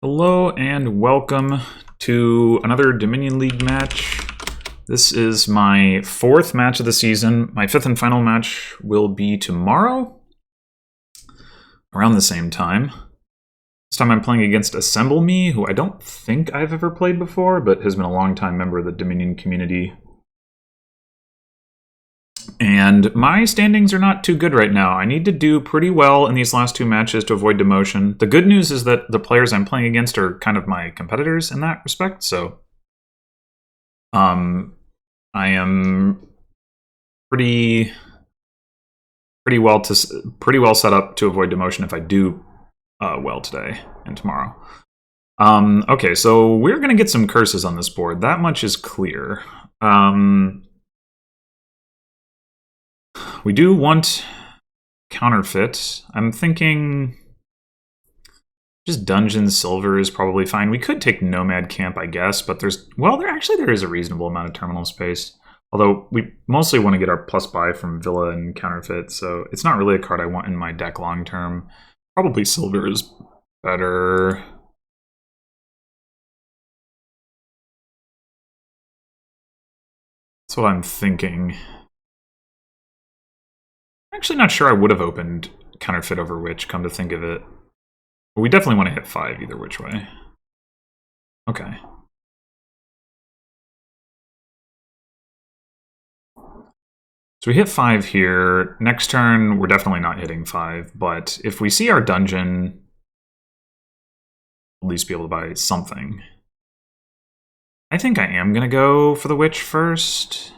Hello and welcome to another Dominion League match. This is my fourth match of the season. My fifth and final match will be tomorrow, around the same time. This time I'm playing against Assemble Me, who I don't think I've ever played before, but has been a long-time member of the Dominion community. And my standings are not too good right now. I need to do pretty well in these last two matches to avoid demotion. The good news is that the players I'm playing against are kind of my competitors in that respect, so I am pretty well set up to avoid demotion if I do well today and tomorrow. Okay, so we're gonna get some curses on this board. That much is clear. We do want counterfeit. I'm thinking just dungeon silver is probably fine. We could take nomad camp, I guess, but there is a reasonable amount of terminal space. Although we mostly want to get our plus buy from Villa and counterfeit, so it's not really a card I want in my deck long term. Probably silver is better. That's what I'm thinking. Actually not sure I would have opened counterfeit over witch, come to think of it. But we definitely want to hit 5 either which way. Okay. So we hit 5 here. Next turn, we're definitely not hitting 5, but if we see our dungeon, at least be able to buy something. I think I am going to go for the witch first.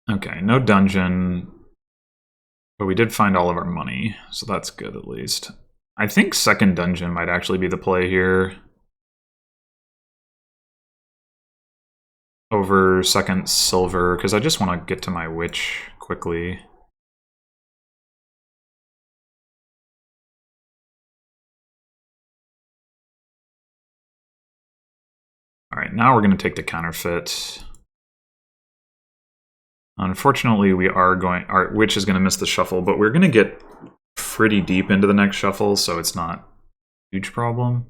Okay, no dungeon, but we did find all of our money, so that's good at least. I think second dungeon might actually be the play here over second silver, because I just want to get to my witch quickly. Alright, now we're going to take the counterfeit. Unfortunately, our witch is going to miss the shuffle, but we're going to get pretty deep into the next shuffle, so it's not a huge problem.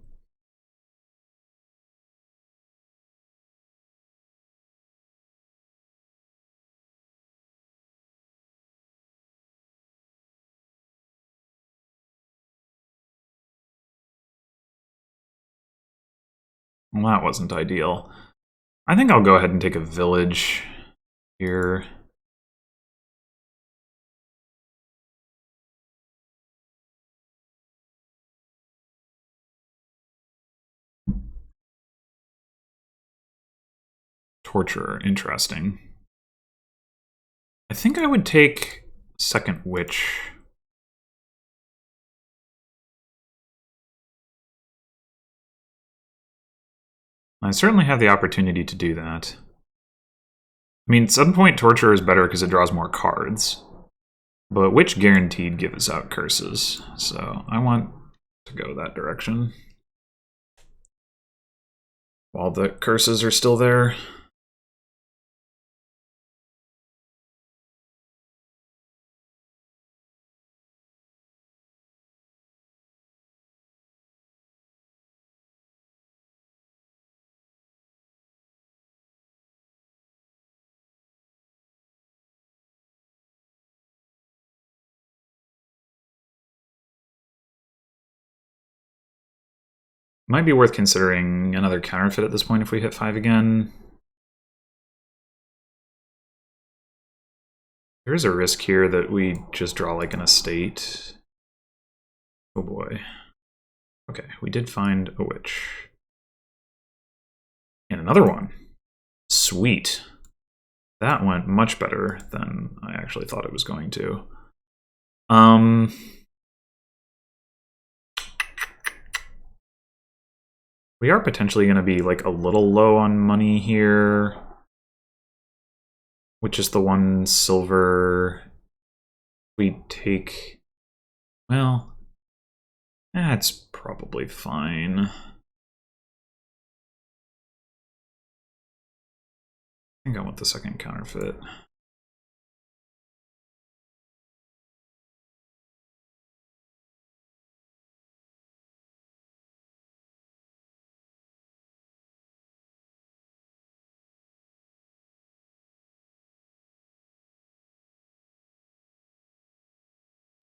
Well, that wasn't ideal. I think I'll go ahead and take a village here. Torturer, interesting. I think I would take second witch. I certainly have the opportunity to do that. I mean, some point Torturer is better because it draws more cards. But witch guaranteed gives out curses, so I want to go that direction. While the curses are still there. Might be worth considering another counterfeit at this point if we hit 5 again. There is a risk here that we just draw like an estate. Oh boy. Okay, we did find a witch. And another one. Sweet. That went much better than I actually thought it was going to. We are potentially going to be like a little low on money here, which is the one silver We take... Well... That's probably fine. I think I want the second counterfeit.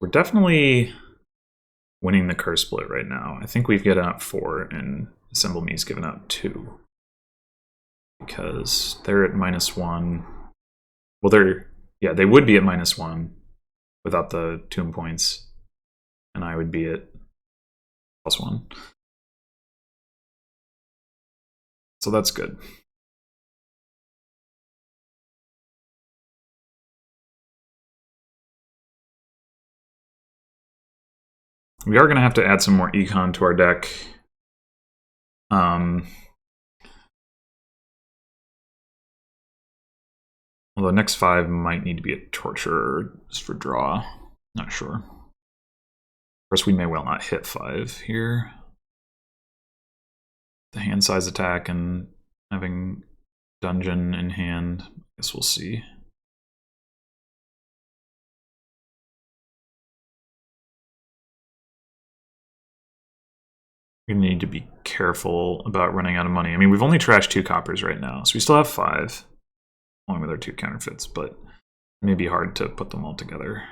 We're definitely winning the curse split right now. I think we've given out 4 and Assemble Me's given out 2. Because they're at -1. Well, they would be at -1 without the tomb points. And I would be at +1. So that's good. We are going to have to add some more econ to our deck. Although next 5 might need to be a torture just for draw. Not sure. Of course, we may well not hit 5 here. The hand size attack and having dungeon in hand. I guess we'll see. We need to be careful about running out of money. I mean, we've only trashed 2 coppers right now, so we still have 5, along with our 2 counterfeits, but it may be hard to put them all together.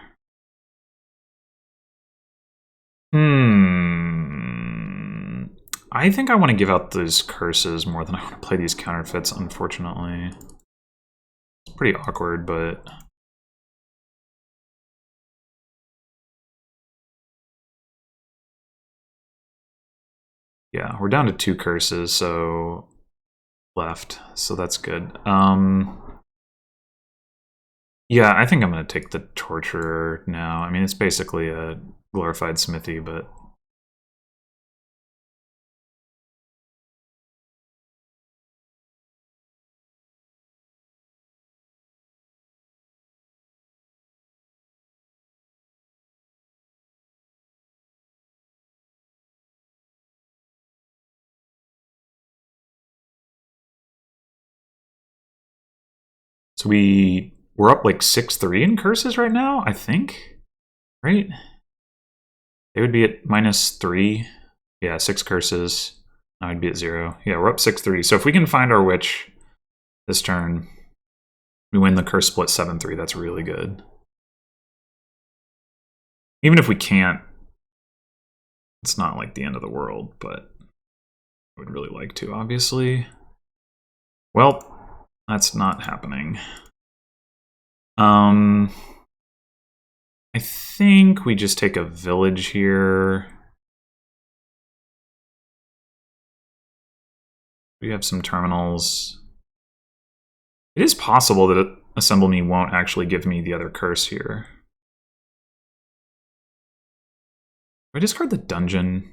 I think I want to give out those curses more than I want to play these counterfeits, unfortunately. It's pretty awkward, but... Yeah, we're down to 2 curses, so left, so that's good. Yeah, I think I'm going to take the Torturer now. I mean, it's basically a glorified smithy, but... So we're up like 6-3 in curses right now, I think, right? They would be at -3. Yeah, 6 curses. I would be at 0. Yeah, we're up 6-3. So if we can find our witch this turn, we win the curse split 7-3. That's really good. Even if we can't, it's not like the end of the world, but I would really like to, obviously. Well, that's not happening. I think we just take a village here. We have some terminals. It is possible that Assemble Me won't actually give me the other curse here. Do I discard the dungeon?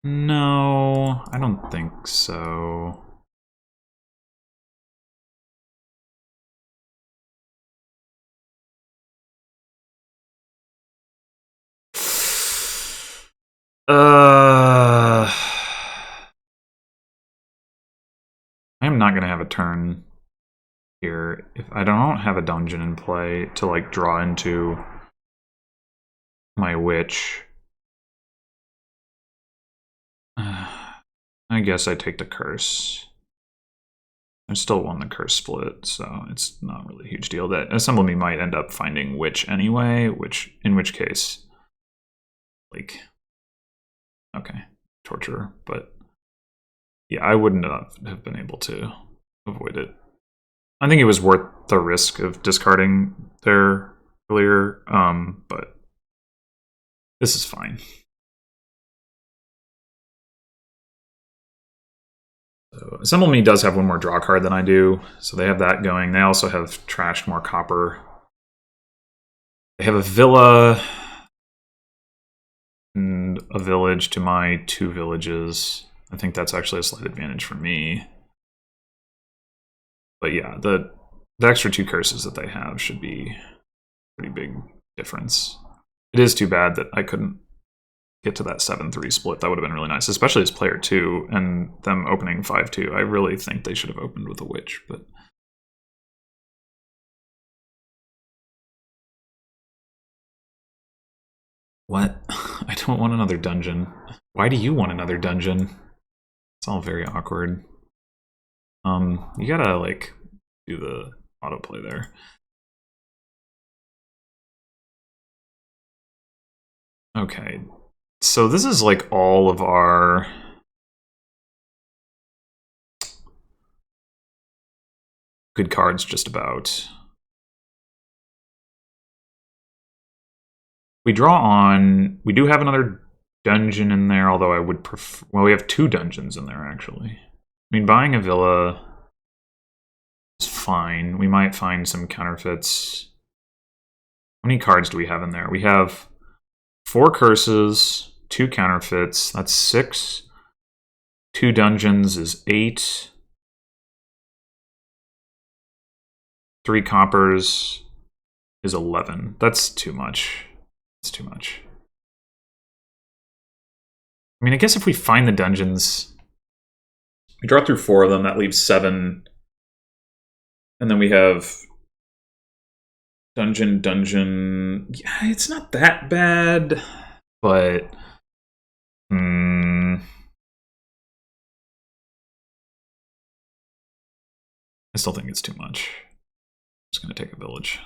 No, I don't think so. I'm not gonna have a turn here if I don't have a dungeon in play to like draw into my witch. I guess I take the curse. I still won the curse split, so it's not really a huge deal. That Assemble Me might end up finding witch anyway, in which case, like, okay, torture, but yeah, I wouldn't have been able to avoid it. I think it was worth the risk of discarding there earlier, but this is fine. So Assemble Me does have one more draw card than I do, so they have that going. They also have trashed more copper. They have a villa and a village to my 2 villages. I think that's actually a slight advantage for me. But yeah, the The extra 2 curses that they have should be a pretty big difference. It is too bad that I couldn't get to that 7-3 split. That would have been really nice, especially as player 2 and them opening 5-2. I really think they should have opened with a witch, but what? I don't want another dungeon. Why do you want another dungeon? It's all very awkward. You gotta like do the autoplay there. Okay, so this is like all of our good cards just about. We draw on, we do have another dungeon in there, although I would prefer, well, we have 2 dungeons in there actually. I mean, buying a villa is fine. We might find some counterfeits. How many cards do we have in there? We have 4 curses, 2 counterfeits, that's 6. 2 dungeons is 8. 3 coppers is 11. That's too much. That's too much. I mean, I guess if we find the dungeons, we draw through 4 of them, that leaves 7. And then we have dungeon. Yeah, it's not that bad, but I still think it's too much. I'm just gonna take a village.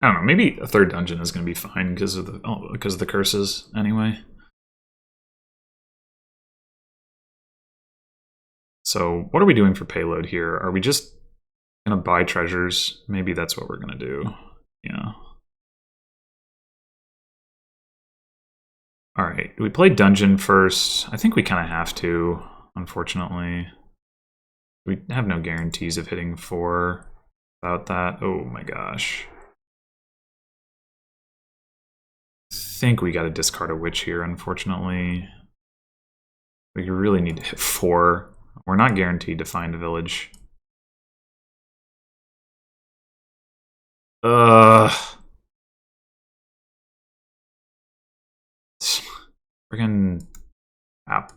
I don't know. Maybe a 3rd dungeon is going to be fine because of the curses anyway. So what are we doing for payload here? Are we just going to buy treasures? Maybe that's what we're going to do. Yeah. All right. Do we play dungeon first? I think we kind of have to, unfortunately. We have no guarantees of hitting 4 without that. Oh my gosh. I think we got to discard a witch here, unfortunately. We really need to hit 4. We're not guaranteed to find a village. Friggin' app.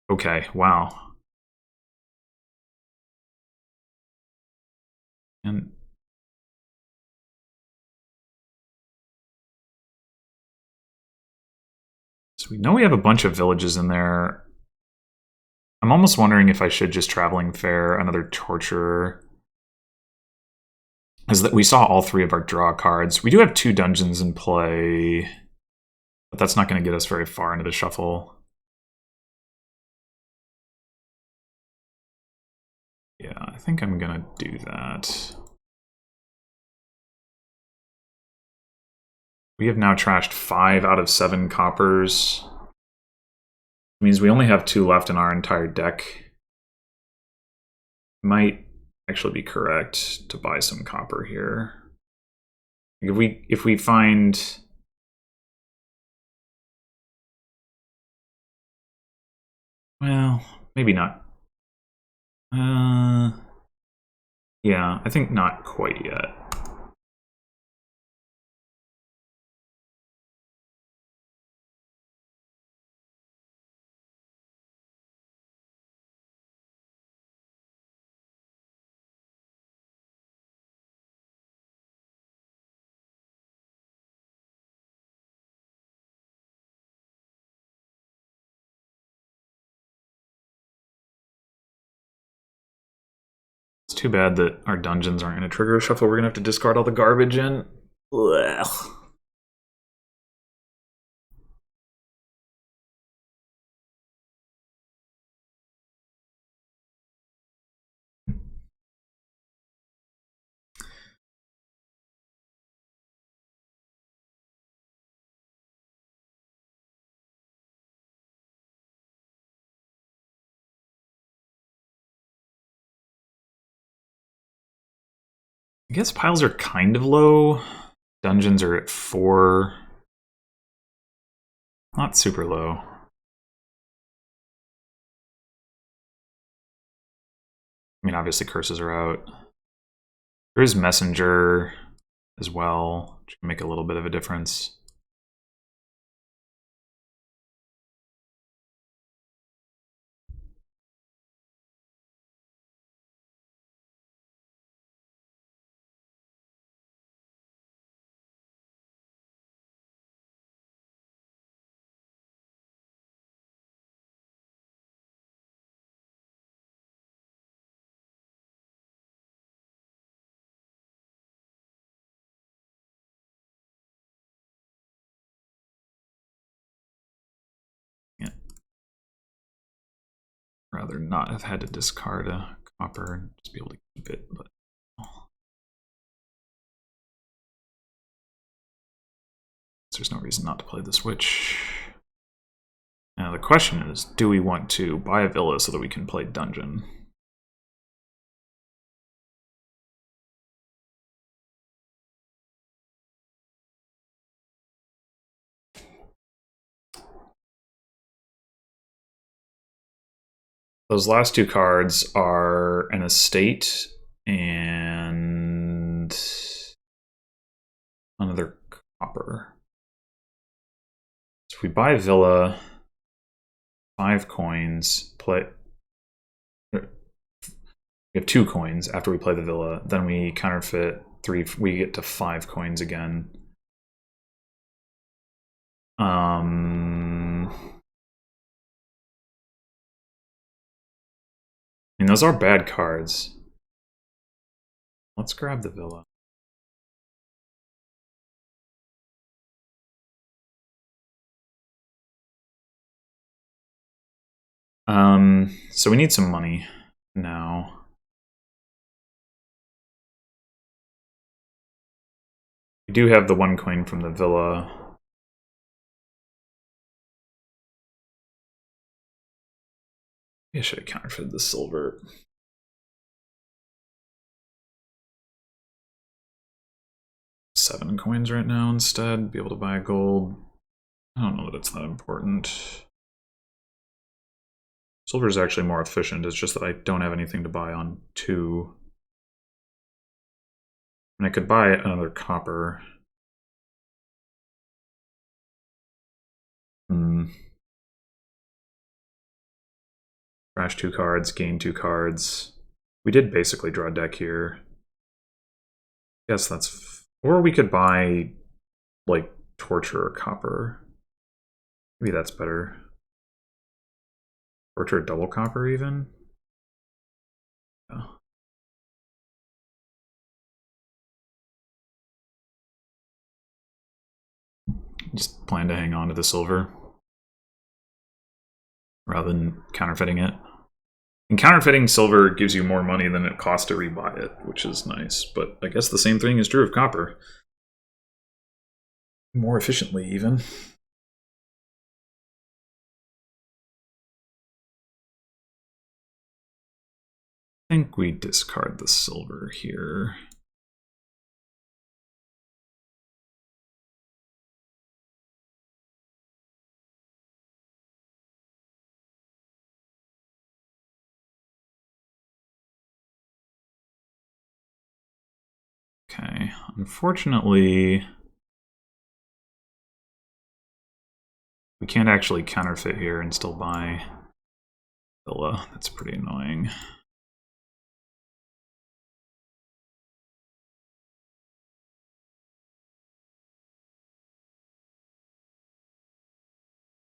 Okay, wow. And so we know we have a bunch of villages in there. I'm almost wondering if I should just Traveling Fair, another Torturer. As that we saw all 3 of our draw cards. We do have 2 dungeons in play, but that's not going to get us very far into the shuffle. Yeah, I think I'm going to do that. We have now trashed 5 out of 7 coppers. It means we only have 2 left in our entire deck. Might actually be correct to buy some copper here. If we find, well, maybe not. Yeah, I think not quite yet. It's too bad that our dungeons aren't going to trigger a shuffle. We're going to have to discard all the garbage in. Ugh. I guess piles are kind of low. Dungeons are at 4. Not super low. I mean, obviously curses are out. There is Messenger as well, which can make a little bit of a difference. Rather not have had to discard a copper and just be able to keep it, but there's no reason not to play the switch. Now the question is, do we want to buy a villa so that we can play dungeon? Those last two cards are an estate and another copper. So if we buy Villa, 5 coins, play. We have 2 coins after we play the Villa, then we counterfeit 3, we get to 5 coins again. I mean, those are bad cards. Let's grab the Villa. So we need some money now. We do have the 1 coin from the Villa. I should have counterfeited the silver. $7 coins right now instead. Be able to buy gold. I don't know that it's that important. Silver is actually more efficient. It's just that I don't have anything to buy on 2. And I could buy another copper. Crash 2 cards, gain 2 cards. We did basically draw a deck here. Guess that's... Or we could buy, like, Torture or Copper. Maybe that's better. Torture double copper, even? Yeah. Just plan to hang on to the silver rather than counterfeiting it. And counterfeiting silver gives you more money than it costs to rebuy it, which is nice. But I guess the same thing is true of copper. More efficiently, even. I think we discard the silver here. Okay, unfortunately, we can't actually counterfeit here and still buy Villa. That's pretty annoying.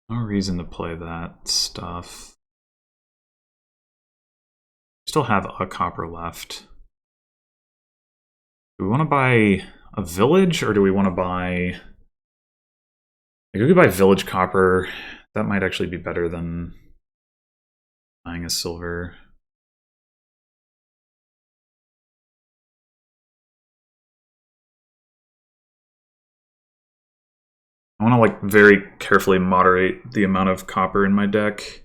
No reason to play that stuff. We still have a copper left. Do we want to buy a village, or do we want to buy... Like, we could buy village copper. That might actually be better than buying a silver. I want to, like, very carefully moderate the amount of copper in my deck.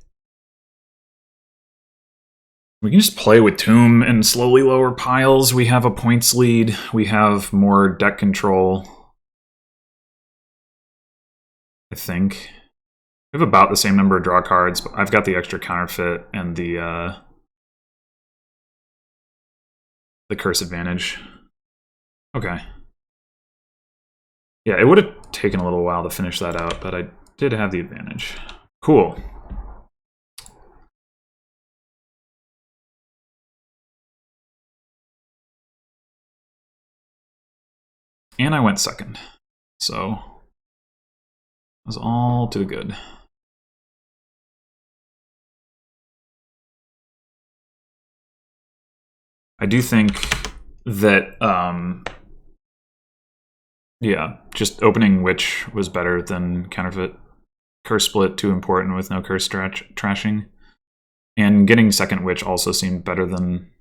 We can just play with Tomb and slowly lower piles. We have a points lead. We have more deck control. I think. We have about the same number of draw cards, but I've got the extra counterfeit and the curse advantage. Okay. Yeah, it would have taken a little while to finish that out, but I did have the advantage. Cool. And I went second. So it was all to the good. I do think that, yeah, just opening Witch was better than Counterfeit. Curse Split, too important with no curse trashing. And getting second Witch also seemed better than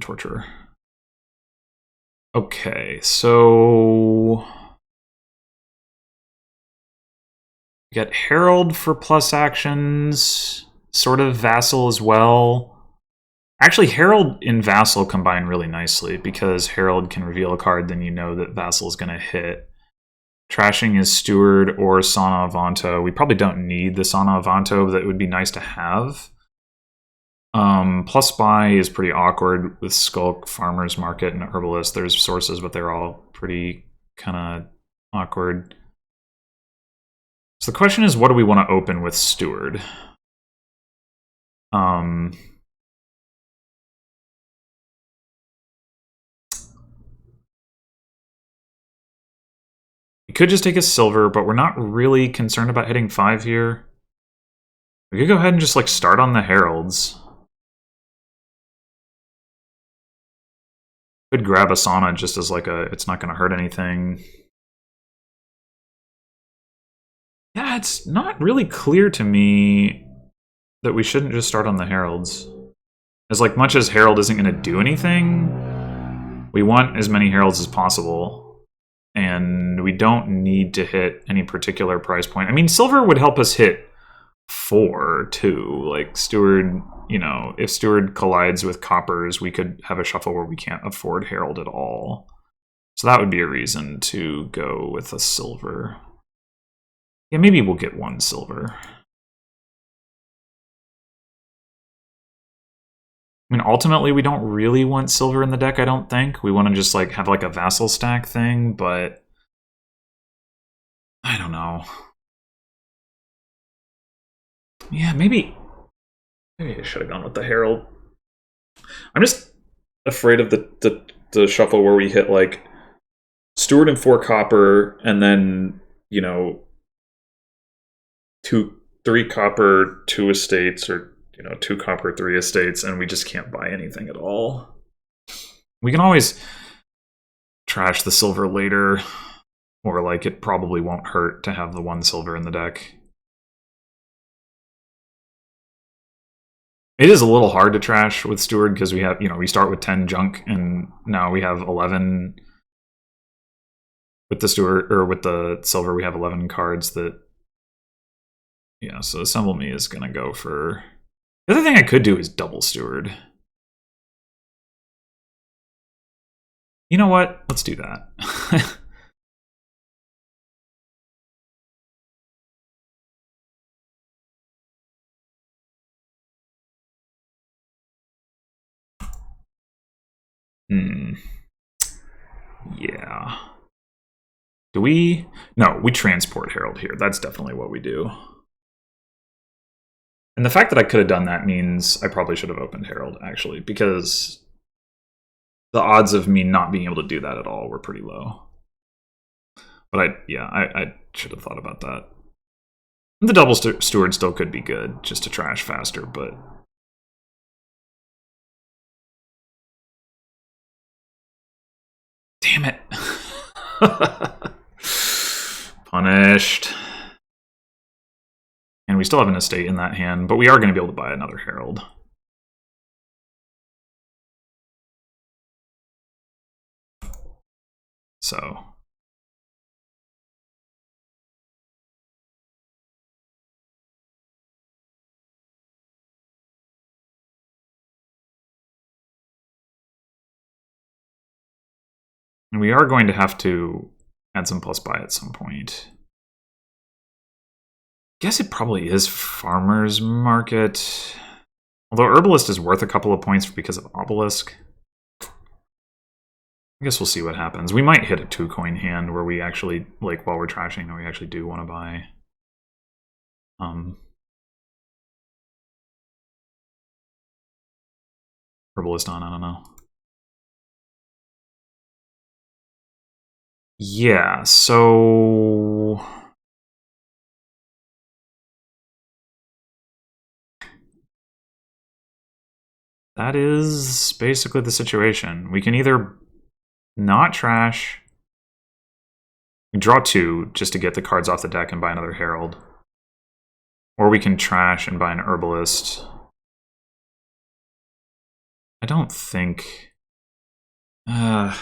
Torturer. Okay, so we got Herald for plus actions, sort of Vassal as well. Actually, Herald and Vassal combine really nicely because Herald can reveal a card, then you know that Vassal is going to hit. Trashing is Steward or Sana Avanto. We probably don't need the Sana Avanto, but it would be nice to have. Plus buy is pretty awkward with Skulk, Farmer's Market, and Herbalist. There's sources, but they're all pretty kind of awkward. So the question is, what do we want to open with Steward? We could just take a silver, but we're not really concerned about hitting 5 here. We could go ahead and just like start on the Heralds. Could grab a Sana just as like a, it's not going to hurt anything. Yeah, it's not really clear to me that we shouldn't just start on the Heralds. As like much as Herald isn't going to do anything, we want as many Heralds as possible. And we don't need to hit any particular price point. I mean, silver would help us hit 4, too. Like, Steward, you know, if Steward collides with coppers, we could have a shuffle where we can't afford Herald at all. So that would be a reason to go with a silver. Yeah, maybe we'll get 1 silver. I mean, ultimately, we don't really want silver in the deck, I don't think. We want to just, like, have, like, a Vassal stack thing, but I don't know. Yeah, maybe I should have gone with the Herald. I'm just afraid of the shuffle where we hit, like, Steward and 4 copper, and then, you know, 3 copper, 2 estates, or, you know, 2 copper, 3 estates, and we just can't buy anything at all. We can always trash the silver later, or like it probably won't hurt to have the 1 silver in the deck. It is a little hard to trash with Steward because we have, you know, we start with 10 junk and now we have 11 with the Steward, or with the silver we have 11 cards that, yeah, so Assemble Me is going to go for... The other thing I could do is double Steward. You know what? Let's do that. Yeah. Do we? No, we transport Herald here. That's definitely what we do. And the fact that I could have done that means I probably should have opened Herald, actually, because the odds of me not being able to do that at all were pretty low. But I should have thought about that. And the double Steward still could be good, just to trash faster, but... Damn it. Punished. And we still have an estate in that hand, but we are going to be able to buy another Herald. So... And we are going to have to add some plus buy at some point. Guess it probably is Farmer's Market. Although Herbalist is worth a couple of points because of Obelisk. I guess we'll see what happens. We might hit a 2-coin hand where we actually, like, while we're trashing, we actually do want to buy. Herbalist on, I don't know. Yeah, so... that is basically the situation. We can either not trash, we draw 2 just to get the cards off the deck and buy another Herald. Or we can trash and buy an Herbalist. I don't think... I'm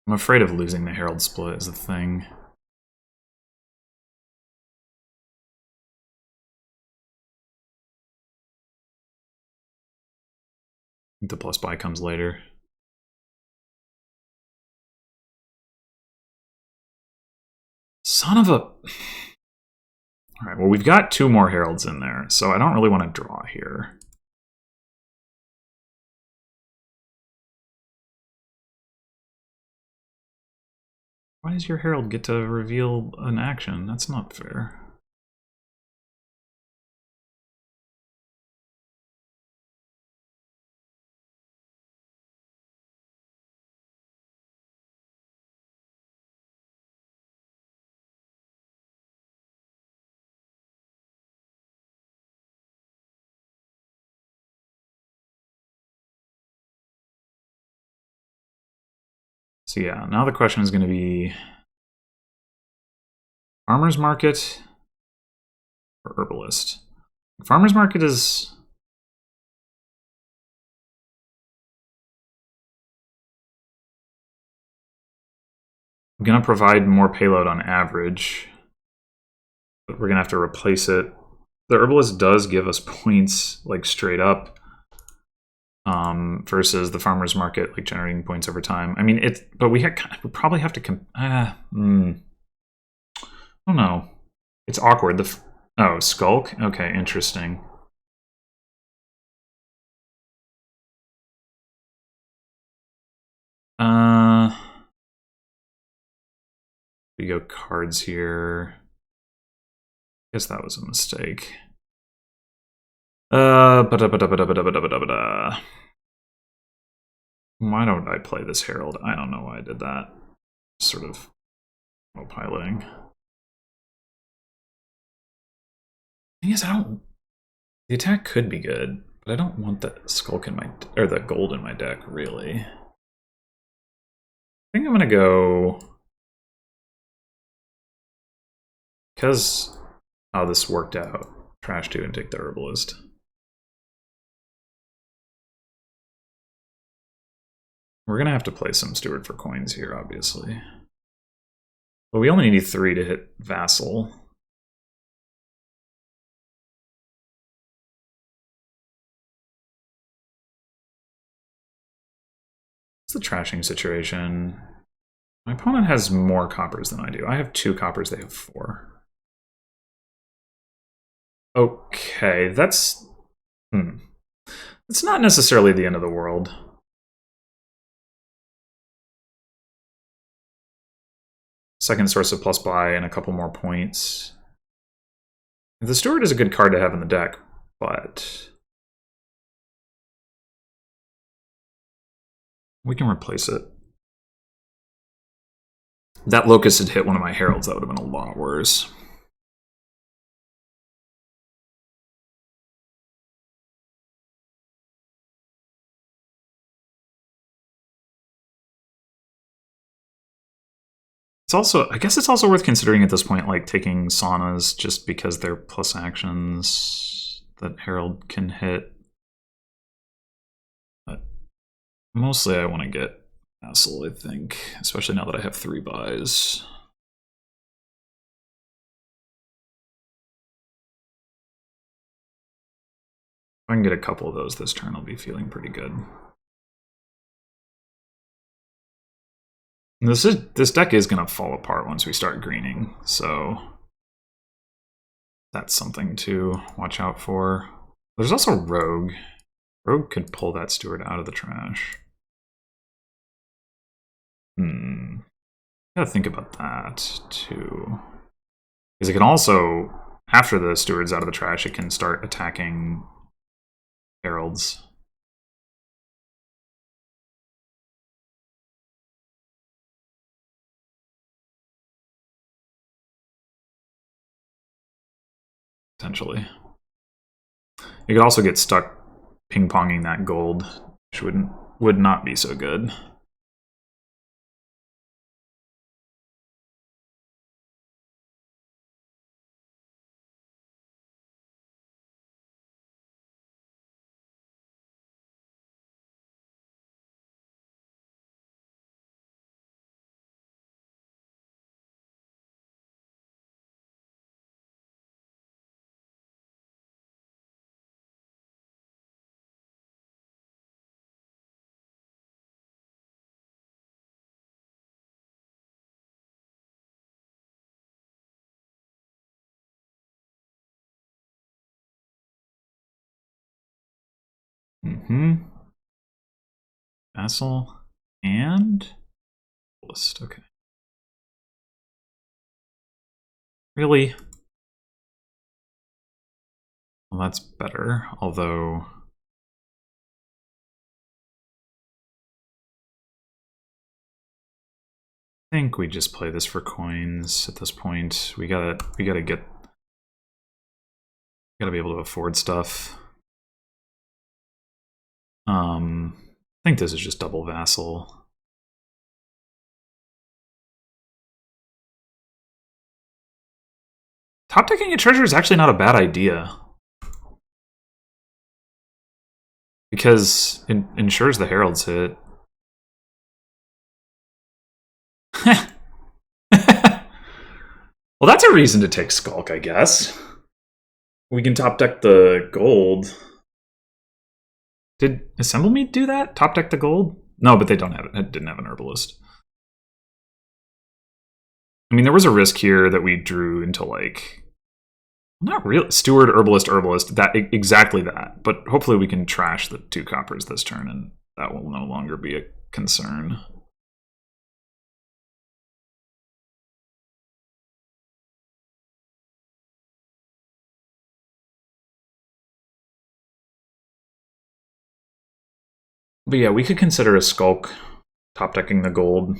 afraid of losing the Herald split is the thing. I think the plus buy comes later. Son of a... Alright, well, we've got 2 more Heralds in there, so I don't really want to draw here. Why does your Herald get to reveal an action? That's not fair. So yeah, now the question is going to be Farmer's Market or Herbalist. Farmer's Market is... going to provide more payload on average, but we're going to have to replace it. The Herbalist does give us points, like, straight up, versus the Farmer's Market, like, generating points over time. I mean, but we probably have to... I don't know. It's awkward. Oh, Skulk? Okay, interesting. We go cards here. Guess that was a mistake. Why don't I play this Herald? I don't know why I did that. Sort of piloting. Thing is, the attack could be good, but I don't want the Skulk in or the gold in my deck, really. I think I'm gonna go... because how this worked out, trash 2 and take the Herbalist. We're gonna have to play some Steward for coins here, obviously. But we only need 3 to hit Vassal. What's the trashing situation? My opponent has more coppers than I do. I have 2 coppers, they have 4. Okay, that's... It's not necessarily the end of the world. Second source of plus buy and a couple more points. The Steward is a good card to have in the deck, but... we can replace it. That Locust had hit one of my Heralds, that would have been a lot worse. It's also, I guess it's also worth considering at this point, like taking Saunas just because they're plus actions that Herald can hit. But mostly I want to get Vassal, I think, especially now that I have 3 buys. If I can get a couple of those this turn, I'll be feeling pretty good. And this deck is going to fall apart once we start greening, so that's something to watch out for. There's also Rogue. Rogue could pull that Steward out of the trash. Gotta think about that too. Because it can also, after the Steward's out of the trash, it can start attacking Heralds. Potentially. You could also get stuck ping-ponging that gold, which would not be so good. Vassal and list. Okay. Really? Well, that's better, although I think we just play this for coins at this point. We gotta be able to afford stuff. I think this is just double vassal. Top decking a treasure is actually not a bad idea, because it ensures the heralds hit. Well, that's a reason to take Skulk, I guess. We can top deck the gold. Did Assemble Me do that? Top deck the gold? No, but they don't have it. It didn't have an Herbalist. I mean, there was a risk here that we drew into, like, not really Steward, Herbalist, that exactly that. But hopefully we can trash the 2 coppers this turn, and that will no longer be a concern. But yeah, we could consider a Skulk top decking the gold.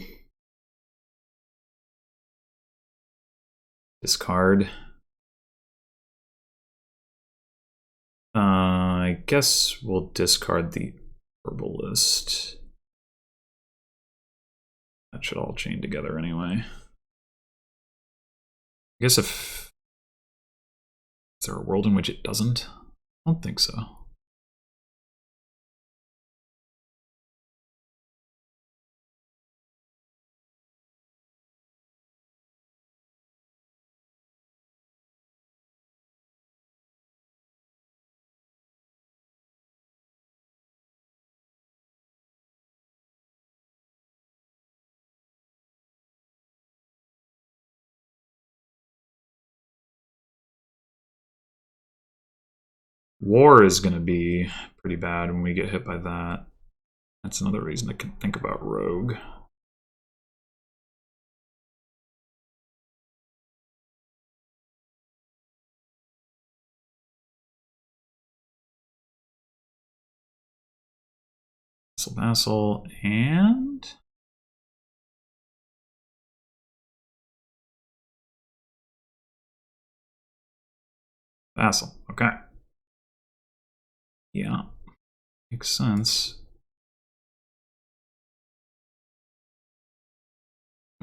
Discard. I guess we'll discard the Herbalist. That should all chain together anyway. I guess is there a world in which it doesn't? I don't think so. War is going to be pretty bad when we get hit by that. That's another reason to think about Rogue. Vassal and Vassal. Okay. Yeah, makes sense.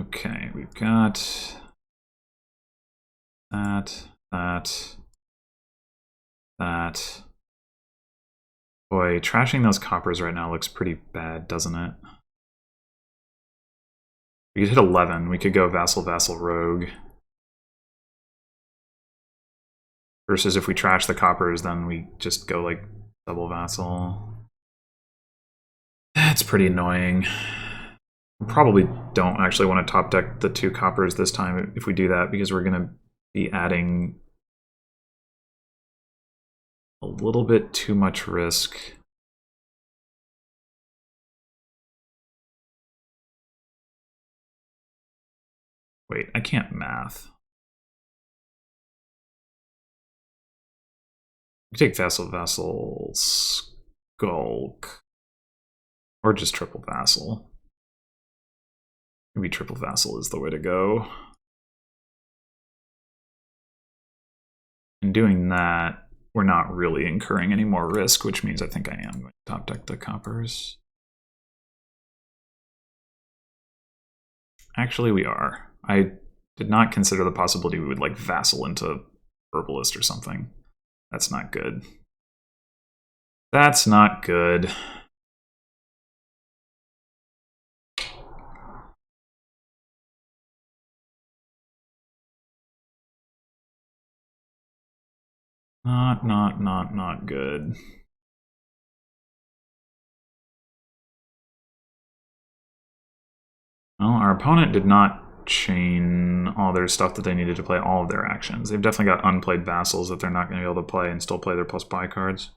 Okay, we've got that. Boy, trashing those coppers right now looks pretty bad, doesn't it? We could hit 11. We could go Vassal, Rogue. Versus if we trash the coppers, then we just go like Double vassal. That's pretty annoying. Probably don't actually want to top deck the 2 coppers this time if we do that, because we're going to be adding a little bit too much risk. Wait, I can't math. We take vassal, vassal, skulk, or just triple vassal. Maybe triple vassal is the way to go. In doing that, we're not really incurring any more risk, which means I think I am going to top deck the coppers. Actually, we are. I did not consider the possibility we would like vassal into herbalist or something. That's not good. That's not good. Not good. Well, our opponent did not chain all their stuff that they needed to play all of their actions. They've definitely got unplayed vassals that they're not going to be able to play and still play their plus buy cards.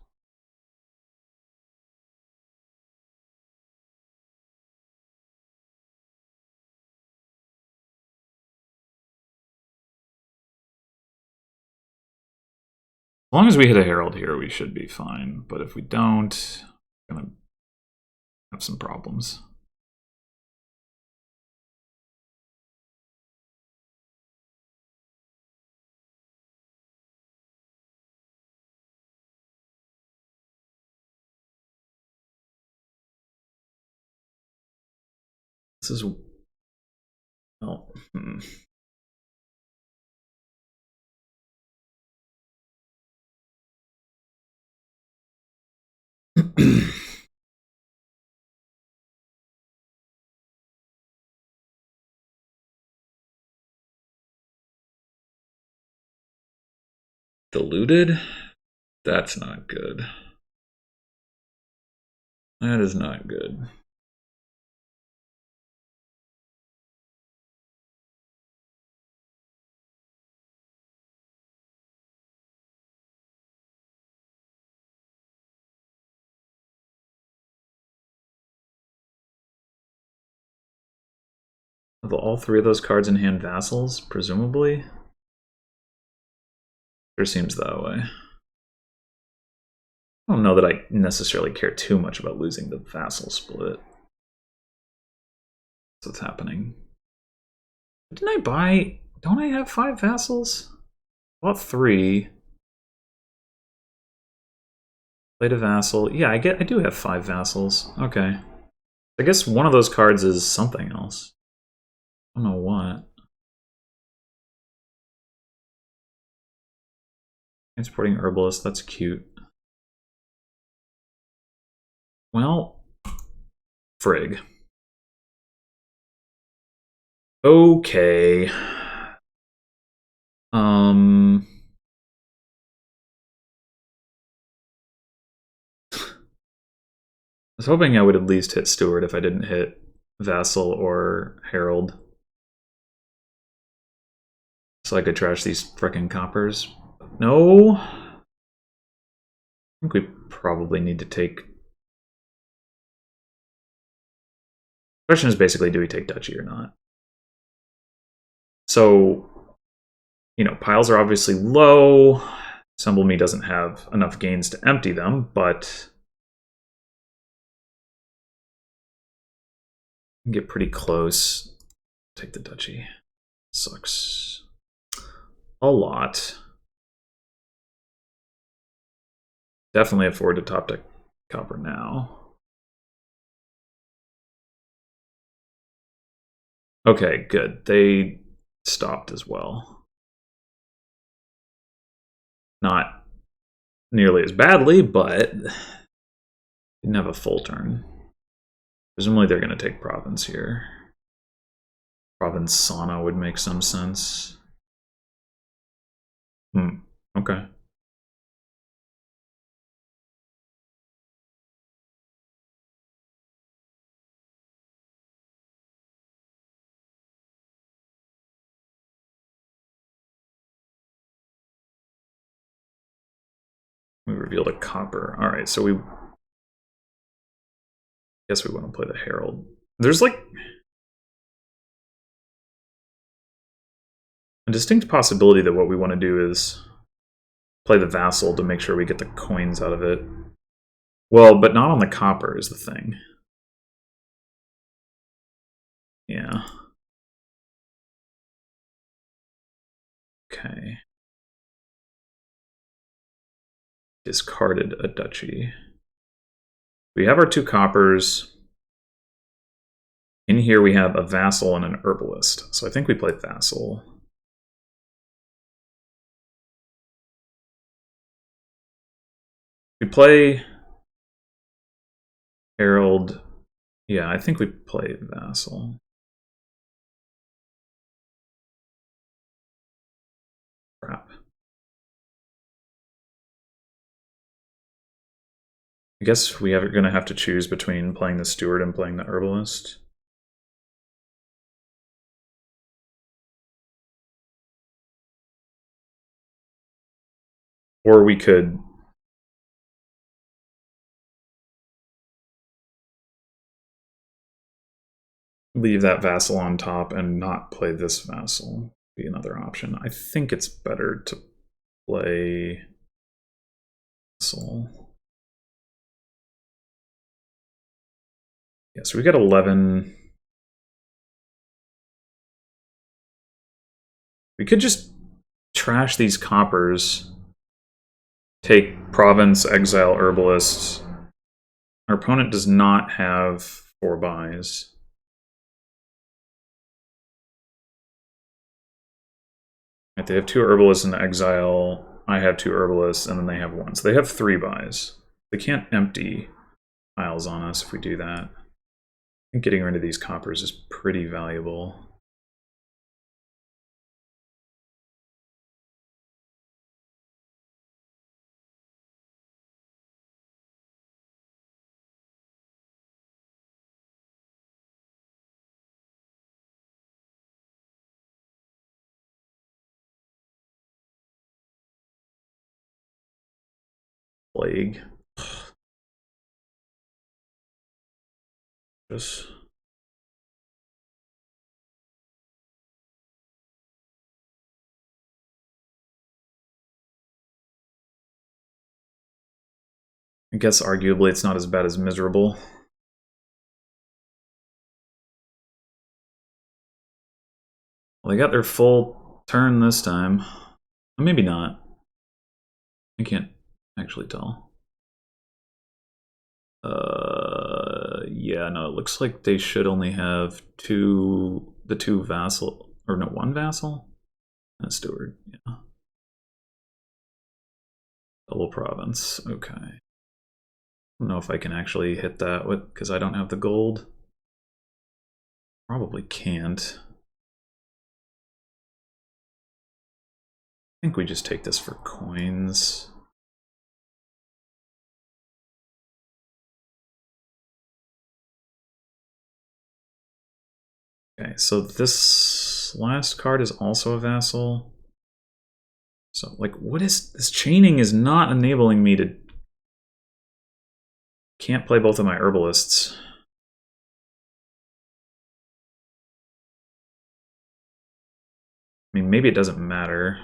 As long as we hit a Herald here, we should be fine. But if we don't, we're going to have some problems. This is... well, Diluted? That's not good. That is not good. Have all 3 of those cards in hand vassals, presumably? Sure seems that way. I don't know that I necessarily care too much about losing the vassal split. That's what's happening. Didn't I buy... don't I have 5 vassals? I bought 3. Played a vassal. Yeah, I do have 5 vassals. Okay. I guess one of those cards is something else. I don't know what. Transporting herbalist, that's cute. Well, frig. Okay. I was hoping I would at least hit Steward if I didn't hit Vassal or Herald. So I could trash these frickin' coppers. No. I think we probably need to take... the question is basically, do we take Duchy or not? So, you know, piles are obviously low. Assemble Me doesn't have enough gains to empty them, but... get pretty close. Take the Duchy. Sucks a lot. Definitely afford to top deck copper now. Okay, good. They stopped as well. Not nearly as badly, but didn't have a full turn. Presumably they're going to take Province here. Province Sauna would make some sense. Okay. We revealed a copper. All right, so we guess we want to play the Herald. There's like a distinct possibility that what we want to do is play the Vassal to make sure we get the coins out of it. Well, but not on the copper is the thing. Yeah. Okay. Discarded a duchy. We have our 2 coppers. In here we have a Vassal and an Herbalist. So I think we play Vassal. We play Herald. Yeah, I think we play Vassal. Crap. I guess we are going to have to choose between playing the Steward and playing the Herbalist. Or we could leave that Vassal on top and not play this Vassal. Be another option. I think it's better to play Vassal. Yeah, so we got 11. We could just trash these coppers, take Province, exile Herbalists. Our opponent does not have 4 buys. Right, they have 2 Herbalists in exile. I have 2 Herbalists, and then they have 1. So they have 3 buys. They can't empty piles on us if we do that. I think getting rid of these coppers is pretty valuable. Plague. Just I guess arguably it's not as bad as miserable. Well, they got their full turn this time. Maybe not. I can't actually tell. Yeah, no, it looks like they should only have the 2 vassal, or no, 1 vassal and a steward. Yeah. Double province. Okay. I don't know if I can actually hit that with because I don't have the gold. Probably can't. I think we just take this for coins. Okay, so this last card is also a vassal. So, like, what is this? Chaining is not enabling me to. Can't play both of my Herbalists. I mean, maybe it doesn't matter.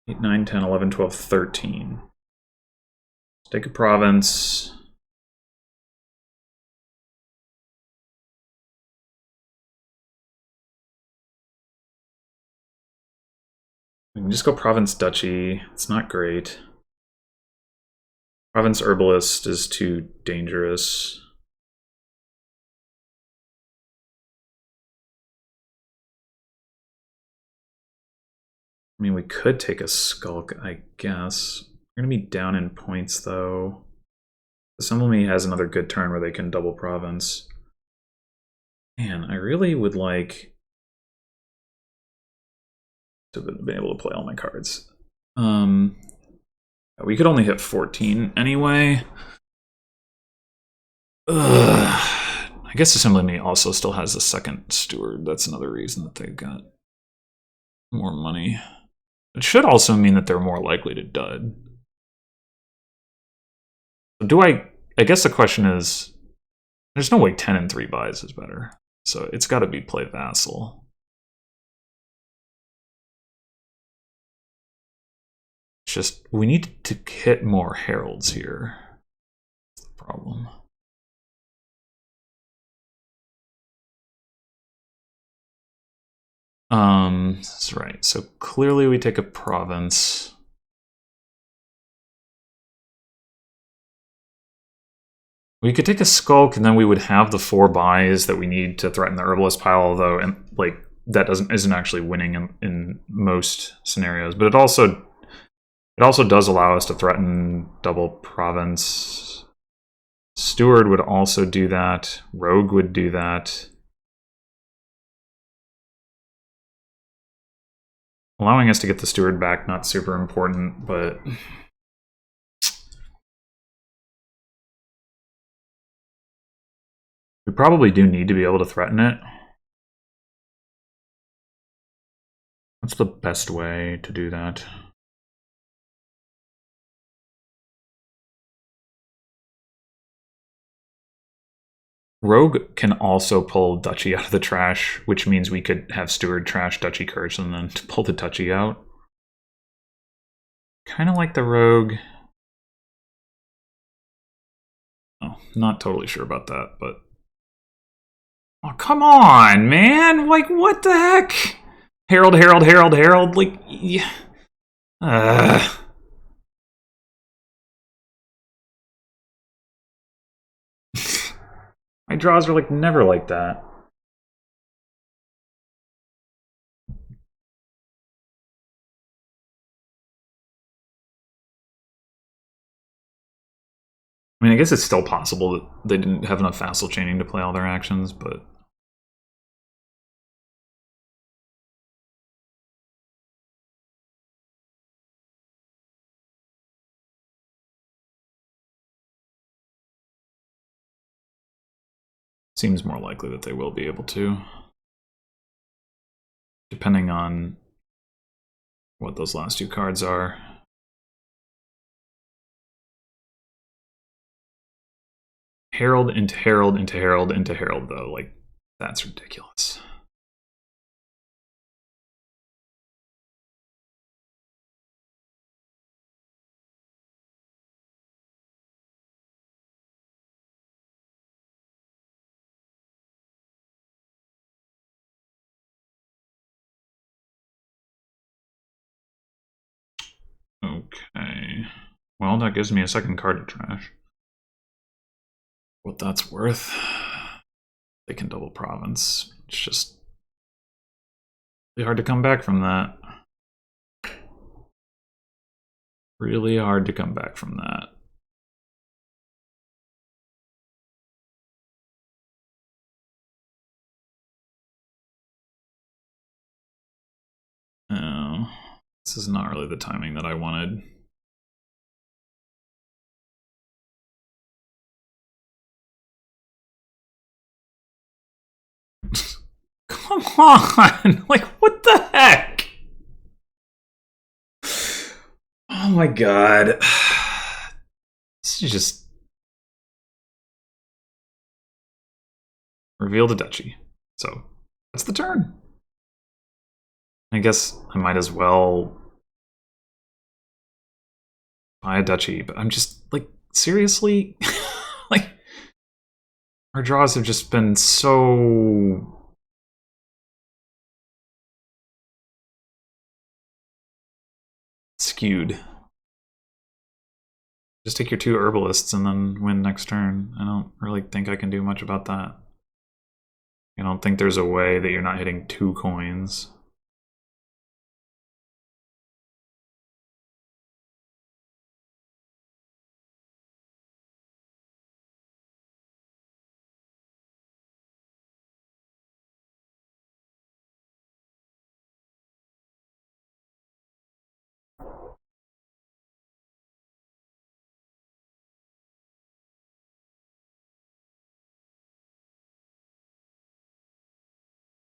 8, 9, 10, 11, 12, 13. Let's take a province. We can just go province duchy. It's not great. Province herbalist is too dangerous. I mean, we could take a skulk, I guess. We're gonna be down in points though. Assembly has another good turn where they can double province. Man, I really would like to be able to play all my cards. We could only hit 14 anyway. Ugh. I I guess Assembly also still has a second steward. That's another reason that they've got more money. It should also mean that they're more likely to dud. Do I guess the question is, there's no way 10 and 3 buys is better. So it's got to be play Vassal. It's just, we need to hit more Heralds here. That's the problem. That's right. So clearly we take a province. We could take a Skulk, and then we would have the 4 buys that we need to threaten the Herbalist pile, although and like that isn't actually winning in most scenarios. But it also does allow us to threaten double province. Steward would also do that. Rogue would do that. Allowing us to get the Steward back, not super important, but we probably do need to be able to threaten it. What's the best way to do that? Rogue can also pull Duchy out of the trash, which means we could have Steward trash Duchy Curse and then pull the Duchy out. Kind of like the Rogue. Oh, not totally sure about that, but... Oh, come on, man! Like, what the heck? Herald, Herald, Herald, Herald, like... Yeah. My draws are like never like that. I mean, I guess it's still possible that they didn't have enough vassal chaining to play all their actions, but... Seems more likely that they will be able to. Depending on what those last 2 cards are. Herald into Herald into Herald into Herald, though. Like, that's ridiculous. Okay. Well, that gives me a second card to trash. What that's worth. They can double province. It's just really hard to come back from that. Really hard to come back from that. Oh, this is not really the timing that I wanted. Come on! Like, what the heck? Oh my god. This is just... Reveal the Duchy. So, that's the turn. I guess I might as well buy a Duchy, but I'm just, like, seriously? Like, our draws have just been so... skewed. Just take your 2 Herbalists and then win next turn. I don't really think I can do much about that. I don't think there's a way that you're not hitting 2 coins.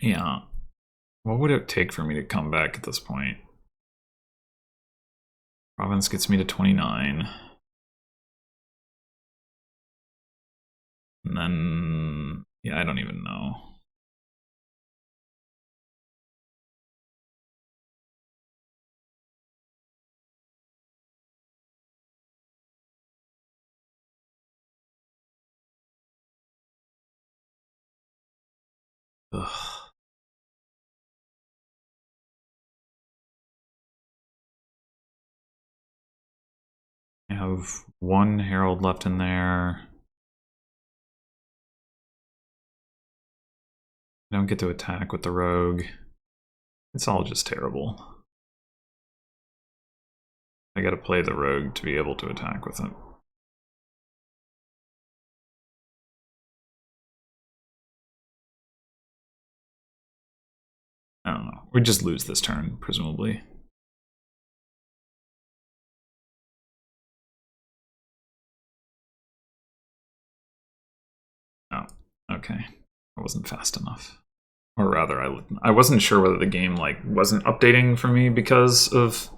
Yeah. What would it take for me to come back at this point? Province gets me to 29. And then, yeah, I don't even know. Ugh. I have one Herald left in there. I don't get to attack with the Rogue. It's all just terrible. I gotta play the Rogue to be able to attack with it. I don't know. We just lose this turn, presumably. Oh, okay. I wasn't fast enough. Or rather, I wasn't sure whether the game wasn't updating for me because of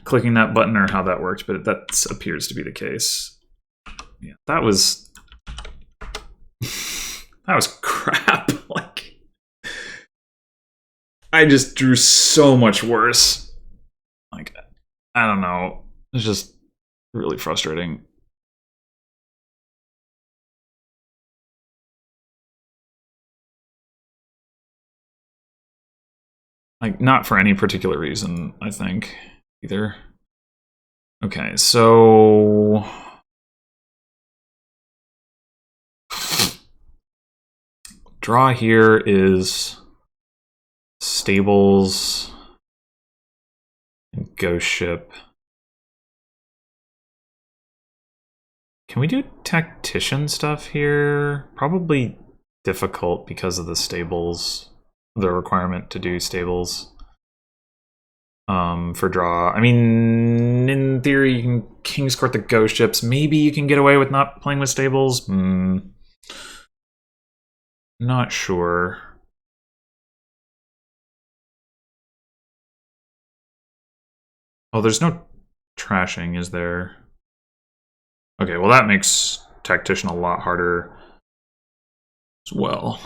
clicking that button or how that worked, but that appears to be the case. Yeah, that was crap. Like, I just drew so much worse. Like, I don't know. It's just really frustrating. Like, not for any particular reason, I think, either. Okay, so draw here is stables and ghost ship. Can we do tactician stuff here? Probably difficult because of the stables, the requirement to do stables for draw. I mean, in theory, you can King's Court the ghost ships. Maybe you can get away with not playing with stables. Not sure. Oh, there's no trashing, is there? Okay, well that makes tactician a lot harder as well.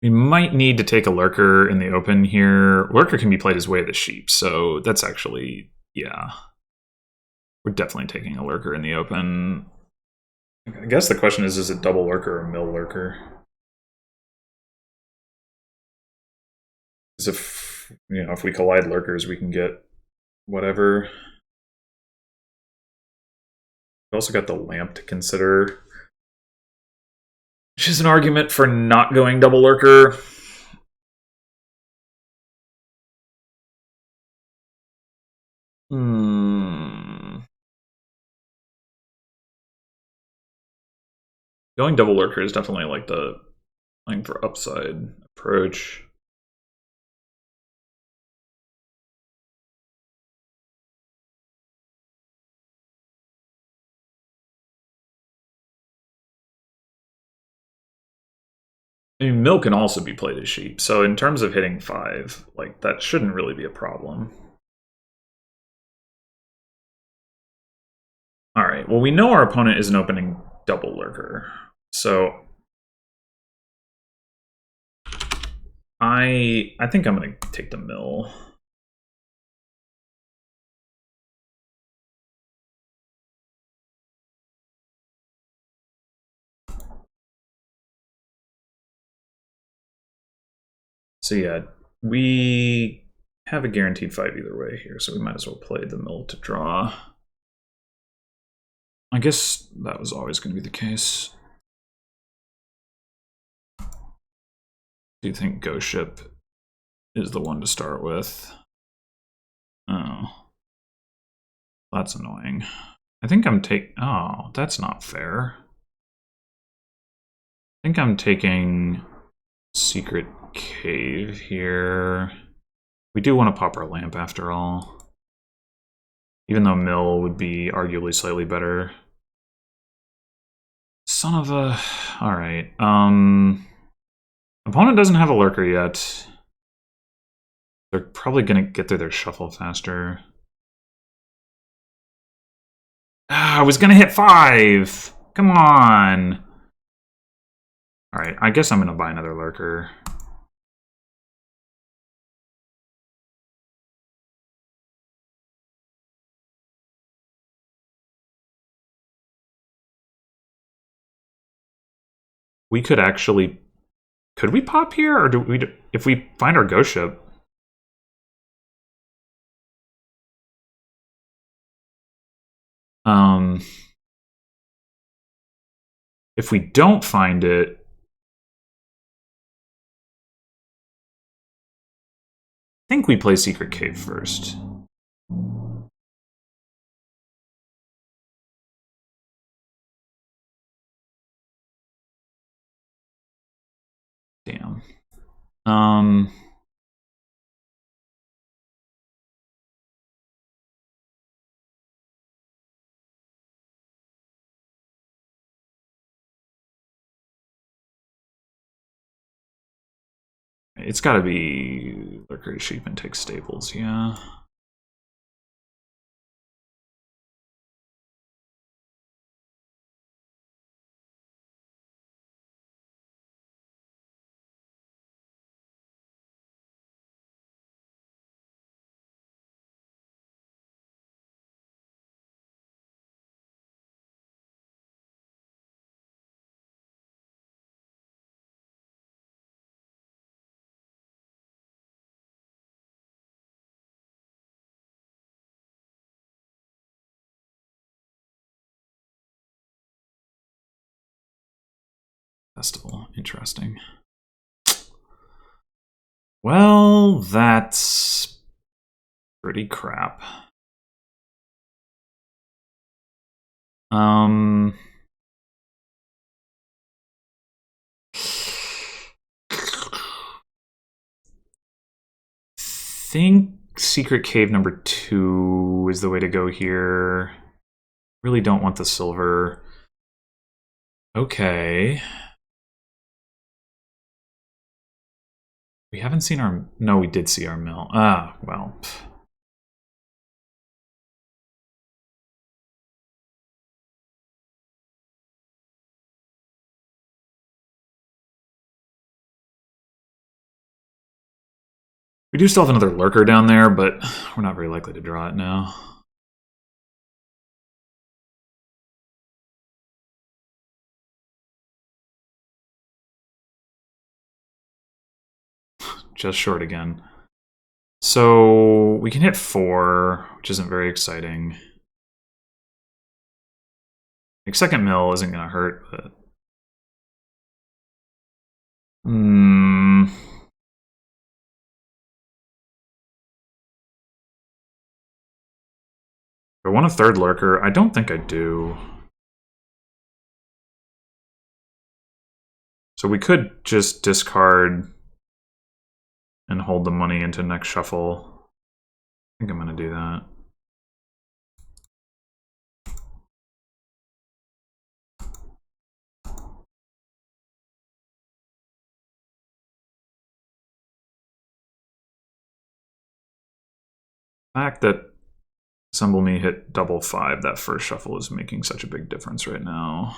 We might need to take a lurker in the open here. Lurker can be played as Way of the Sheep, so that's actually, yeah. We're definitely taking a lurker in the open. I guess the question is it double lurker or mill lurker? Because if we collide lurkers, we can get whatever. We also got the lamp to consider, which is an argument for not going double lurker. Going double lurker is definitely like the playing for upside approach. I mean, mill can also be played as sheep, so in terms of hitting 5, like, that shouldn't really be a problem. Alright, well, we know our opponent isn't opening double lurker, so I think I'm going to take the mill. So yeah, we have a guaranteed 5 either way here, so we might as well play the mill to draw. I guess that was always going to be the case. Do you think Ghost Ship is the one to start with? Oh. That's annoying. I think I'm oh, that's not fair. I think I'm taking Secret Cave here. We do want to pop our lamp after all. Even though mill would be arguably slightly better. son of a... Alright. Opponent doesn't have a lurker yet. They're probably going to get through their shuffle faster. I was going to hit 5! Come on! Alright, I guess I'm going to buy another lurker. We could actually... Could we pop here? Or do we... If we find our ghost ship... If we don't find it... I think we play Secret Cave first. Damn. It's gotta be Lurker Sheep and take Stables, yeah. Festival, interesting. Well, that's pretty crap. Think Secret Cave number 2 is the way to go here. Really don't want the silver. Okay. We haven't seen our... No, we did see our mill. Ah, well. We do still have another lurker down there, but we're not very likely to draw it now. Just short again. So we can hit 4, which isn't very exciting. Like, second mill isn't going to hurt, but... I want a third lurker. I don't think I do. So we could just discard and hold the money into next shuffle. I think I'm going to do that. The fact that Assemble Me hit double 5 that first shuffle is making such a big difference right now.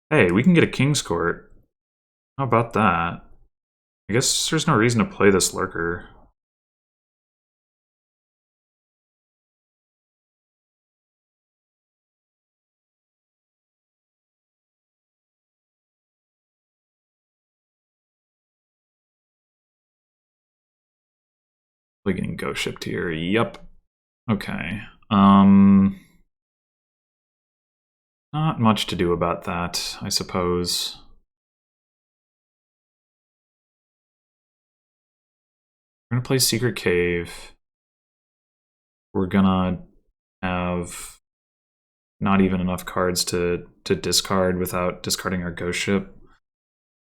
Hey, we can get a King's Court. How about that? I guess there's no reason to play this lurker. We're getting ghost shipped here. Yep. Okay. Not much to do about that, I suppose. We're gonna play Secret Cave. We're gonna have not even enough cards to discard without discarding our ghost ship,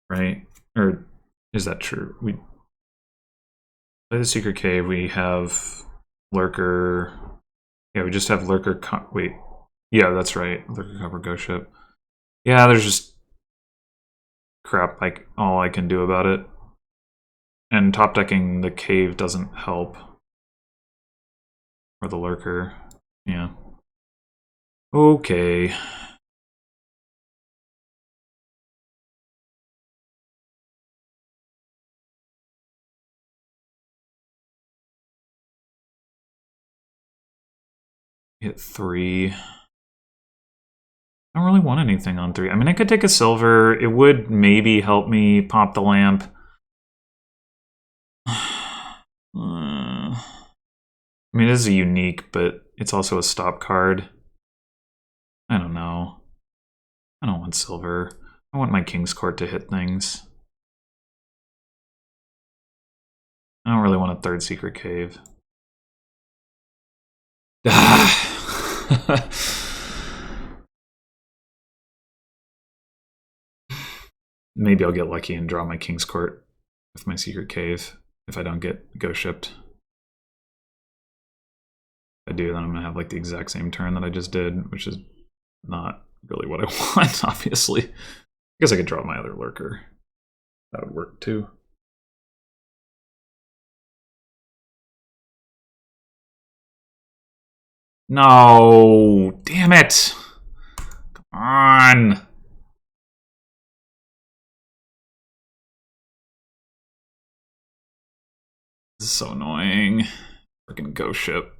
right? Or is that true? We play the Secret Cave. We have lurker. Yeah, we just have Lurker... Wait. Yeah, that's right. Lurker Copper Ghost Ship. Yeah, there's just crap, like, all I can do about it. And top decking the cave doesn't help. Or the Lurker. Yeah. Okay. Hit 3. I don't really want anything on 3. I mean, I could take a silver. It would maybe help me pop the lamp. I mean, it is a unique, but it's also a stop card. I don't know. I don't want silver. I want my King's Court to hit things. I don't really want a third secret cave. Maybe I'll get lucky and draw my King's Court with my secret cave if I don't get ghost shipped. If I do, then I'm gonna have like the exact same turn that I just did, which is not really what I want, obviously. I guess I could draw my other lurker. That would work too. No, damn it. Come on. This is so annoying. Freaking ghost ship.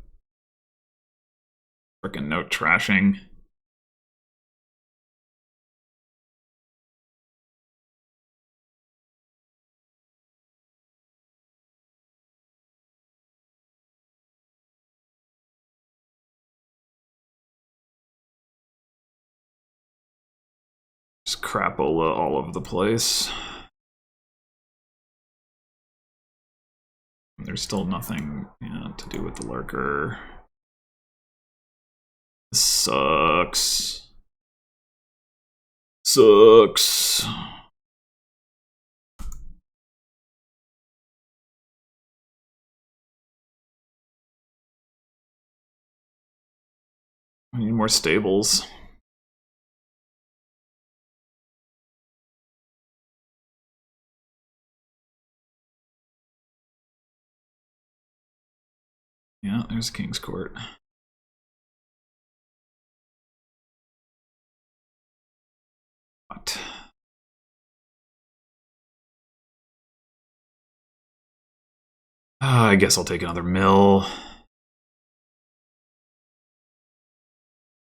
Freaking note trashing. Just crapola all over the place. There's still nothing to do with the lurker. This sucks. Sucks. I need more stables. Yeah, there's King's Court. What? I guess I'll take another mill.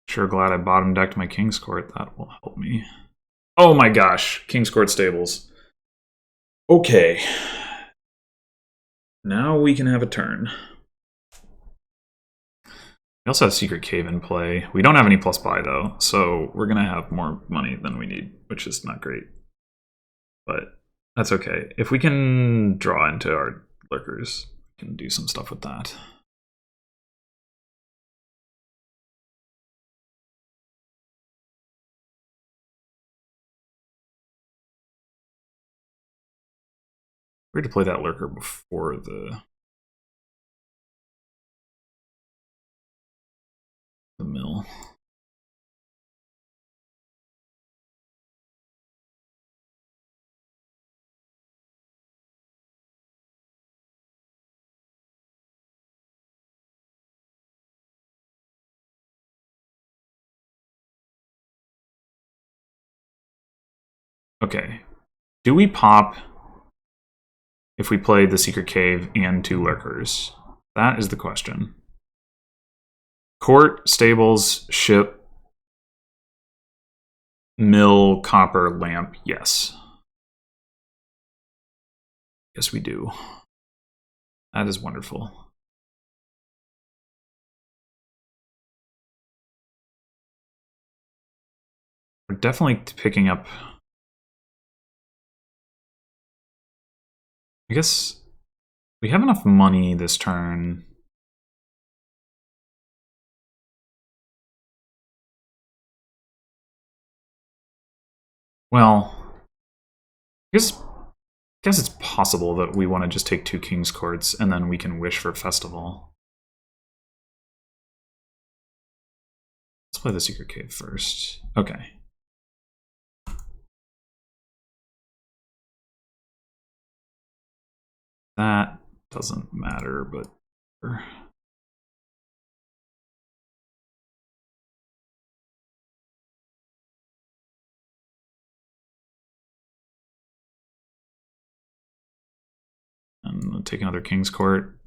Sure glad I bottom decked my King's Court. That will help me. Oh my gosh, King's Court stables. Okay. Now we can have a turn. We also have Secret Cave in play. We don't have any plus buy though, so we're gonna have more money than we need, which is not great. But that's okay. If we can draw into our lurkers, we can do some stuff with that. We're to play that lurker before the mill. Okay. Do we pop if we play the Secret Cave and 2 lurkers? That is the question. Court, stables, ship, mill, copper, lamp, yes. Yes, we do. That is wonderful. We're definitely picking up... I guess we have enough money this turn. Well, I guess it's possible that we want to just take 2 King's Courts and then we can wish for Festival. play the Secret Cave first. Okay. That doesn't matter, but... And we'll take another King's Court.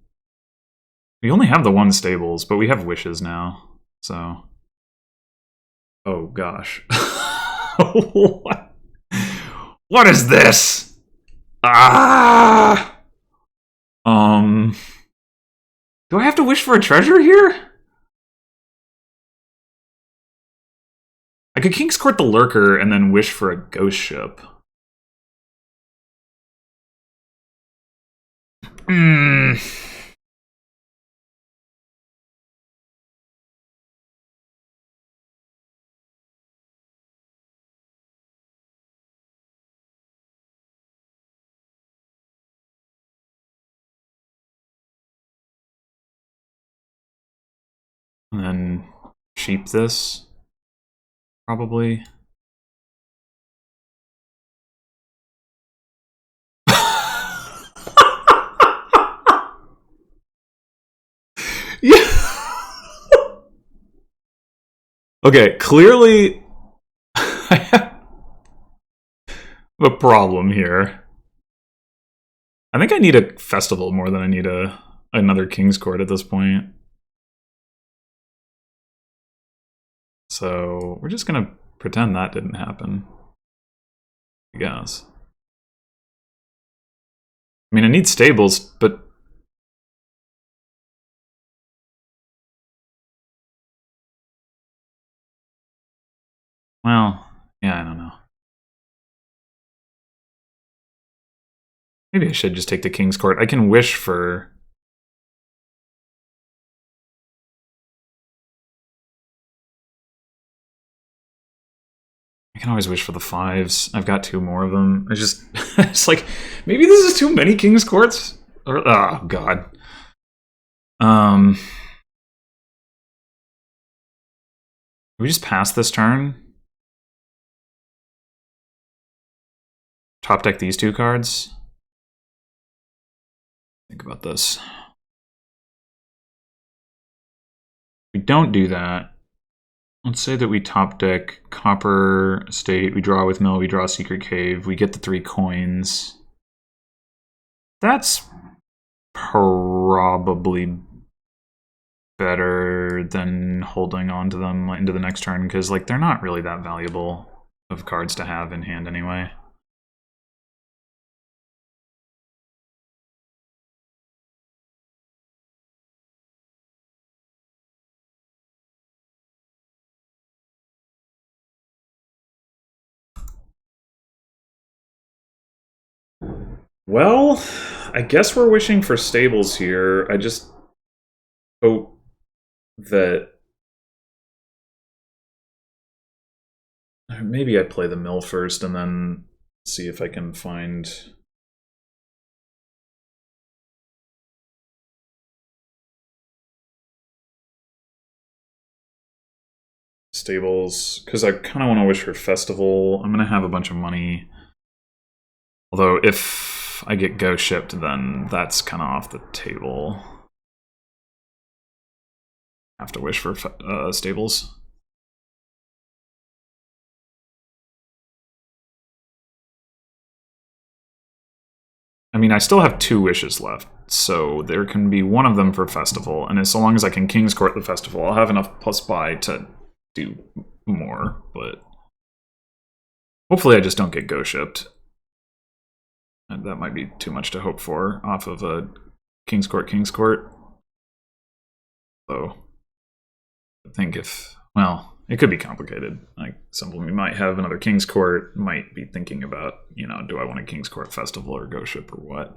We only have the one stables, but we have wishes now, so... Oh gosh. What? What is this? Ah! Do I have to wish for a treasure here? I could King's Court the Lurker and then wish for a ghost ship. Hmm. And then sheep this, probably. Yeah. Okay, clearly I have a problem here. I think I need a festival more than I need another King's Court at this point. So we're just gonna pretend that didn't happen, I guess. I mean, I need stables, but... Well, yeah, I don't know. Maybe I should just take the King's Court. I can wish for... I can always wish for the 5s. I've got 2 more of them. I just... it's like, maybe this is too many King's Courts? Or, oh, God. We just pass this turn? Top deck these 2 cards? Think about this. We don't do that. Let's say that we top deck Copper Estate, we draw with Mill, we draw Secret Cave, we get the 3 coins. That's probably better than holding on to them into the next turn, because like they're not really that valuable of cards to have in hand anyway. Well, I guess we're wishing for stables here. I just hope that... Maybe I play the mill first and then see if I can find... stables, because I kind of want to wish for festival. I'm going to have a bunch of money. Although if I get ghost shipped, then that's kind of off the table. I have to wish for stables. I mean, I still have 2 wishes left, so there can be one of them for festival, and as long as I can King's Court the festival, I'll have enough plus buy to do more, but hopefully I just don't get ghost shipped. And that might be too much to hope for off of a King's Court. So I think if, well, it could be complicated. Like somebody might have another King's Court, might be thinking about, you know, do I want a King's Court festival or ghost ship or what?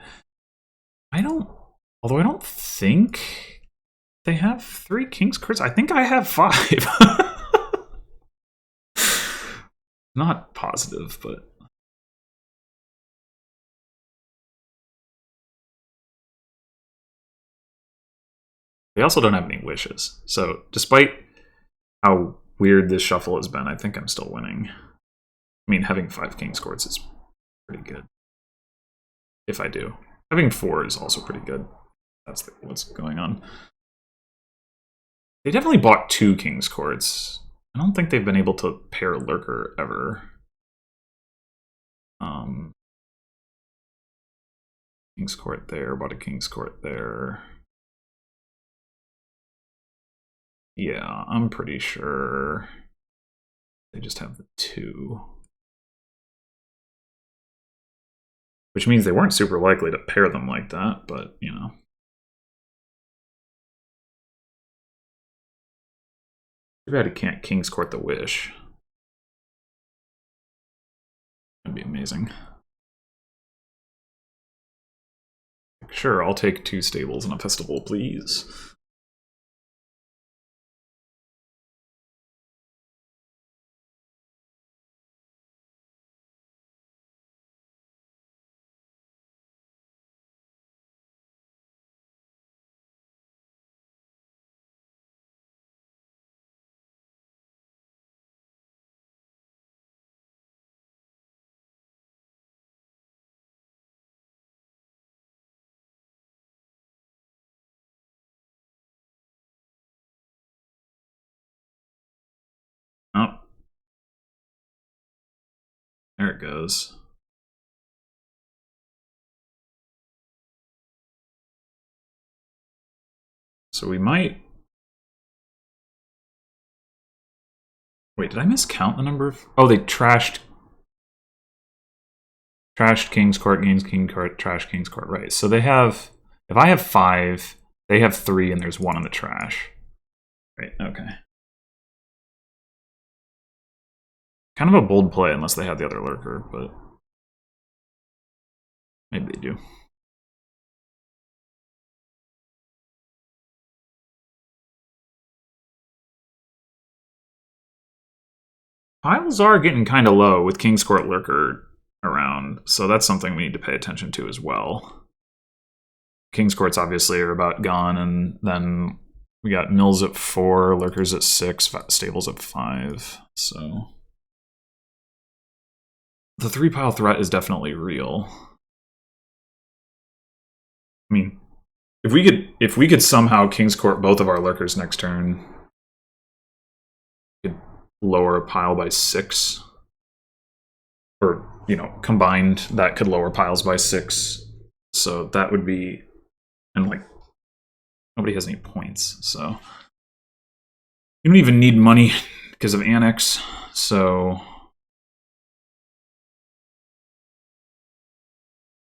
Although I don't think they have 3 King's Courts. I think I have 5. Not positive, but... They also don't have any wishes. So despite how weird this shuffle has been, I think I'm still winning. I mean, having 5 King's Courts is pretty good. If I do. Having 4 is also pretty good. That's what's going on. They definitely bought 2 King's Courts. I don't think they've been able to pair Lurker ever. King's Court there, bought a King's Court there. Yeah, I'm pretty sure they just have the 2. Which means they weren't super likely to pair them like that, but, you know. Too bad he can't King's Court the Wish. That'd be amazing. Sure, I'll take 2 stables and a festival, please. Oh. There it goes. So we might... Wait, did I miscount the number of... Oh, they trashed King's Court, gains King's Court, trash King's Court. Right, so they have... If I have 5, they have 3, and there's 1 in the trash. Right, okay. Kind of a bold play unless they had the other Lurker, but... Maybe they do. Piles are getting kind of low with King's Court Lurker around, so that's something we need to pay attention to as well. King's Courts obviously are about gone, and then we got Mills at 4, Lurkers at 6, Stables at 5, so... The 3-pile threat is definitely real. I mean, if we could somehow King's Court both of our Lurkers next turn, we could lower a pile by 6. Or, you know, combined, that could lower piles by 6. So that would be... And, like, nobody has any points, so... You don't even need money because of Annex, so...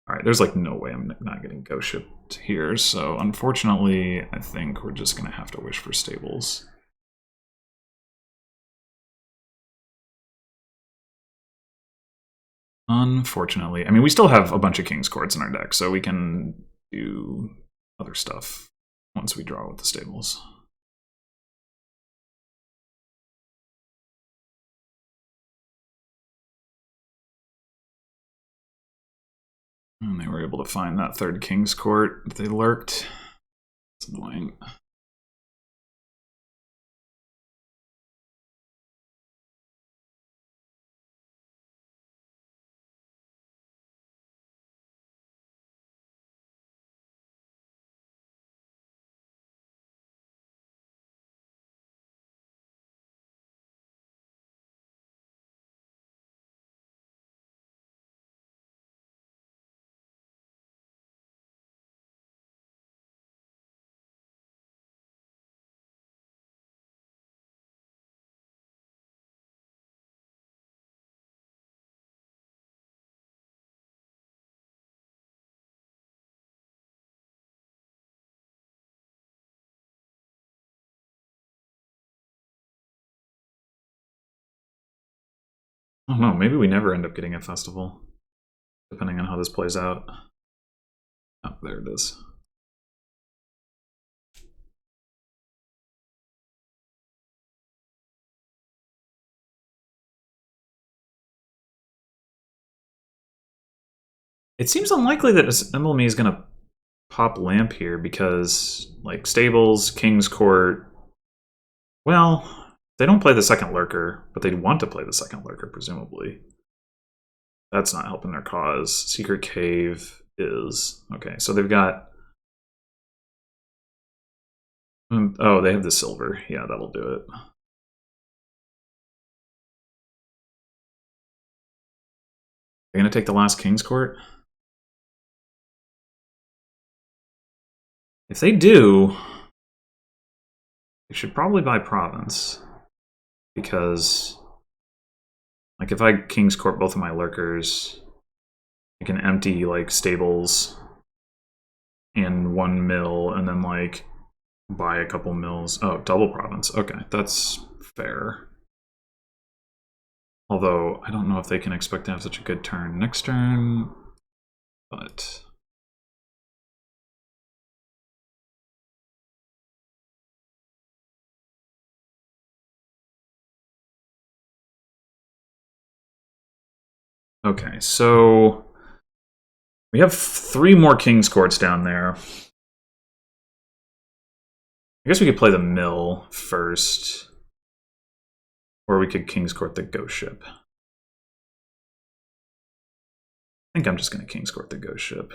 Alright, there's, like, no way I'm not getting Ghost Shipped here, so unfortunately, I think we're just gonna have to wish for stables. Unfortunately. I mean, we still have a bunch of King's Courts in our deck, so we can do other stuff once we draw with the stables. And they were able to find that 3rd King's Court that they lurked. It's annoying. I don't know, maybe we never end up getting a festival, depending on how this plays out. Oh, there it is. It seems unlikely that Emily is going to pop Lamp here because, like, Stables, King's Court... Well, They don't play the second lurker, but they want to play the second lurker, presumably. That's not helping their cause. Secret Cave is... Okay, so they've got... Oh, they have the silver. Yeah, that'll do it. They're going to take the last King's Court? If they do, they should probably buy Province. Because, like, if I King's Court both of my lurkers, I can empty, like, stables and 1 mill, and then, like, buy a couple mills. Oh, double Province. Okay, that's fair. Although, I don't know if they can expect to have such a good turn next turn, but... Okay, so... We have 3 more King's Courts down there. I guess we could play the mill first. Or we could King's Court the Ghost Ship. I think I'm just going to King's Court the Ghost Ship.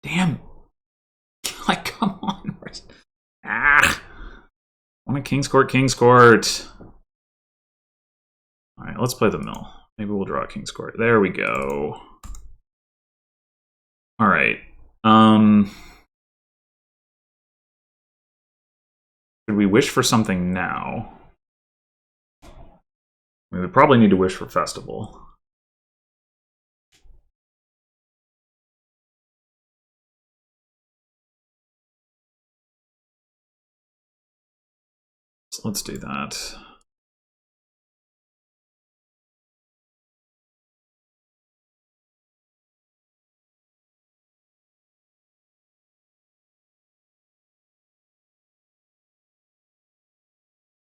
Damn! Like, come on! Ah! I want a King's Court, King's Court! Alright, let's play the mill. Maybe we'll draw a King's Court. There we go. Alright. Should we wish for something now? We would probably need to wish for Festival. So let's do that.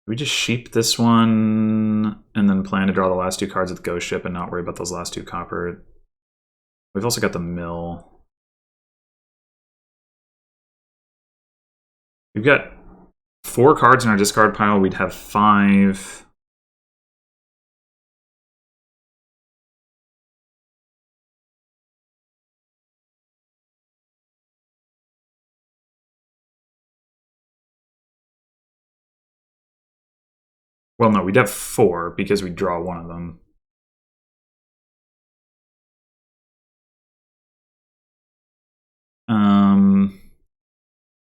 We just sheep this one and then plan to draw the last 2 cards with Ghost Ship and not worry about those last 2 copper. We've also got the mill. We've got 4 cards in our discard pile. We'd have 5. Well, no, we'd have 4 because we draw one of them.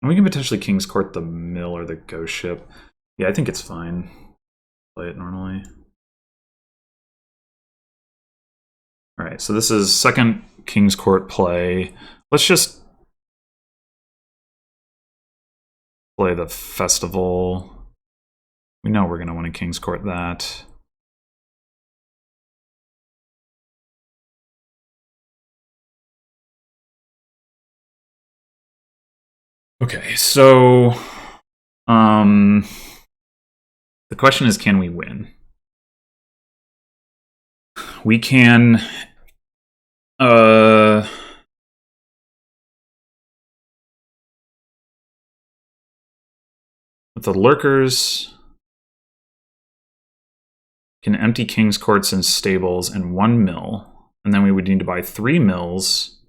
And we can potentially King's Court the mill or the Ghost Ship. Yeah, I think it's fine. Play it normally. Alright, so this is second King's Court play. Let's just play the Festival. We know we're going to want to King's Court that. Okay, so the question is, can we win? We can with the lurkers can empty King's Courts and stables and 1 mill, and then we would need to buy 3 mills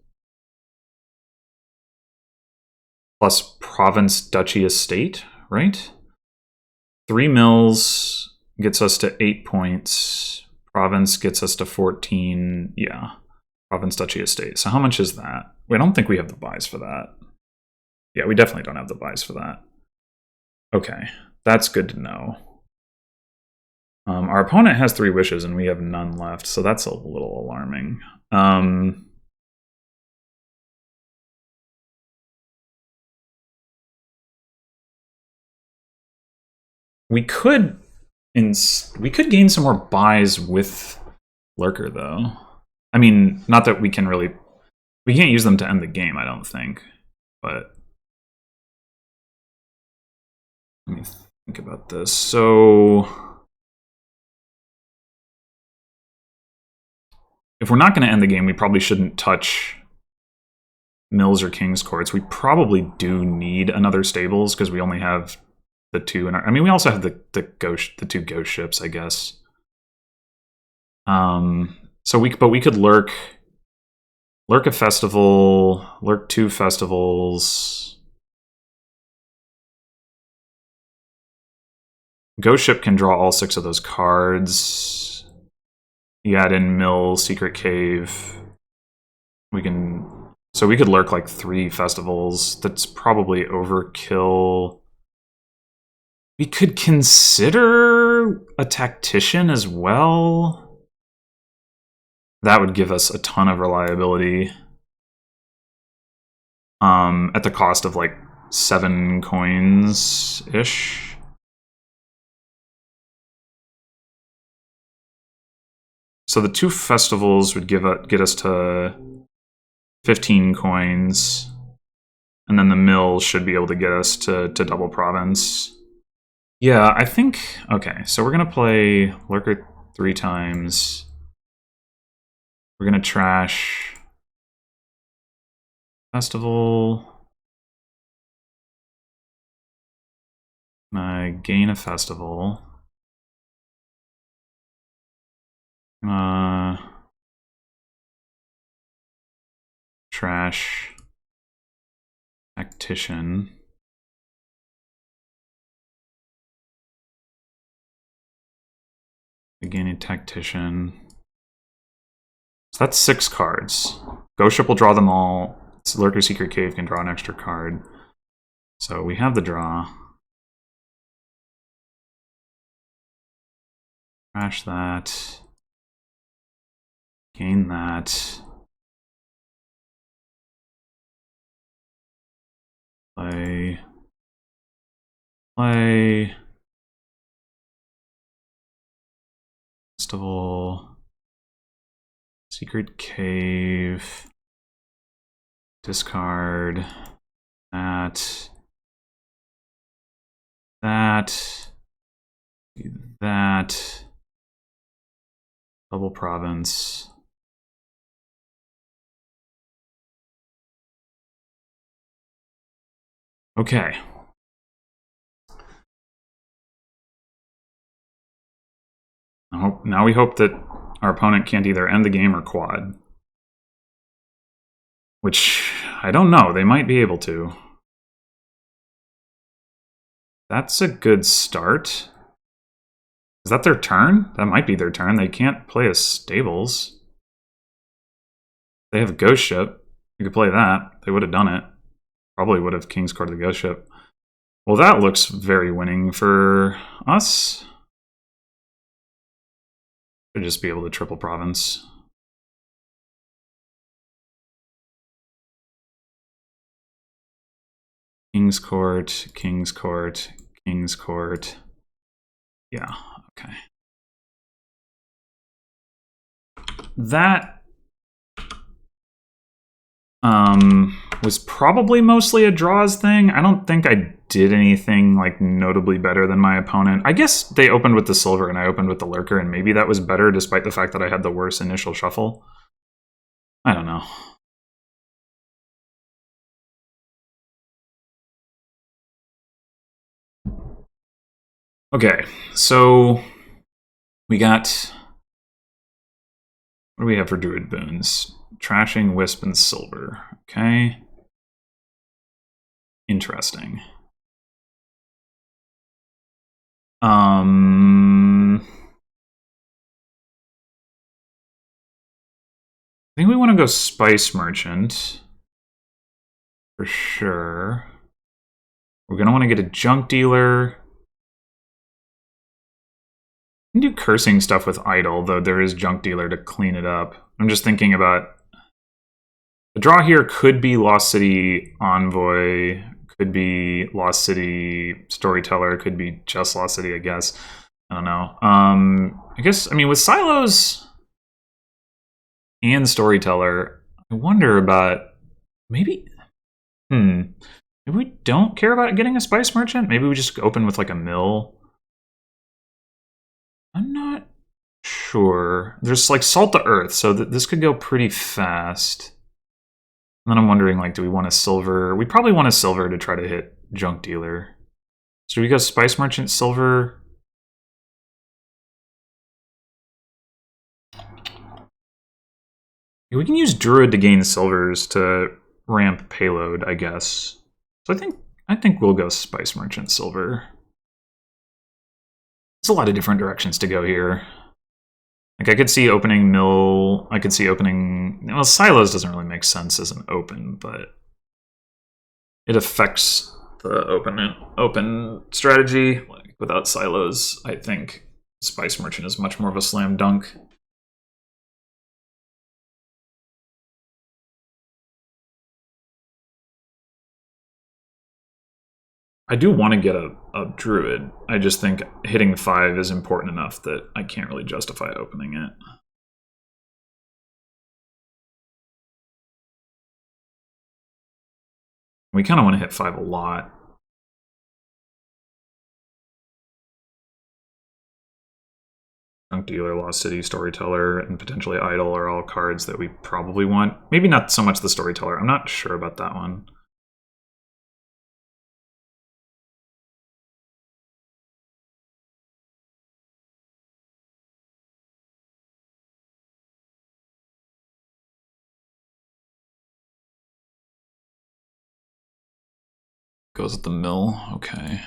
plus Province Duchy Estate, right? 3 mills gets us to 8 points. Province gets us to 14. Yeah, Province Duchy Estate. So how much is that? I don't think we have the buys for that. Yeah, we definitely don't have the buys for that. Okay, that's good to know. Our opponent has 3 wishes and we have none left, so that's a little alarming. We could gain some more buys with Lurker, though. I mean, not that we can really... We can't use them to end the game, I don't think. But... Let me think about this. So if we're not going to end the game, we probably shouldn't touch Mills or King's Courts. We probably do need another stables because we only have the two in our. I mean, we also have the two ghost ships, I guess. So we could lurk a festival, lurk 2 festivals. Ghost ship can draw all 6 of those cards. You add in Mill, Secret Cave. So we could lurk like 3 festivals. That's probably overkill. We could consider a tactician as well. That would give us a ton of reliability. At the cost of like 7 coins-ish. So the 2 festivals would get us to 15 coins. And then the mill should be able to get us to double province. Yeah, I think... Okay, so we're going to play Lurker 3 times. We're going to trash Festival. Gain a Festival. Trash Tactician. Gain a Tactician. So that's 6 cards. Ghost Ship will draw them all. Lurker Secret Cave can draw an extra card. So we have the draw. Trash that. Gain that. Play. Festival. Secret Cave. Discard. That. Double province. Okay. Now we hope that our opponent can't either end the game or quad. Which, I don't know. They might be able to. That's a good start. Is that their turn? That might be their turn. They can't play as stables. They have a ghost ship. You could play that. They would have done it. Probably would have King's Court the ghost ship. Well, that looks very winning for us. Should just be able to triple province. King's Court, King's Court, King's Court. Yeah, okay. That was probably mostly a draws thing. I don't think I did anything like notably better than my opponent. I guess they opened with the silver and I opened with the lurker, and maybe that was better despite the fact that I had the worst initial shuffle. I don't know. Okay, so we got... What do we have for Druid boons? Trashing, Wisp, and Silver. Okay. Interesting. I think we want to go Spice Merchant. For sure. We're going to want to get a Junk Dealer. We can do cursing stuff with Idol, though there is Junk Dealer to clean it up. I'm just thinking about... The draw here could be Lost City Envoy, could be Lost City Storyteller, could be just Lost City, I guess. I don't know. I guess, I mean, with Silos and Storyteller, I wonder about maybe... Maybe we don't care about getting a spice merchant? Maybe we just open with like a mill? I'm not sure. There's like salt to earth, so this could go pretty fast. And then I'm wondering, like, do we want a silver? We probably want a silver to try to hit junk dealer. So do we go spice merchant, silver? We can use druid to gain silvers to ramp payload, I guess. So I think we'll go spice merchant, silver. There's a lot of different directions to go here. Like, I could see opening mill. I could see opening. Well, silos doesn't really make sense as an open, but it affects the open strategy. Like, without silos, I think spice merchant is much more of a slam dunk. I do want to get a druid. I just think hitting 5 is important enough that I can't really justify opening it. We kind of want to hit 5 a lot. Junk Dealer, Lost City, Storyteller, and potentially Idol are all cards that we probably want. Maybe not so much the Storyteller. I'm not sure about that one. Goes at the mill. Okay.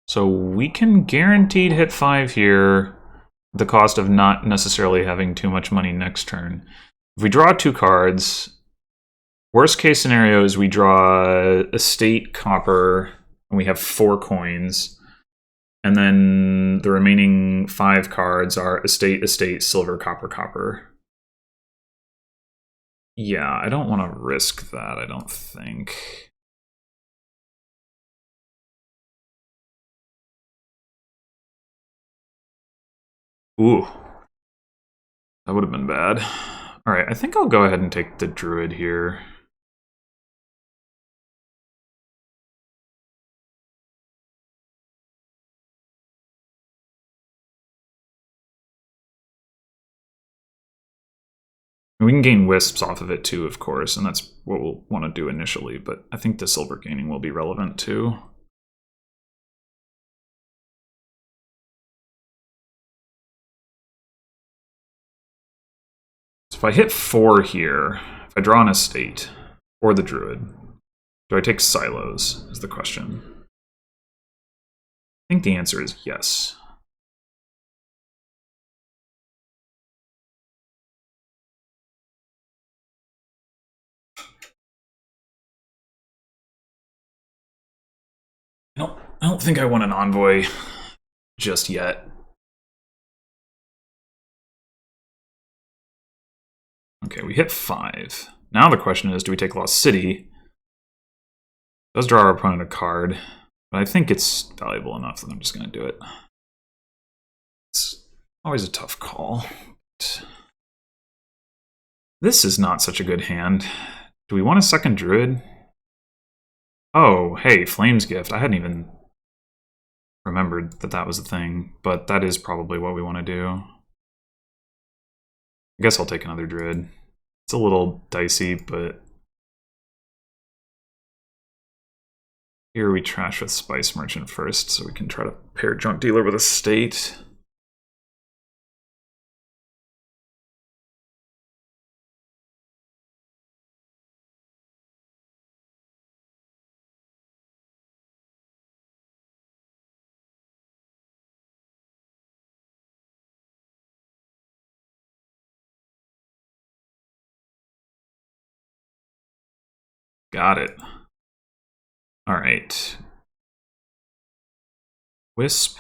So we can guaranteed hit 5 here, at the cost of not necessarily having too much money next turn. If we draw 2 cards, worst case scenario is we draw estate copper, and we have 4 coins. And then the remaining 5 cards are estate, estate, silver, copper, copper. Yeah, I don't want to risk that, I don't think. Ooh. That would have been bad. Alright, I think I'll go ahead and take the druid here. We can gain wisps off of it too, of course, and that's what we'll want to do initially, but I think the silver gaining will be relevant too. So if I hit 4 here, if I draw an estate, or the druid, do I take silos, is the question. I think the answer is yes. I don't think I want an envoy just yet. Okay, we hit 5. Now the question is, do we take Lost City? It does draw our opponent a card, but I think it's valuable enough that I'm just going to do it. It's always a tough call. This is not such a good hand. Do we want a second druid? Oh, hey, Flames Gift. I hadn't even remembered that that was a thing, but that is probably what we want to do. I guess I'll take another druid. It's a little dicey, but here we trash with Spice Merchant first, so we can try to pair Junk Dealer with a State. Got it. All right. Wisp.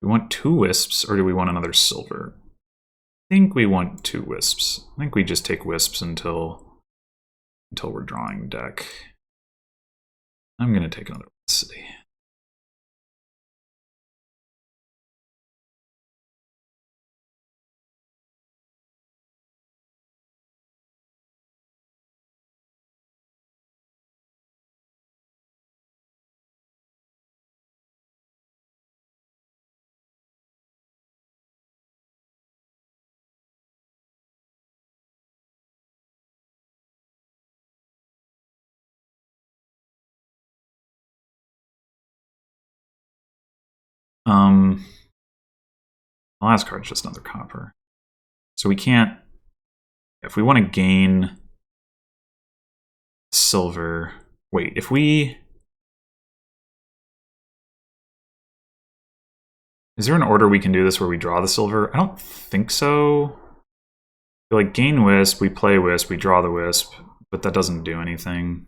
We want 2 wisps, or do we want another silver? I think we want 2 wisps. I think we just take wisps until we're drawing deck. I'm gonna take another city. The last card's just another copper. So we can't... If we want to gain silver... Wait, if we... Is there an order we can do this where we draw the silver? I don't think so. Like, gain wisp, we play wisp, we draw the wisp, but that doesn't do anything.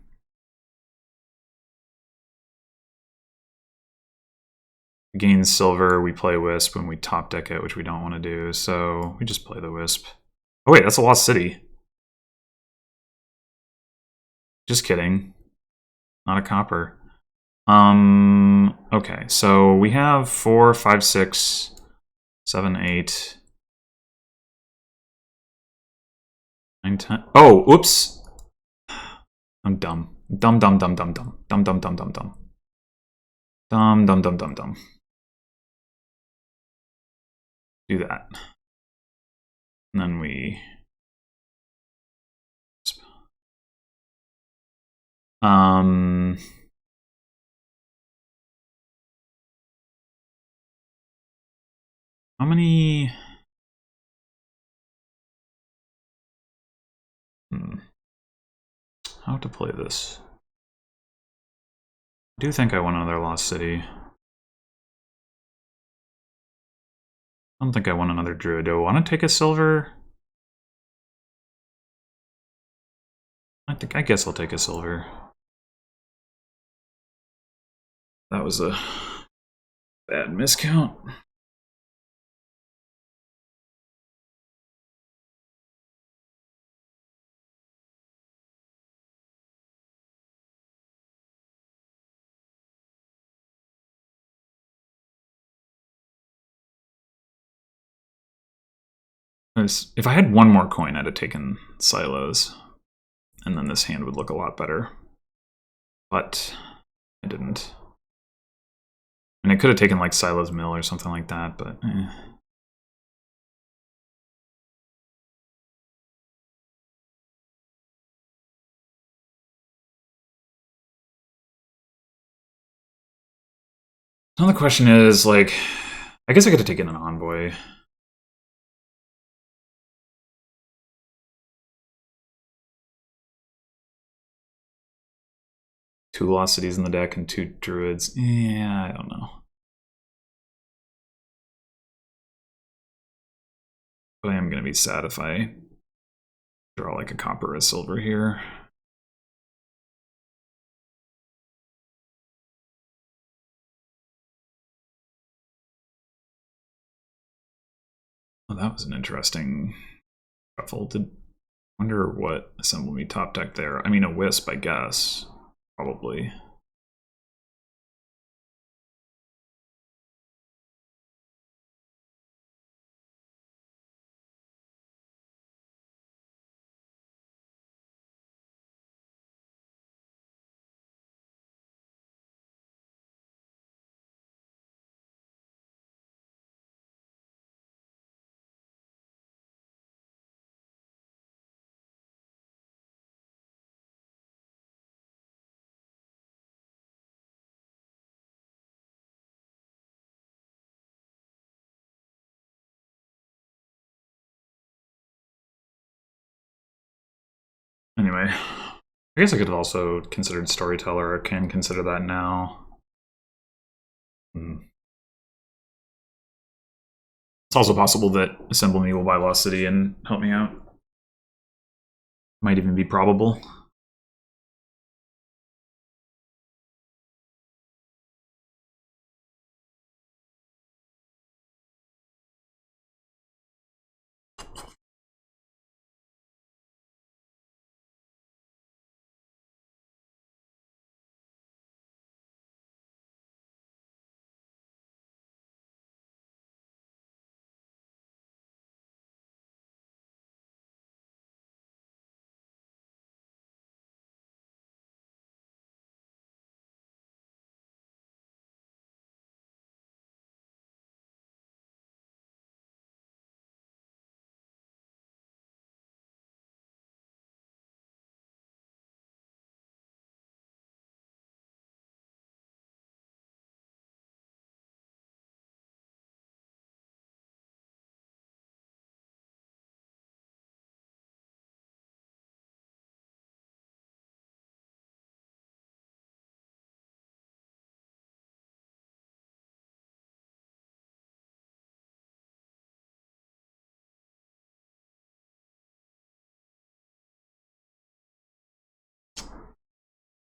Gain silver, we play wisp when we top deck it, which we don't want to do, so we just play the wisp. Oh wait, that's a lost city. Just kidding. Not a copper. Okay, so we have 4, 5, 6, 7, 8, 9, 10. Oh, oops. I'm dumb. Dumb, dumb, dumb, dumb, dumb. Dumb, dumb, dumb, dumb, dumb. Dumb, dumb, dumb, dumb, dumb. Do that. And then we... How many... How to play this? I do think I want another lost city. I don't think I want another druid. Do I want to take a silver? I guess I'll take a silver. That was a bad miscount. If I had one more coin, I'd have taken silos. And then this hand would look a lot better. But I didn't. I mean, I could have taken like Silos Mill or something like that, but Now the question is, like, I guess I could have taken an Envoy. Two lost cities in the deck and two druids. Yeah, I don't know. But I am going to be sad if I draw like a copper or a silver here. Oh, that was an interesting shuffle. Wonder what Assemble Me top deck there. I mean, a Wisp, I guess. Probably. Anyway, I guess I could have also considered Storyteller, or can consider that now. It's also possible that Assemble Me will buy Lost City and help me out. Might even be probable.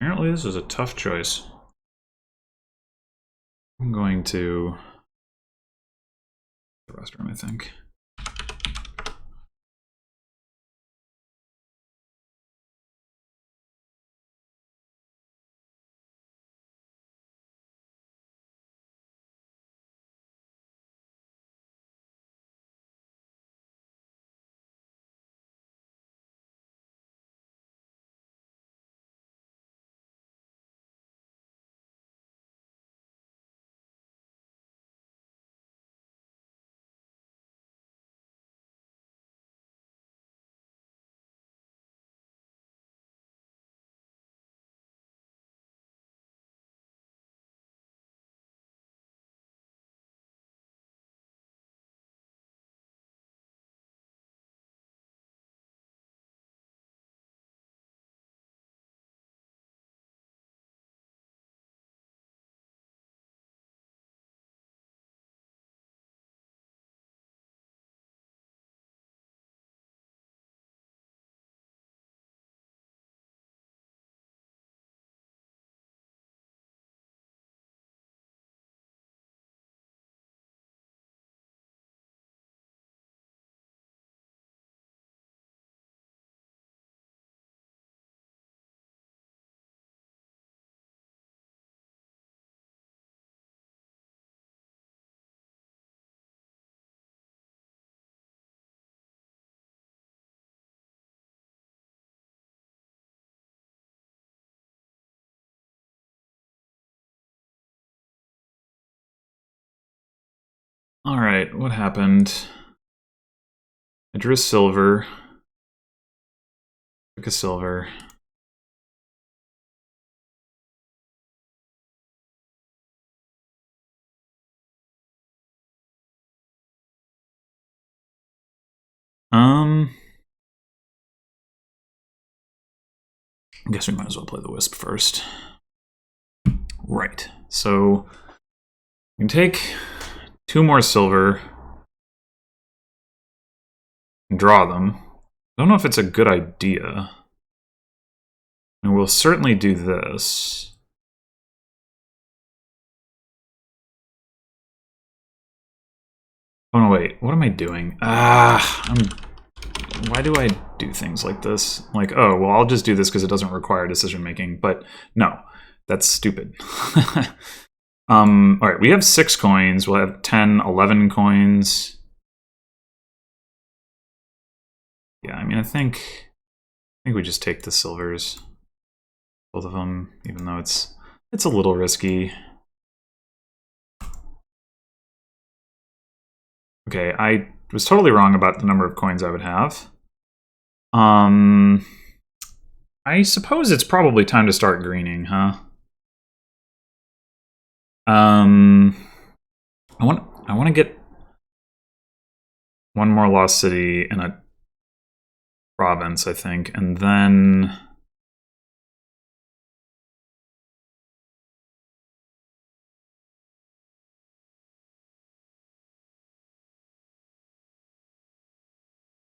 Apparently this is a tough choice. I'm going to the restroom, I think. Alright, what happened? I drew a silver. Took a silver. I guess we might as well play the Wisp first. Right, so we can take 2 more silver and draw them. I don't know if it's a good idea. And we'll certainly do this. Oh no, wait, what am I doing? Why do I do things like this? Like, oh, well, I'll just do this because it doesn't require decision making. But no, that's stupid. All right, we have 6 coins. We'll have 10, 11 coins. Yeah, I mean, I think we just take the silvers, both of them, even though it's a little risky. Okay, I was totally wrong about the number of coins I would have. I suppose it's probably time to start greening, huh? I want to get one more lost city and a province, I think, and then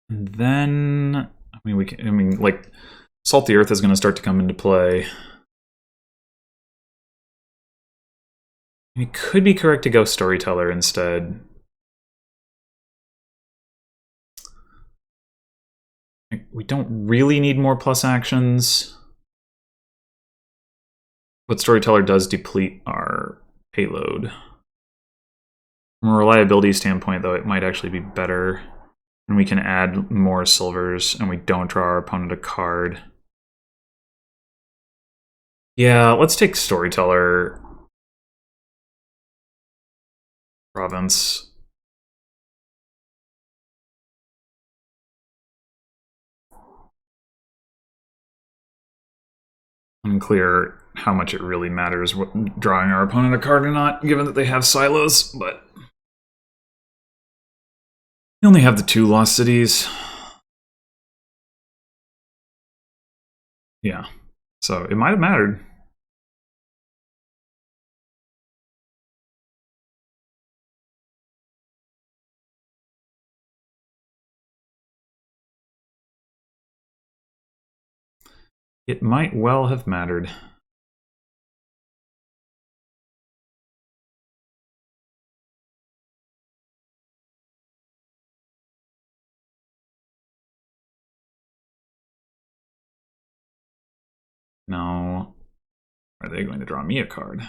I mean, like, Salt the Earth is going to start to come into play. It could be correct to go Storyteller instead. We don't really need more plus actions. But Storyteller does deplete our payload. From a reliability standpoint, though, it might actually be better. And we can add more silvers, and we don't draw our opponent a card. Yeah, let's take Storyteller province. Unclear how much it really matters drawing our opponent a card or not, given that they have silos, but we only have the 2 lost cities. Yeah, so it might have mattered. It might well have mattered. No. Are they going to draw me a card?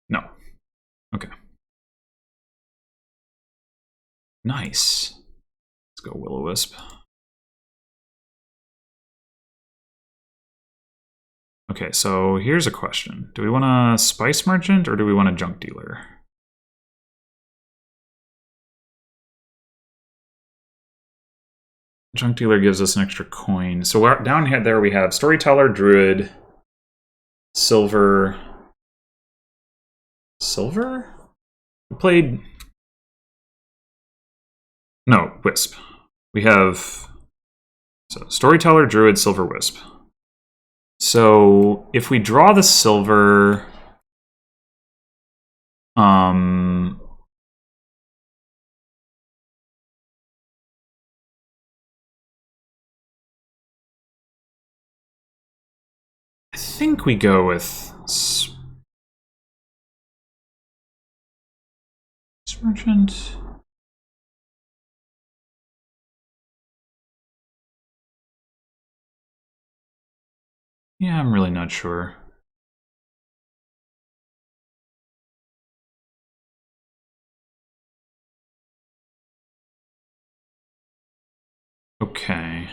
No. Okay. Nice. Let's go Will-O-Wisp. Okay, so here's a question. Do we want a Spice Merchant or do we want a Junk Dealer? Junk Dealer gives us an extra coin. So we're down here, there we have Storyteller, Druid, Silver. Silver? We played... No, Wisp. We have Storyteller, Druid, Silver, Wisp. So if we draw the Silver... I think we go with Merchant. Yeah, I'm really not sure. Okay.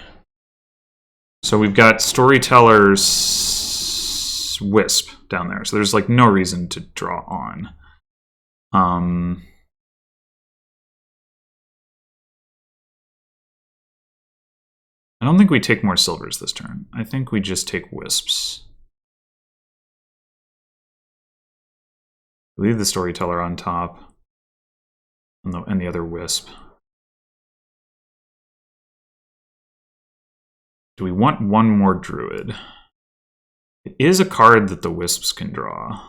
So we've got Storyteller's Wisp down there. So there's like no reason to draw on. I don't think we take more silvers this turn. I think we just take Wisps. Leave the Storyteller on top. And the other Wisp. Do we want one more Druid? It is a card that the Wisps can draw.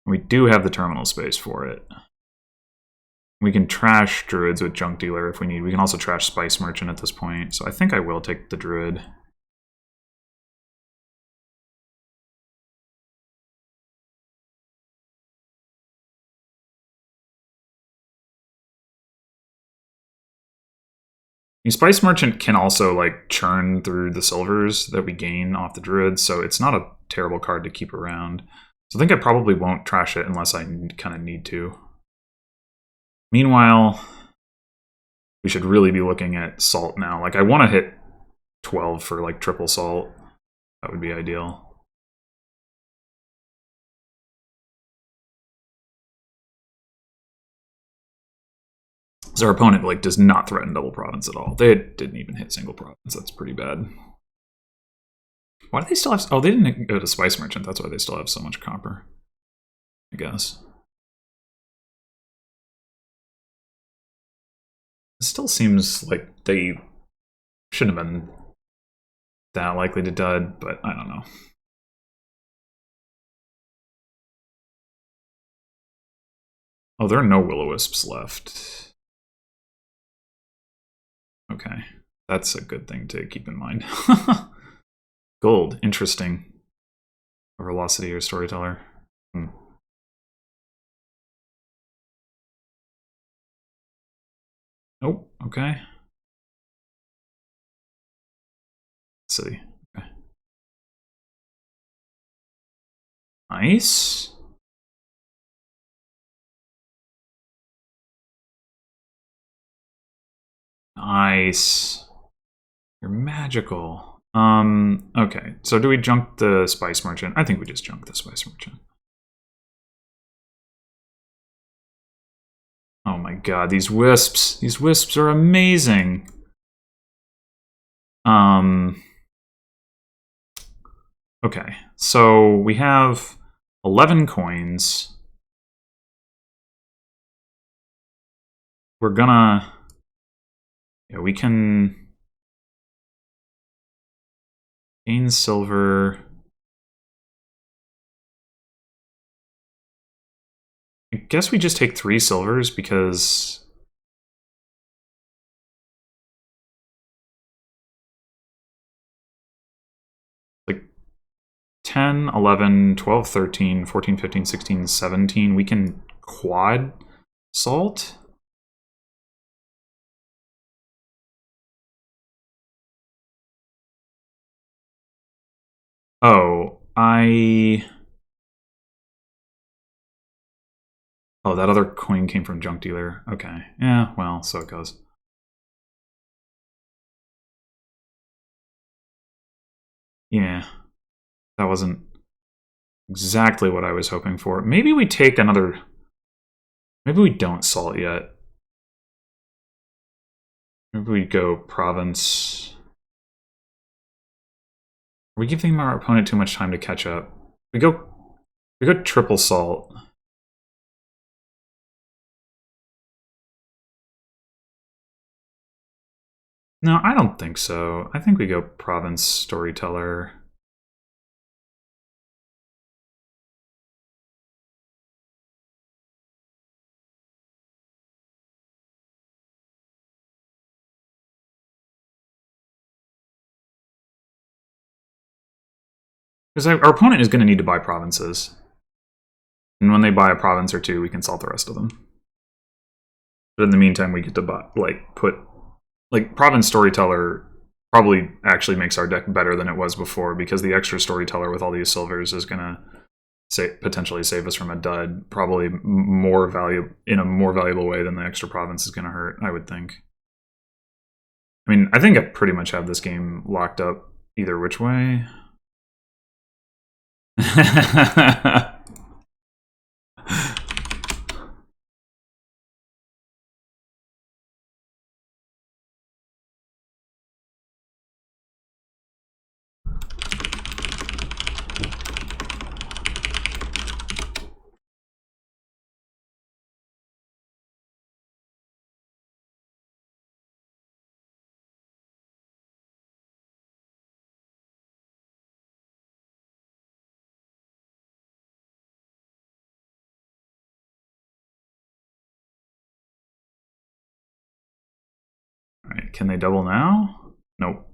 We do have the terminal space for it. We can trash Druids with Junk Dealer if we need. We can also trash Spice Merchant at this point. So I think I will take the Druid. Spice Merchant can also like churn through the silvers that we gain off the Druids, so it's not a terrible card to keep around. So I think I probably won't trash it unless I kind of need to. Meanwhile, we should really be looking at Salt now. Like I want to hit 12 for like triple Salt. That would be ideal. So our opponent like does not threaten double province at all. They didn't even hit single province. That's pretty bad. Why do they still have... Oh, they didn't go to Spice Merchant. That's why they still have so much copper, I guess. It still seems like they shouldn't have been that likely to dud, but I don't know. Oh, there are no Will-O-Wisps left. Okay, that's a good thing to keep in mind. Gold, interesting. A Velocity or Storyteller. Oh, okay. City. Okay. Nice. Nice. You're magical. Okay. So do we junk the Spice Merchant? I think we just junk the Spice Merchant. Oh my god, these Wisps. These Wisps are amazing. Okay. So we have 11 coins. We're gonna... Yeah, we can... gain silver. I guess we just take 3 silvers because... like 10, 11, 12, 13, 14, 15, 16, 17. We can quad salt. Oh, Oh, that other coin came from Junk Dealer. Okay. Yeah, well, so it goes. Yeah. That wasn't exactly what I was hoping for. Maybe we take another... Maybe we don't salt yet. Maybe we go province. Are we giving our opponent too much time to catch up? We go triple salt. No, I don't think so. I think we go province storyteller. Because our opponent is going to need to buy provinces. And when they buy a province or two, we can salt the rest of them. But in the meantime, we get to buy, province storyteller probably actually makes our deck better than it was before, because the extra storyteller with all these silvers is going to potentially save us from a dud, probably in a more valuable way than the extra province is going to hurt, I would think. I mean, I think I pretty much have this game locked up either which way. Alright, can they double now? Nope.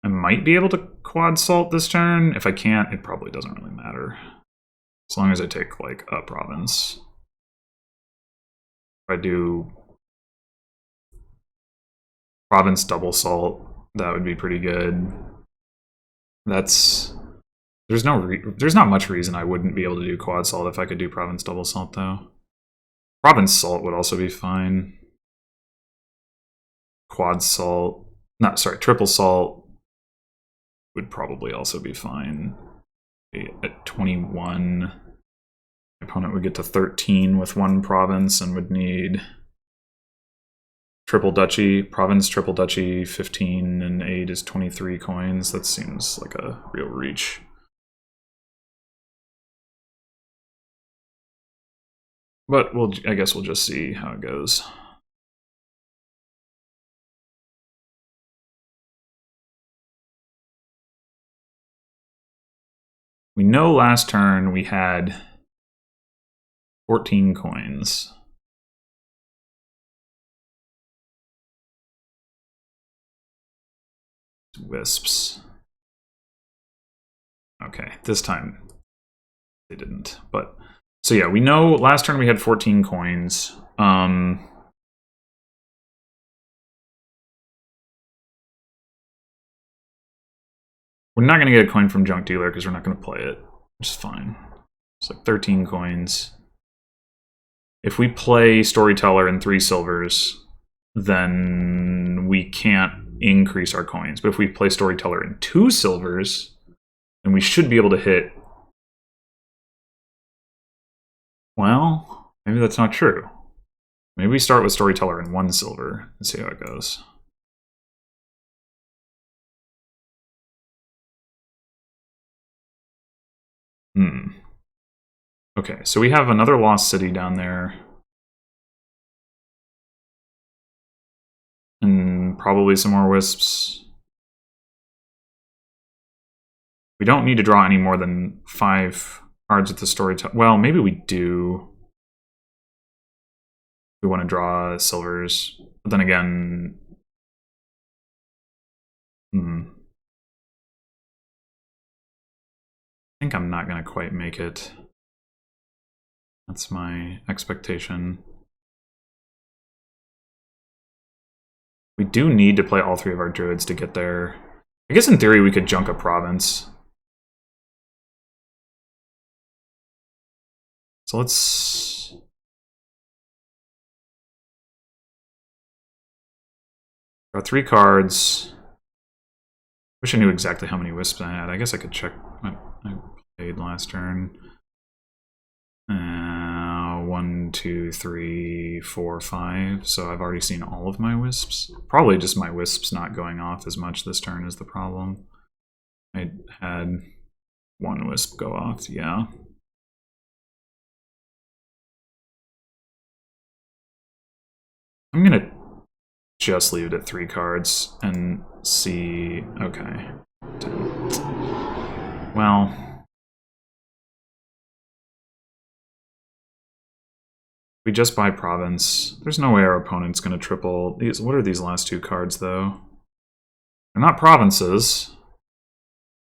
I might be able to quad salt this turn. If I can't, it probably doesn't really matter. As long as I take, like, a province. If I do province double salt, that would be pretty good. That's... There's not much reason I wouldn't be able to do quad salt if I could do province double salt, though. Province salt would also be fine. Quad salt... triple salt would probably also be fine. At 21, my opponent would get to 13 with one province and would need triple duchy, province triple duchy, 15 and 8 is 23 coins. That seems like a real reach. But I guess we'll just see how it goes. We know last turn we had 14 coins. Wisps. Okay, this time they didn't. But so yeah, we know last turn we had 14 coins. We're not going to get a coin from Junk Dealer because we're not going to play it, which is fine. It's like 13 coins. If we play Storyteller and 3 silvers, then we can't increase our coins. But if we play Storyteller and 2 silvers, then we should be able to hit... Well, maybe that's not true. Maybe we start with Storyteller and 1 silver and see how it goes. Okay, so we have another lost city down there. And probably some more wisps. We don't need to draw any more than 5 cards at the storyteller. Well, maybe we do. We want to draw silvers. But then again, I think I'm not going to quite make it. That's my expectation. We do need to play all 3 of our druids to get there. I guess in theory we could junk a province. So let's... Got 3 cards. Wish I knew exactly how many wisps I had. I guess I could check what I played last turn. 1, 2, 3, 4, 5. So I've already seen all of my wisps. Probably just my wisps not going off as much this turn is the problem. I had 1 wisp go off, yeah. I'm gonna just leave it at 3 cards and see. Okay. 10. Well. We just buy province. There's no way our opponent's going to triple these. What are these last 2 cards, though? They're not provinces.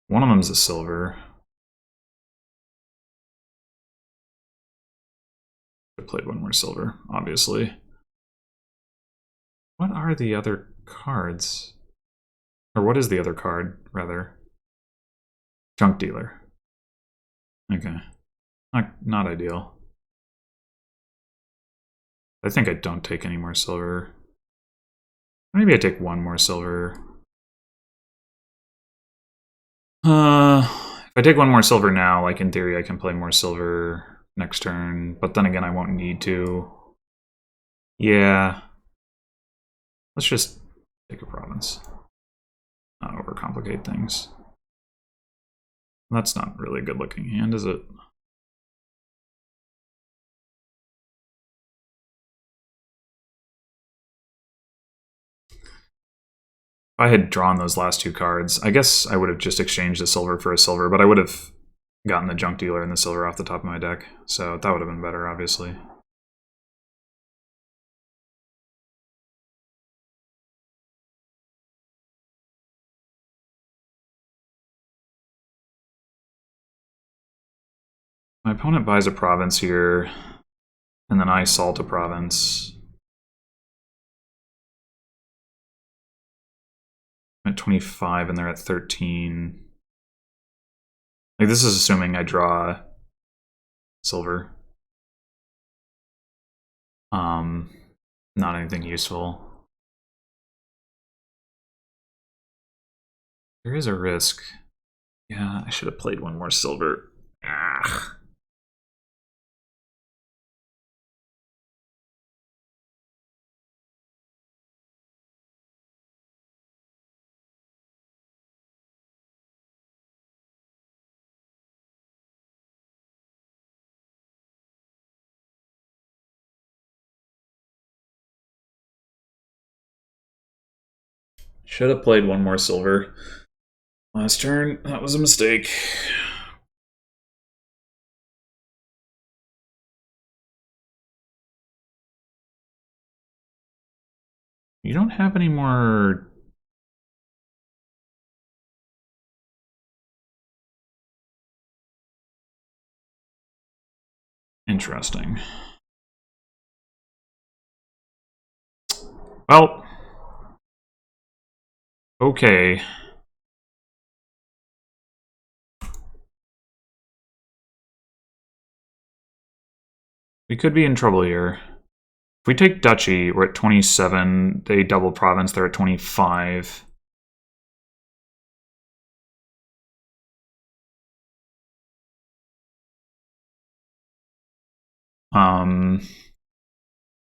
One of them's a silver. I played 1 more silver, obviously. What are the other cards? Or what is the other card, rather? Junk dealer. Okay. Not ideal. I think I don't take any more silver. Maybe I take 1 more silver. If I take 1 more silver now, like in theory I can play more silver next turn, but then again I won't need to. Yeah. Let's just take a province. Not overcomplicate things. That's not really a good looking hand, is it? If I had drawn those last 2 cards, I guess I would have just exchanged the silver for a silver, but I would have gotten the junk dealer and the silver off the top of my deck, so that would have been better, obviously. My opponent buys a province here, and then I salt a province. I'm at 25 and they're at 13. Like, this is assuming I draw silver. Not anything useful. There is a risk. Yeah, I should have played 1 more silver. Ah. Should have played 1 more silver last turn. That was a mistake. You don't have any more... Interesting. Well... Okay. We could be in trouble here. If we take Duchy, we're at 27. They double province, they're at 25.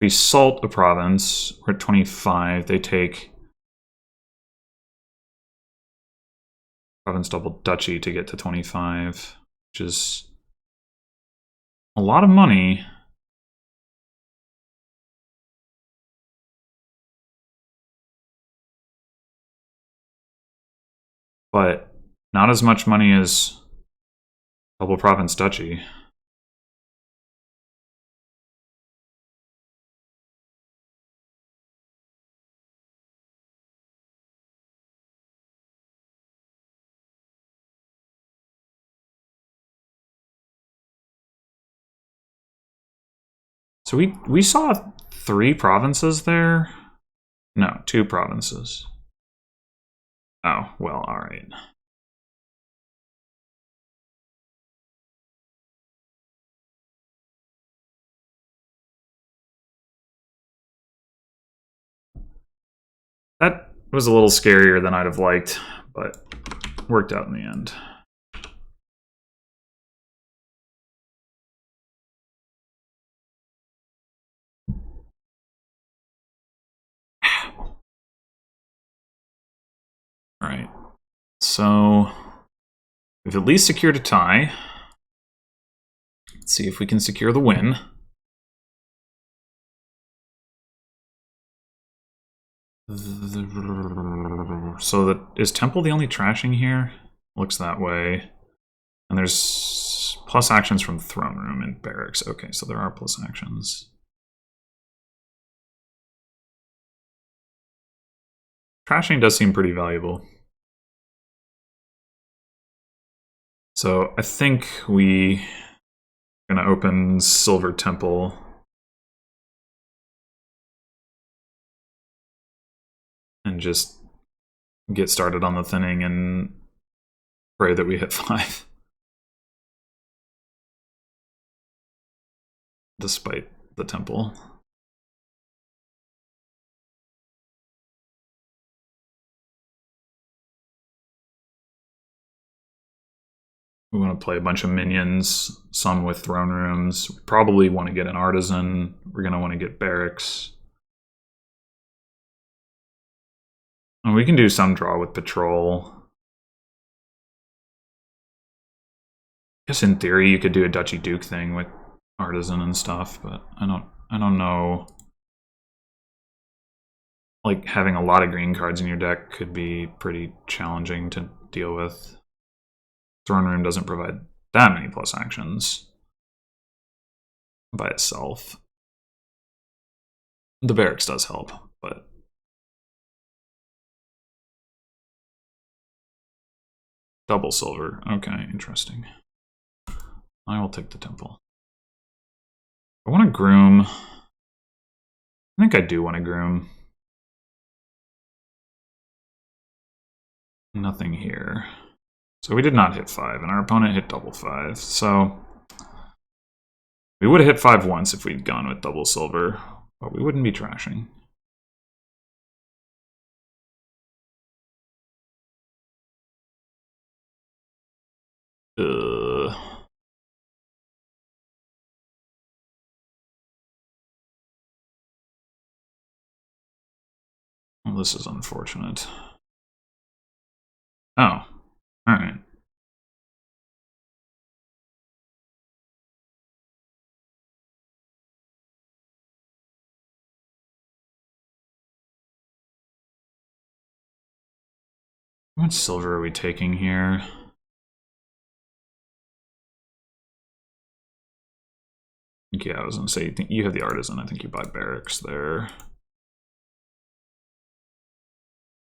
We salt a province, we're at 25. They take province double Duchy to get to 25, which is a lot of money. But not as much money as double province Duchy. So we saw 3 provinces there? No, 2 provinces. Oh, well, alright. That was a little scarier than I'd have liked, but worked out in the end. Alright. So we've at least secured a tie. Let's see if we can secure the win. So that is Temple the only trashing here? Looks that way. And there's plus actions from Throne Room and Barracks. Okay, so there are plus actions. Trashing does seem pretty valuable. So I think we are gonna open Silver Temple. And just get started on the thinning and pray that we hit 5. Despite the temple. We want to play a bunch of minions, some with throne rooms. We probably want to get an artisan. We're going to want to get barracks. And we can do some draw with patrol. I guess in theory you could do a Duchy Duke thing with artisan and stuff, but I don't know. Like having a lot of green cards in your deck could be pretty challenging to deal with. Throne Room doesn't provide that many plus actions by itself. The barracks does help, but double silver. Okay, interesting. I will take the temple. I want to groom. I think I do want to groom. Nothing here. So we did not hit 5, and our opponent hit double 5. So we would have hit 5 once if we'd gone with double silver, but we wouldn't be trashing. Well, this is unfortunate. Oh, alright. How much silver are we taking here? Yeah, I was gonna say, you have the artisan. I think you buy barracks there.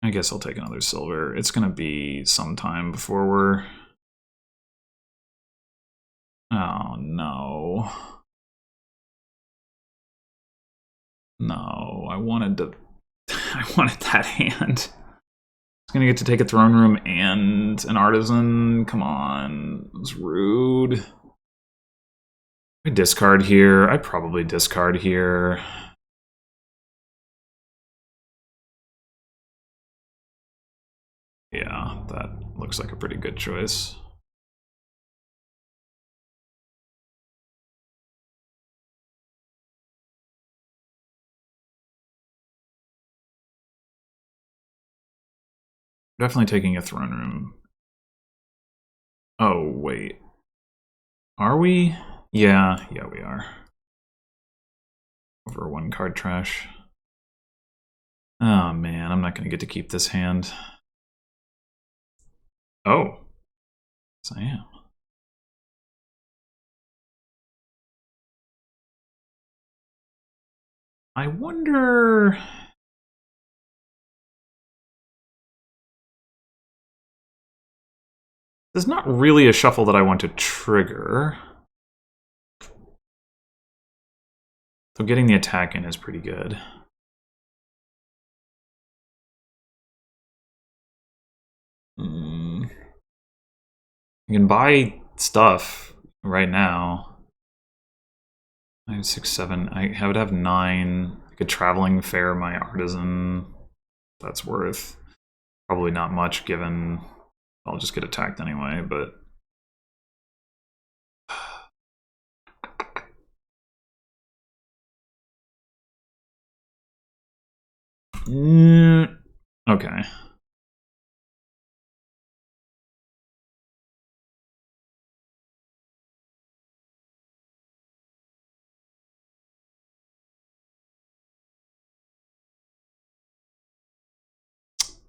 I guess I'll take another silver. It's gonna be some time before we're... Oh, no. No, I wanted to... I wanted that hand. It's gonna get to take a throne room and an artisan. Come on, it was rude. I discard here. I probably discard here. Yeah, that looks like a pretty good choice. Definitely taking a throne room. Oh, wait. Are we? Yeah, we are. Over 1 card trash. Oh man, I'm not gonna get to keep this hand. Oh. Yes, I am. I wonder... There's not really a shuffle that I want to trigger. So getting the attack in is pretty good. You can buy stuff right now. I have 6, 7. I would have 9. Like a traveling fair, my artisan. That's worth probably not much given I'll just get attacked anyway, but okay.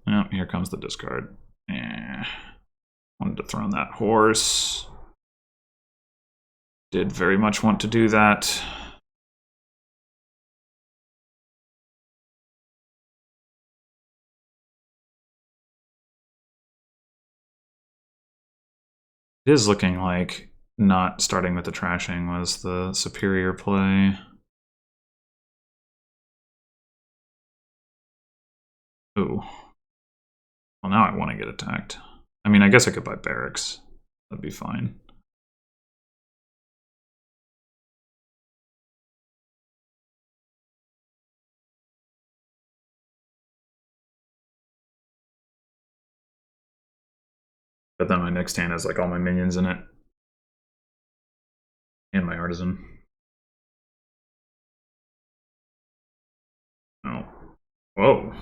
Oh, here comes the discard. Wanted to throw in that horse. Did very much want to do that. It is looking like not starting with the trashing was the superior play. Ooh. Well, now I want to get attacked. I mean, I guess I could buy barracks. That'd be fine. But then my next hand has like all my minions in it. And my artisan. Oh. Whoa.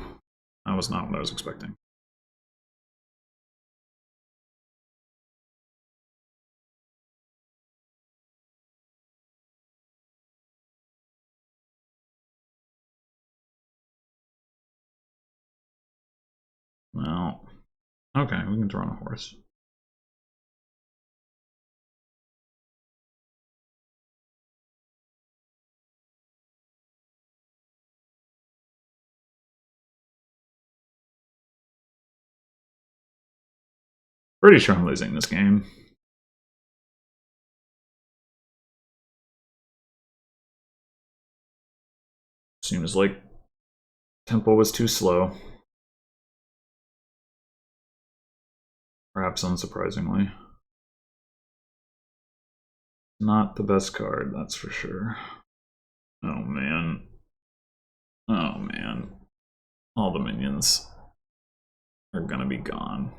That was not what I was expecting. Well, okay, we can throw on a horse. Pretty sure I'm losing this game. Seems like tempo was too slow. Perhaps unsurprisingly. Not the best card, that's for sure. Oh man. Oh man. All the minions are gonna be gone.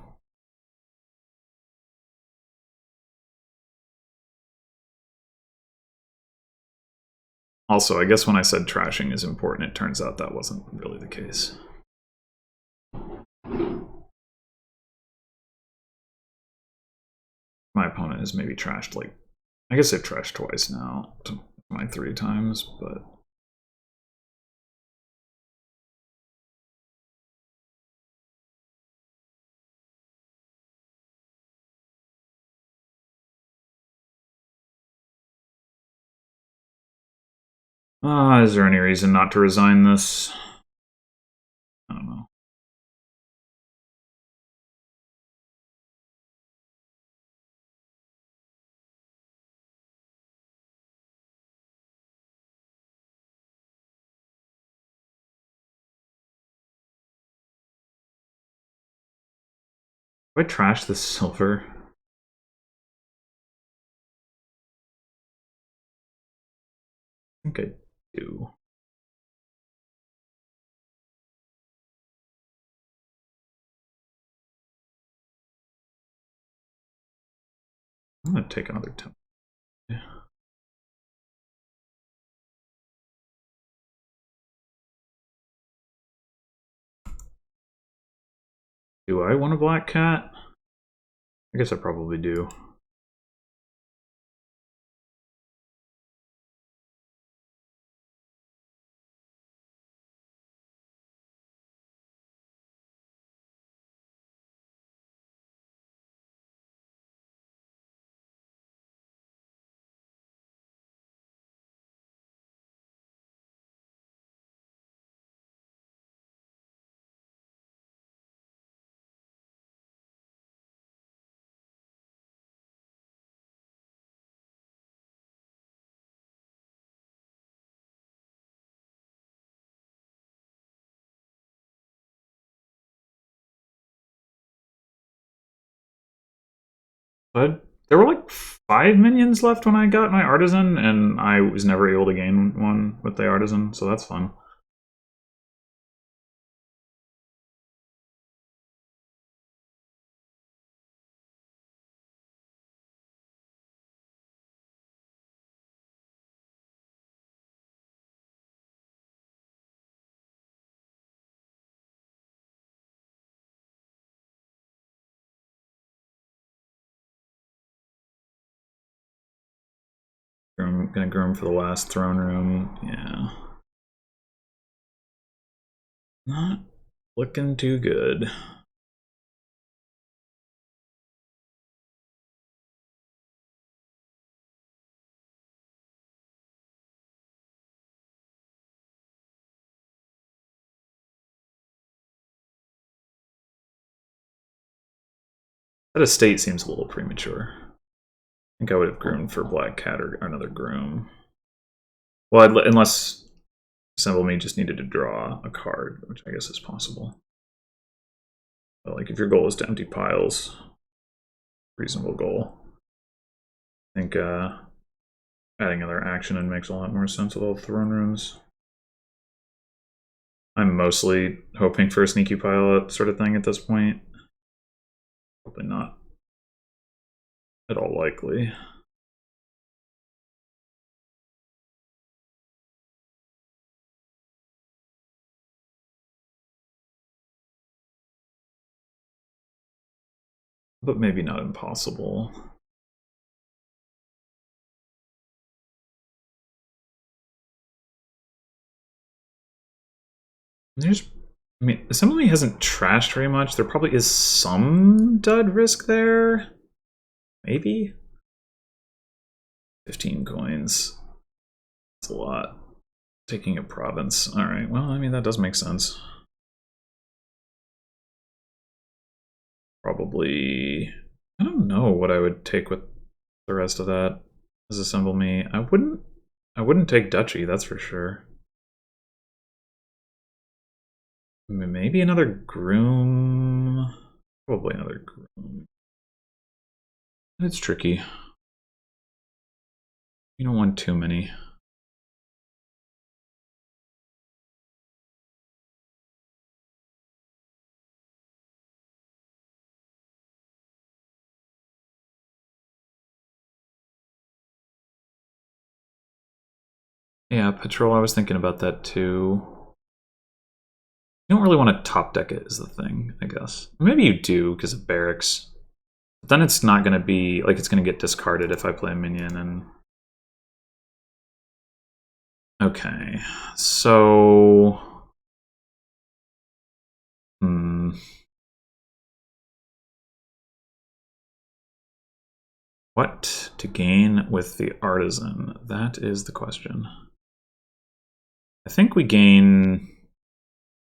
Also, I guess when I said trashing is important, it turns out that wasn't really the case. My opponent has maybe trashed like, I guess they've trashed twice now, to my 3 times, but is there any reason not to resign this? I don't know. Do I trash this silver? I think I do. I'm gonna take another 10. Yeah. Do I want a black cat? I guess I probably do. But there were like 5 minions left when I got my artisan, and I was never able to gain one with the artisan, so that's fun. I'm gonna groom for the last throne room. Yeah. Not looking too good. That estate seems a little premature. I think I would have groomed for Black Cat or another groom. Well, unless Assemble Me just needed to draw a card, which I guess is possible. But like, if your goal is to empty piles, reasonable goal. I think adding another action and makes a lot more sense with all the throne rooms. I'm mostly hoping for a sneaky pile sort of thing at this point. Probably not at all likely. But maybe not impossible. I mean, Assembly hasn't trashed very much. There probably is some dud risk there. Maybe? 15 coins. That's a lot. Taking a province. Alright, well, I mean, that does make sense. Probably... I don't know what I would take with the rest of that as Assemble Me. I wouldn't take Duchy, that's for sure. Maybe another Groom. Probably another Groom. It's tricky. You don't want too many. Yeah, Patrol, I was thinking about that too. You don't really want to top deck it is the thing, I guess. Maybe you do because of barracks. But then it's not going to be, like, it's going to get discarded if I play a minion and... Okay, so... What to gain with the Artisan? That is the question. I think we gain...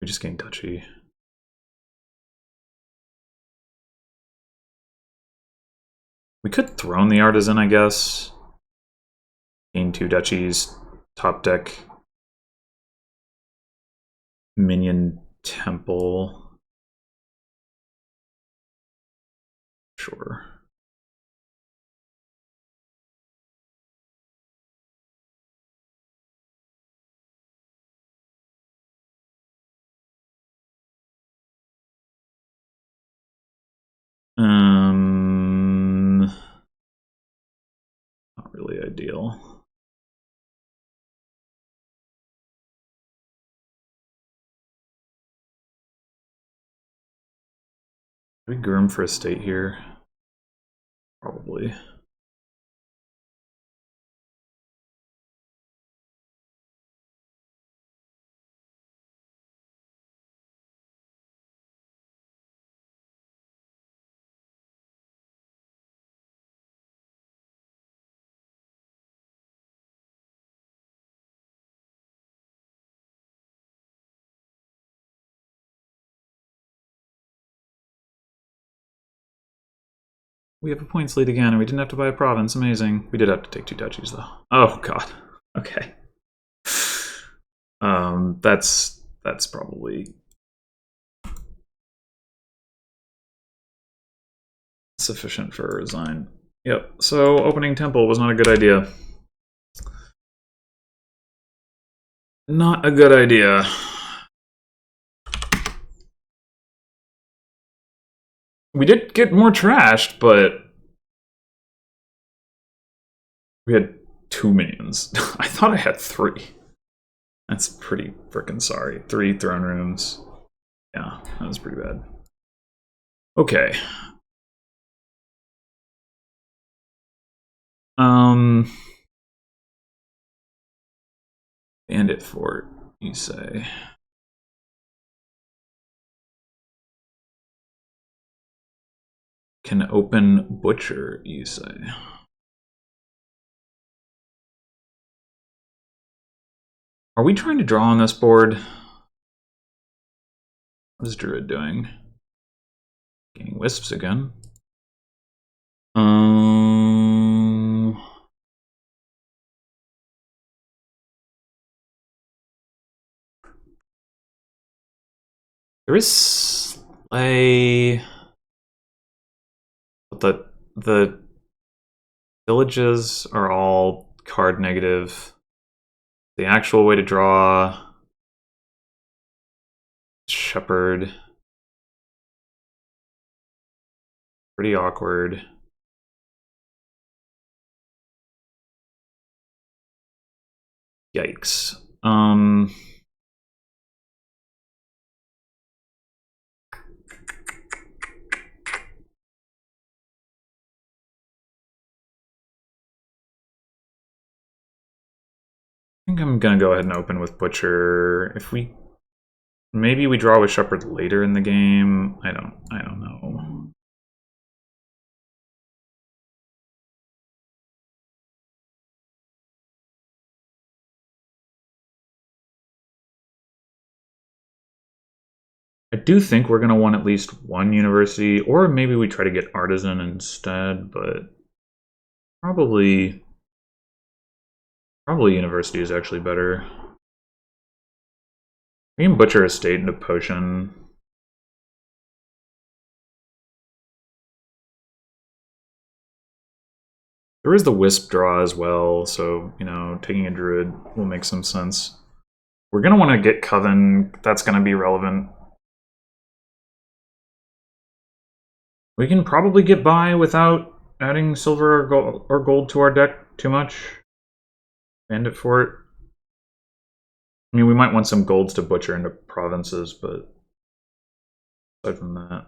We just gain Duchy. We could Throne the Artisan, I guess. Gain 2 Duchies. Top deck. Minion Temple. Sure. Not really ideal. Do we groom for a state here? Probably. We have a points lead again, and we didn't have to buy a province. Amazing. We did have to take 2 duchies, though. Oh, God. Okay. That's probably... sufficient for a resign. Yep, so opening temple was not a good idea. Not a good idea. We did get more trashed, but we had 2 minions. I thought I had 3. That's pretty frickin' sorry. 3 throne rooms. Yeah, that was pretty bad. Okay. Bandit fort, you say? Can open butcher, you say? Are we trying to draw on this board? What is Druid doing? Getting Wisps again. There is Slay, but the villages are all card negative. The actual way to draw Shepherd, pretty awkward. Yikes. I think I'm gonna go ahead and open with Butcher. If we maybe we draw with Shepherd later in the game. I don't know. I do think we're gonna want at least one university, or maybe we try to get Artisan instead, but probably university is actually better. We can Butcher Estate into Potion. There is the Wisp draw as well, so, you know, taking a Druid will make some sense. We're going to want to get Coven. That's going to be relevant. We can probably get by without adding silver or gold to our deck too much. Bandit Fort. I mean, we might want some golds to Butcher into provinces, but aside from that.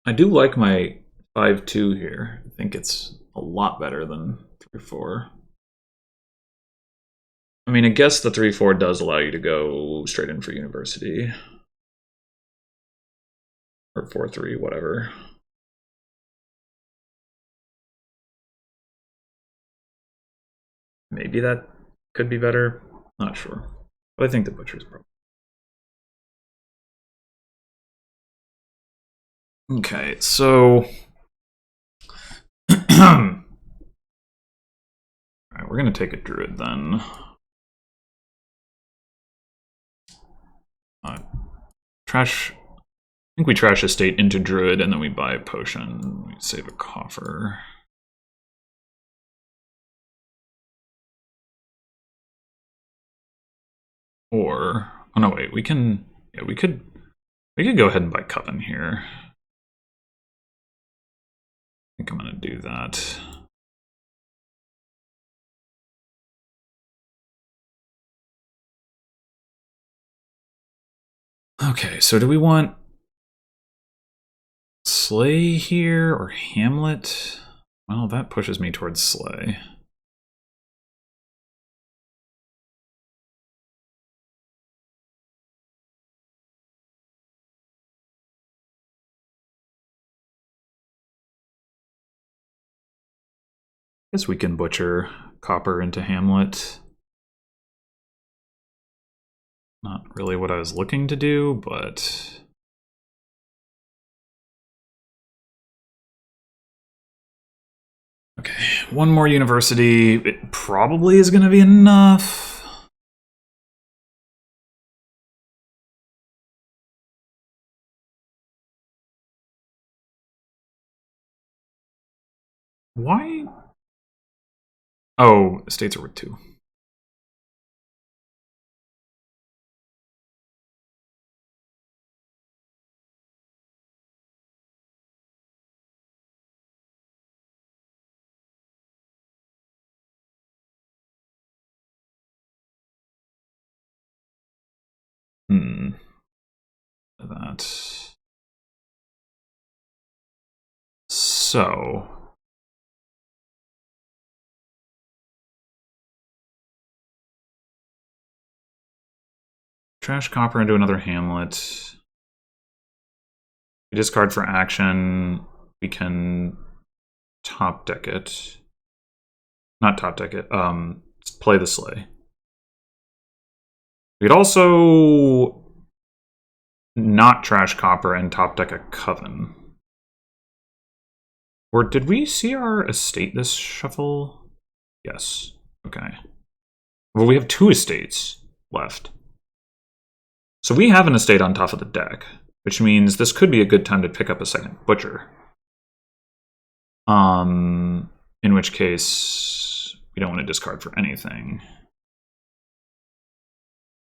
I do like my 5-2 here. I think it's a lot better than 3-4. I mean, I guess the 3-4 does allow you to go straight in for university. Or 4-3, whatever. Maybe that could be better. Not sure. But I think the Butcher's probably. Okay, so alright, we're gonna take a Druid then. Trash. I think we trash Estate into Druid and then we buy a potion. We save a coffer. Or oh no, wait, we can. Yeah, we could go ahead and buy Coven here. I think I'm gonna do that. Okay, so do we want Slay here or Hamlet? Well, that pushes me towards Slay. Guess we can butcher Copper into Hamlet. Not really what I was looking to do, but... Okay, one more university. It probably is going to be enough. Why? Oh, estates are worth 2. That. So. Trash Copper into another Hamlet. We discard for action. We can top deck it. Not top deck it. Play the Slay. We could also not trash Copper and top deck a Coven. Or did we see our estate this shuffle? Yes. Okay. Well, we have 2 estates left. So we have an estate on top of the deck, which means this could be a good time to pick up a second Butcher. In which case, we don't want to discard for anything.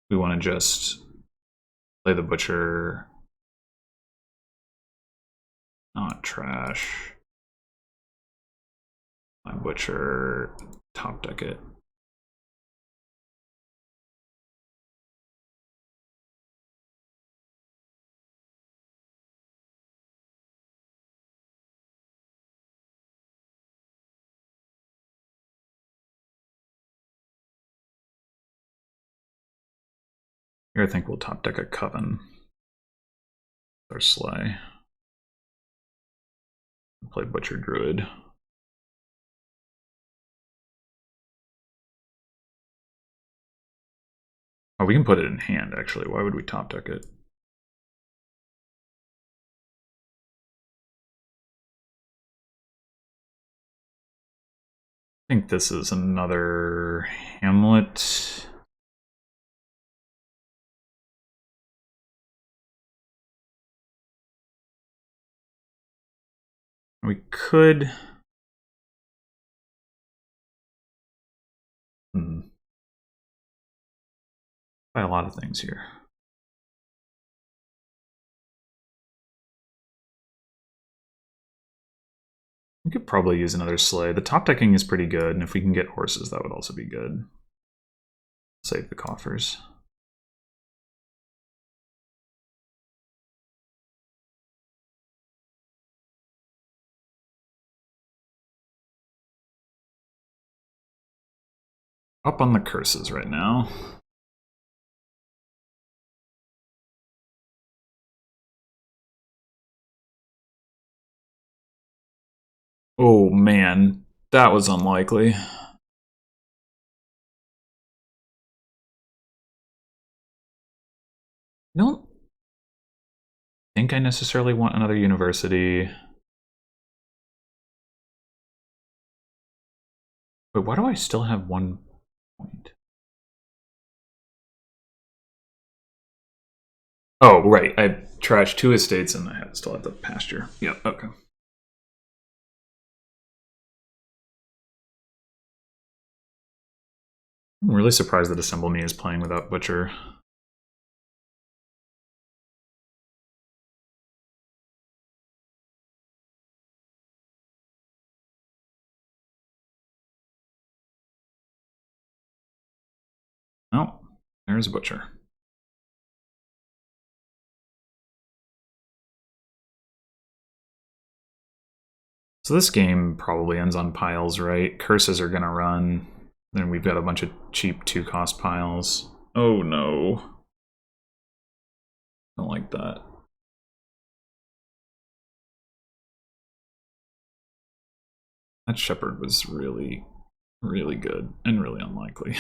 We want to just play the Butcher, not trash. My Butcher, top deck it. Here I think we'll top deck a Coven. Or Slay. Play Butcher Druid. Oh, we can put it in hand, actually. Why would we top deck it? I think this is another Hamlet. We could... Buy a lot of things here. We could probably use another Slay. The top decking is pretty good, and if we can get horses, that would also be good. Save the coffers. Up on the curses right now. Oh man, that was unlikely. I don't think I necessarily want another university. But why do I still have 1 point? Oh, right. I trashed 2 estates and I still have the pasture. Yep, okay. I'm really surprised that Assemble Me is playing without Butcher. Oh, there's Butcher. So this game probably ends on piles, right? Curses are gonna run. Then we've got a bunch of cheap 2-cost piles. Oh no. Don't like that. That shepherd was really, really good and really unlikely.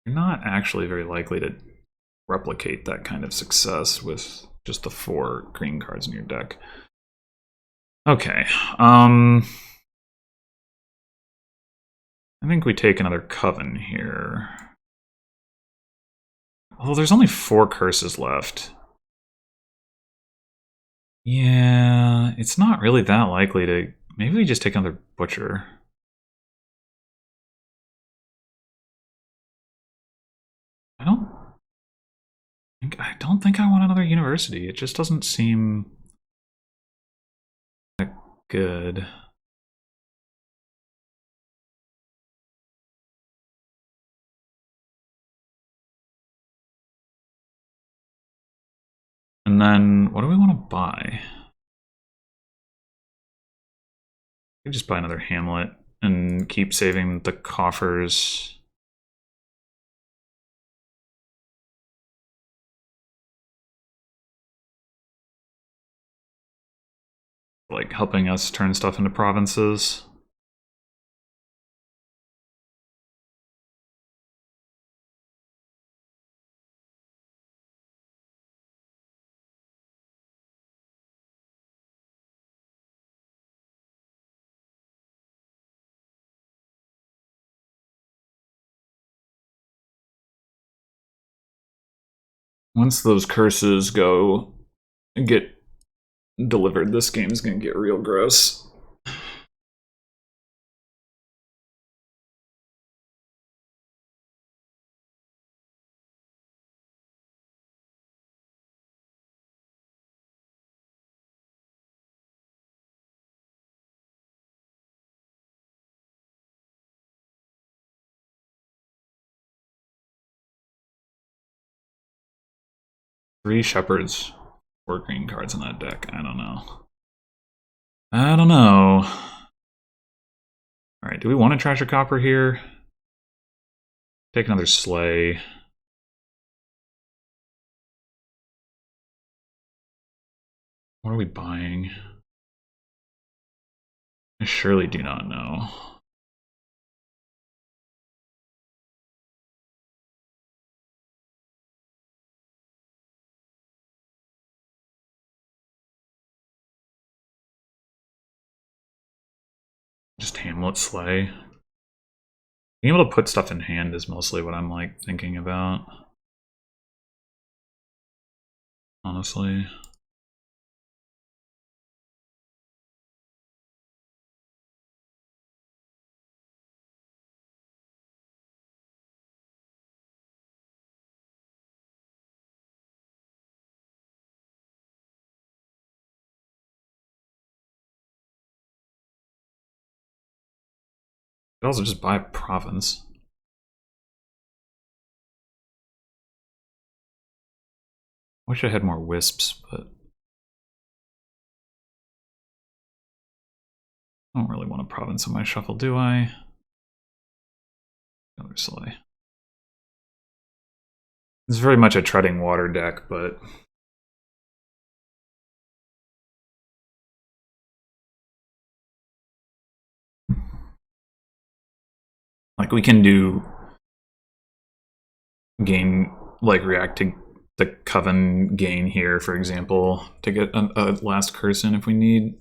You're not actually very likely to replicate that kind of success with just the 4 green cards in your deck. Okay, I think we take another Coven here. Although there's only 4 curses left. Yeah, it's not really that likely to... Maybe we just take another Butcher. I don't think I want another university. It just doesn't seem that good. And then, what do we want to buy? We could just buy another Hamlet and keep saving the coffers. Like, helping us turn stuff into provinces. Once those curses get delivered, this game is going to get real gross. Three shepherds, 4 green cards in that deck. I don't know. I don't know. Alright, do we want to trash a copper here? Take another sleigh. What are we buying? I surely do not know. Just Hamlet Sleigh. Being able to put stuff in hand is mostly what I'm like thinking about. Honestly. Could also just buy a province. Wish I had more wisps, but I don't really want a province in my shuffle, do I? Another sleigh. It's very much a treading water deck, but like we can do gain, like react to the Coven gain here, for example, to get a last curse in if we need.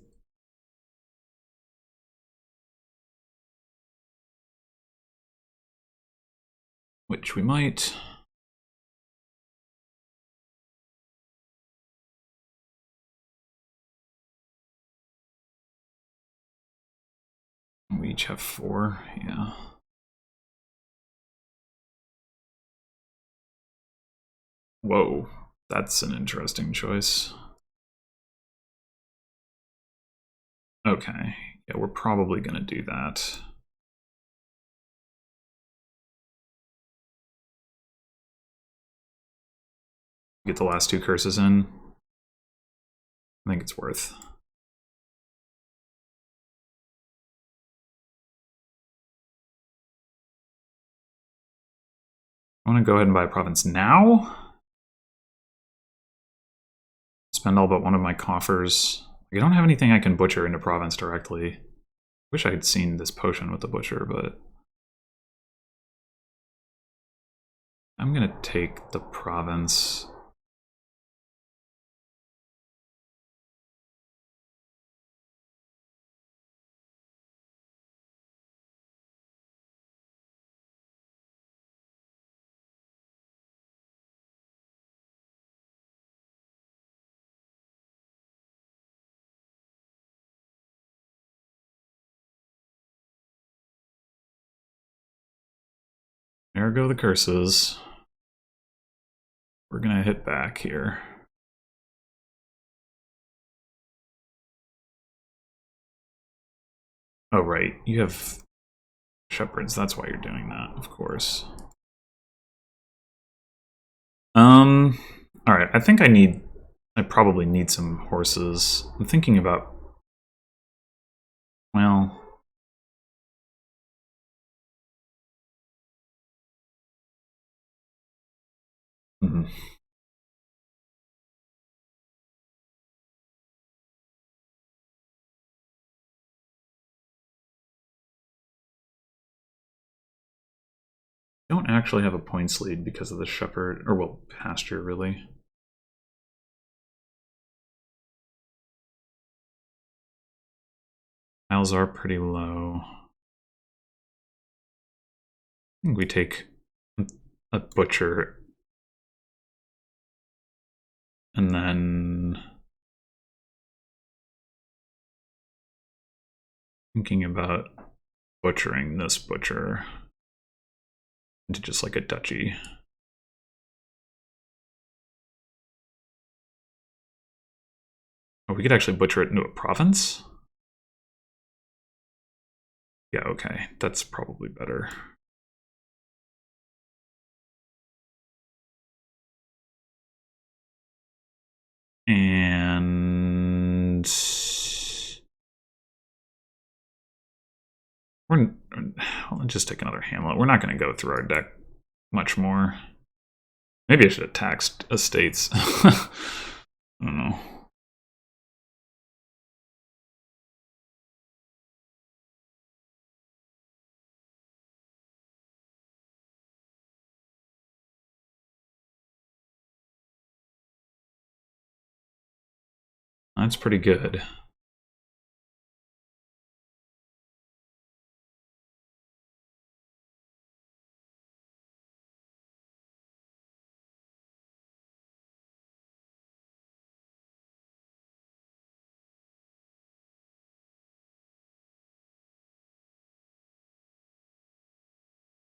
Which we might. We each have 4, yeah. Whoa, that's an interesting choice. Okay, yeah, we're probably gonna do that. Get the last 2 curses in. I think it's worth. I want to go ahead and buy a province now. Spend all but one of my coffers. I don't have anything I can butcher into province directly. Wish I had seen this potion with the butcher, but I'm gonna take the province. There go the curses. We're gonna hit back here. Oh, right. You have shepherds. That's why you're doing that, of course. Alright, I think I probably need some horses. I'm thinking about, well, don't actually have a points lead because of the shepherd, or well, pasture really. Tiles are pretty low. I think we take a butcher and then thinking about butchering this butcher into just like a duchy. Oh, we could actually butcher it into a province? Yeah, okay. That's probably better. And let's just take another hamlet. We're not going to go through our deck much more. Maybe I should have taxed estates. I don't know. That's pretty good.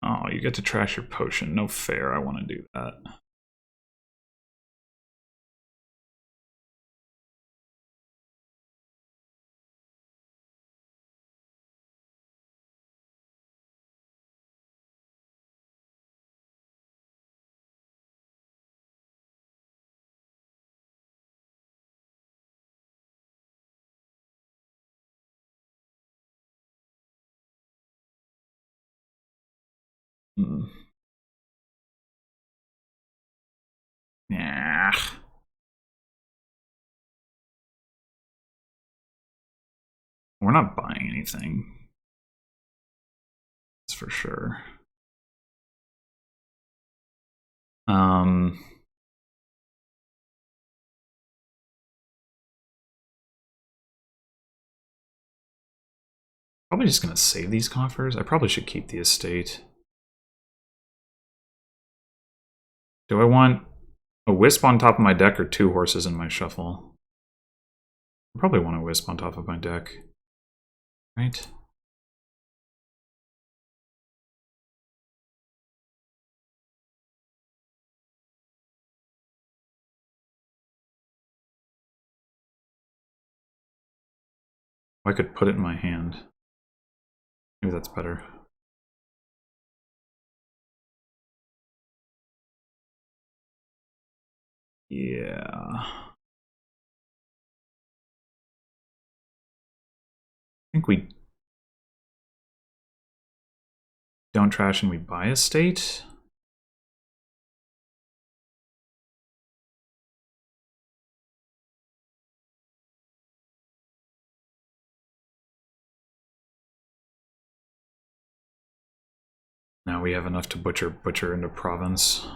Oh, you get to trash your potion. No fair. I want to do that. Hmm. Yeah. We're not buying anything. That's for sure. Probably just going to save these coffers. I probably should keep the estate. Do I want a wisp on top of my deck or 2 horses in my shuffle? I probably want a wisp on top of my deck. Right? I could put it in my hand. Maybe that's better. Yeah. I think we don't trash and we buy a state. Now we have enough to butcher into province.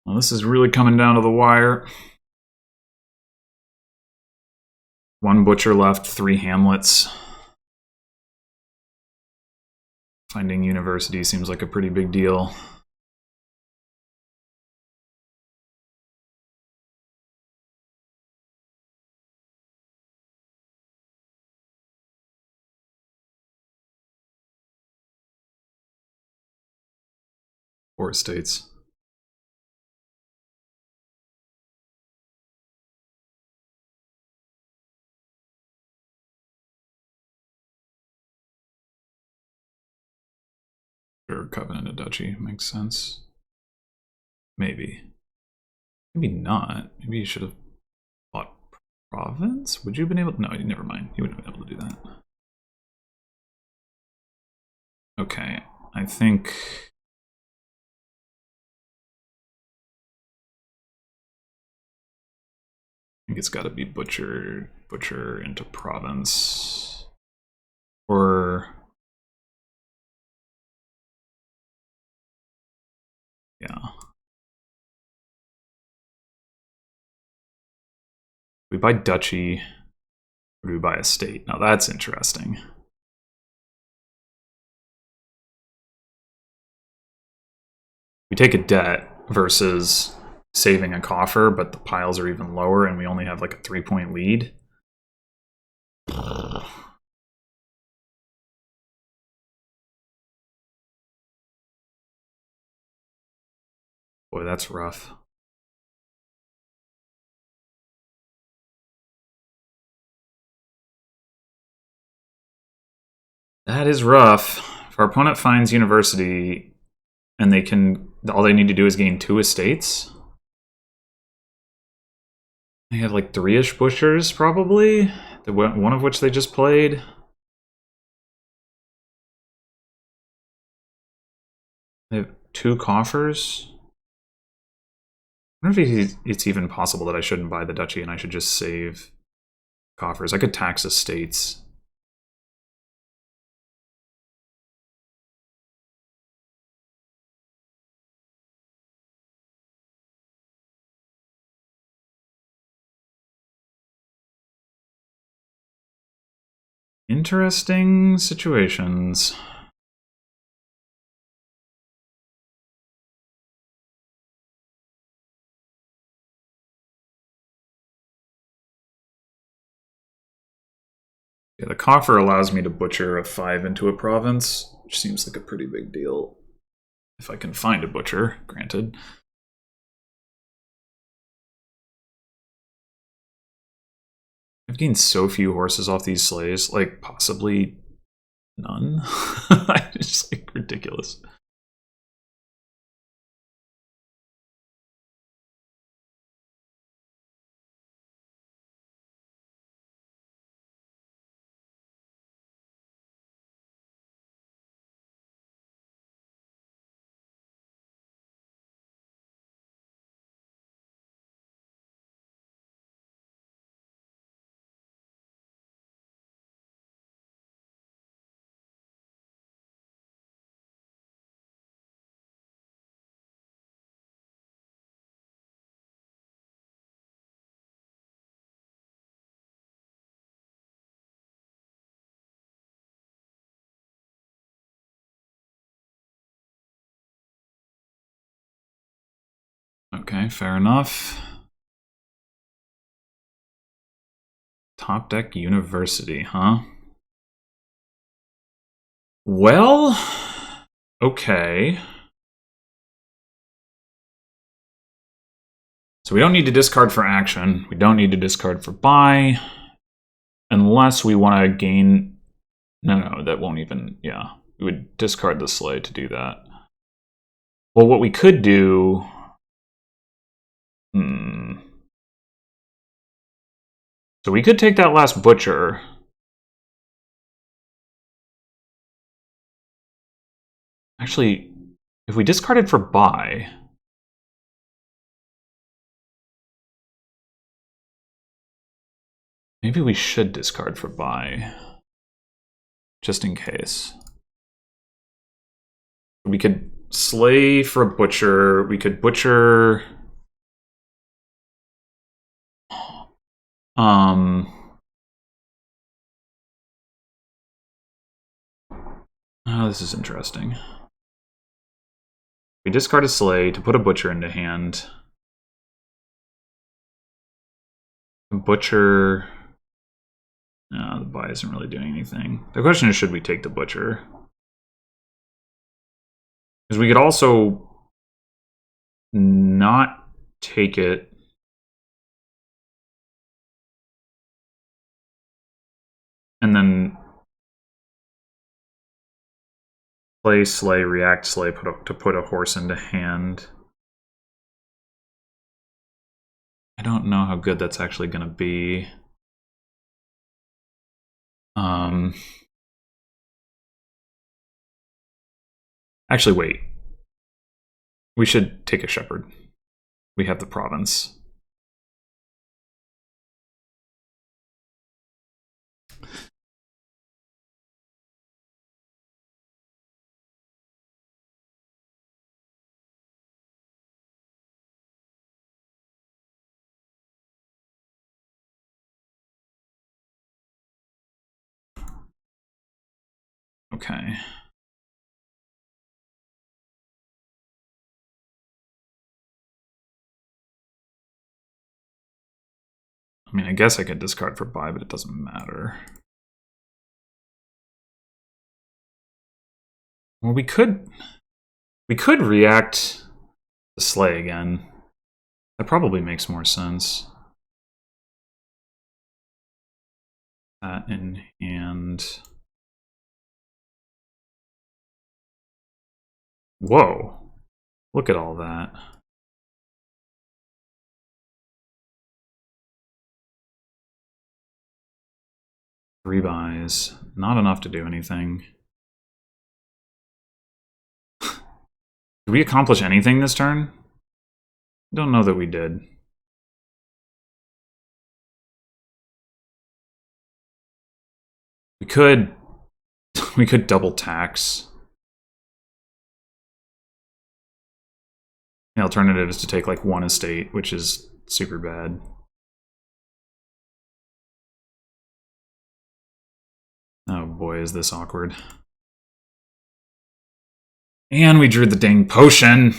Well, this is really coming down to the wire. One butcher left, 3 hamlets. Finding university seems like a pretty big deal. Four states. Sure, Covenant of Duchy makes sense. Maybe. Maybe not. Maybe you should have bought province? Would you have been able to? No, never mind. You wouldn't have been able to do that. Okay, I think it's got to be butcher into province, or yeah. We buy duchy, or do we buy a state? Now that's interesting. We take a debt versus saving a coffer, but the piles are even lower, and we only have like a 3-point lead. Boy, that's rough. That is rough. If our opponent finds university, and all they need to do is gain 2 estates. They have like 3-ish butchers, probably. One of which they just played. They have 2 coffers. I wonder if it's even possible that I shouldn't buy the duchy and I should just save coffers. I could tax estates. Interesting situations. Yeah, the coffer allows me to butcher a 5 into a province, which seems like a pretty big deal. If I can find a butcher, granted. I've gained so few horses off these sleighs, like possibly none. It's just like ridiculous. Okay, fair enough. Top Deck University, huh? Well, okay. So we don't need to discard for action. We don't need to discard for buy. Unless we want to gain... No, that won't even... Yeah, we would discard the sleigh to do that. Well, what we could do... So we could take that last butcher. Actually, if we discarded for buy... Maybe we should discard for buy. Just in case. We could slay for a butcher. We could butcher... Oh, this is interesting. We discard a slay to put a butcher into hand. Butcher... No, the buy isn't really doing anything. The question is, should we take the butcher? Because we could also not take it. And then play slay, react slay, to put a horse into hand. I don't know how good that's actually going to be. Actually, wait. We should take a shepherd. We have the province. Okay. I mean, I guess I could discard for buy, but it doesn't matter. Well, we could react the slay again. That probably makes more sense. That in hand. Whoa. Look at all that. Three buys. Not enough to do anything. Did we accomplish anything this turn? Don't know that we did. We could double tax. The alternative is to take like one estate, which is super bad. Oh boy, is this awkward. And we drew the dang potion.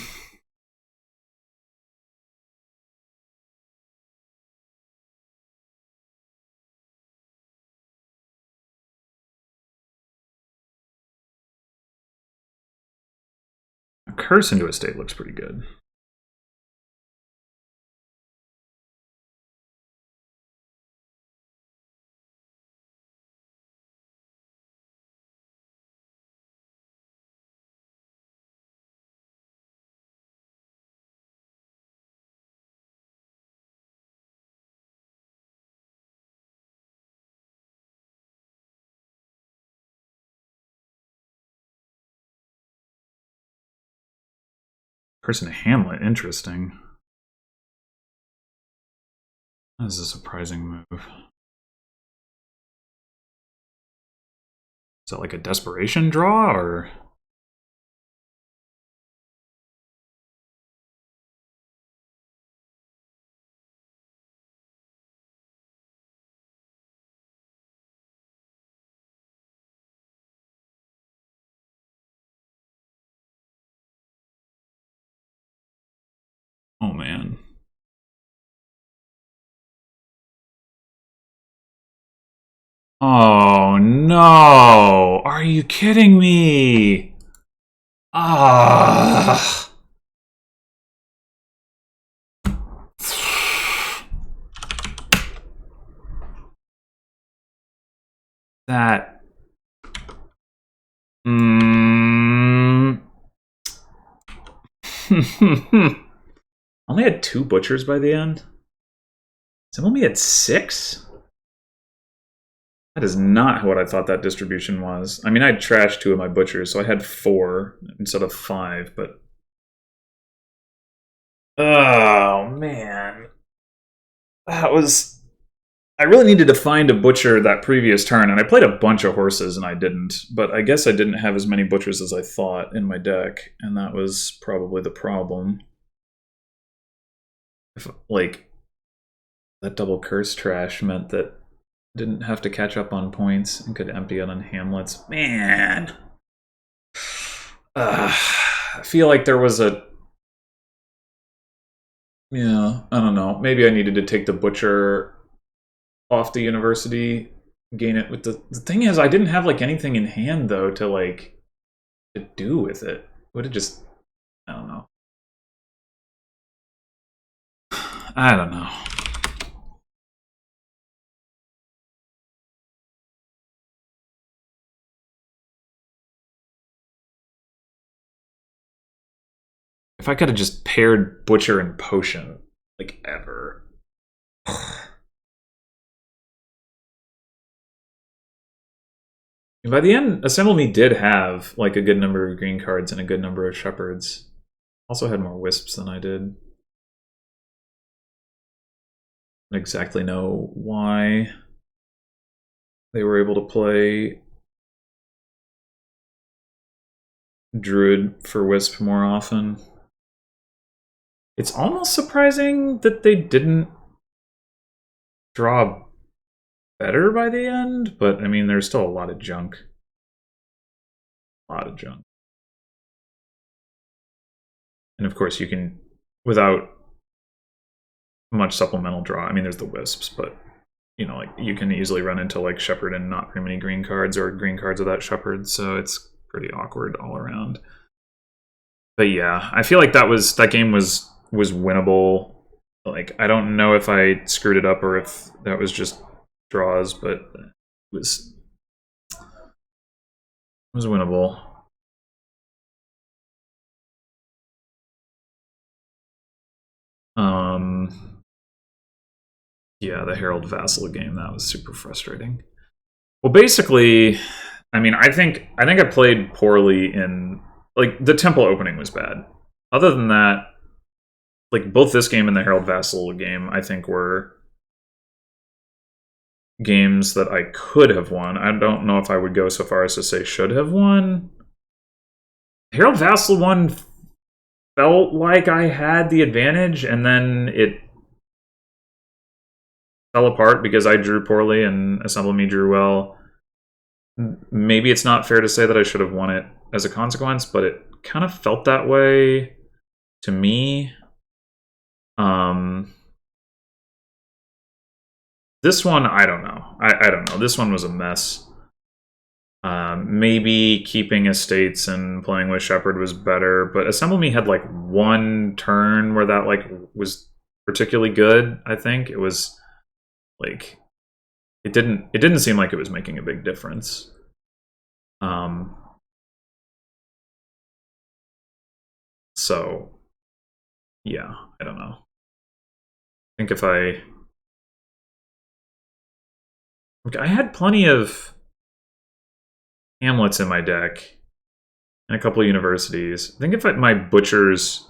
A curse into a state looks pretty good. Person to Hamlet, interesting. That is a surprising move. Is that like a desperation draw, or? Oh man. Oh no! Are you kidding me? Ah! That. Only had 2 butchers by the end? Some only had 6? That is not what I thought that distribution was. I mean, I trashed 2 of my butchers, so I had 4 instead of 5, but... Oh, man. That was... I really needed to find a butcher that previous turn, and I played a bunch of horses and I didn't. But I guess I didn't have as many butchers as I thought in my deck, and that was probably the problem. If, like, that double curse trash meant that I didn't have to catch up on points and could empty out on hamlets. Man! I feel like there was a... Yeah, I don't know. Maybe I needed to take the butcher off the university, gain it with the thing is I didn't have like anything in hand though to like to do with it. Would have just I don't know. I don't know. If I could have just paired butcher and potion like ever. By the end, Assemble Me did have like a good number of green cards and a good number of shepherds. Also had more wisps than I did. I don't exactly know why they were able to play Druid for Wisp more often. It's almost surprising that they didn't draw better by the end, but I mean, there's still a lot of junk. A lot of junk. And of course, you can, without much supplemental draw, I mean, there's the Wisps, but you know, like you can easily run into like Shepherd and not very many green cards or green cards without Shepherd, so it's pretty awkward all around. But yeah, I feel like that game was winnable. Like I don't know if I screwed it up or if that was just draws, but it was winnable. Yeah, the Herald Vassal game, that was super frustrating. Well, basically, I mean, I think I played poorly in like the temple opening was bad. Other than that, like both this game and the Herald Vassal game, I think were games that I could have won. I don't know if I would go so far as to say should have won. Herald Vassal one felt like I had the advantage, and then it fell apart because I drew poorly and Assemble Me drew well. Maybe it's not fair to say that I should have won it as a consequence, but it kind of felt that way to me. This one, I don't know. I don't know. This one was a mess. Maybe keeping estates and playing with Shepherd was better, but Assemble Me had like one turn where that like was particularly good. I think it was like it didn't seem like it was making a big difference. So yeah, I don't know. I think if I had plenty of hamlets in my deck and a couple of universities. I think if my butchers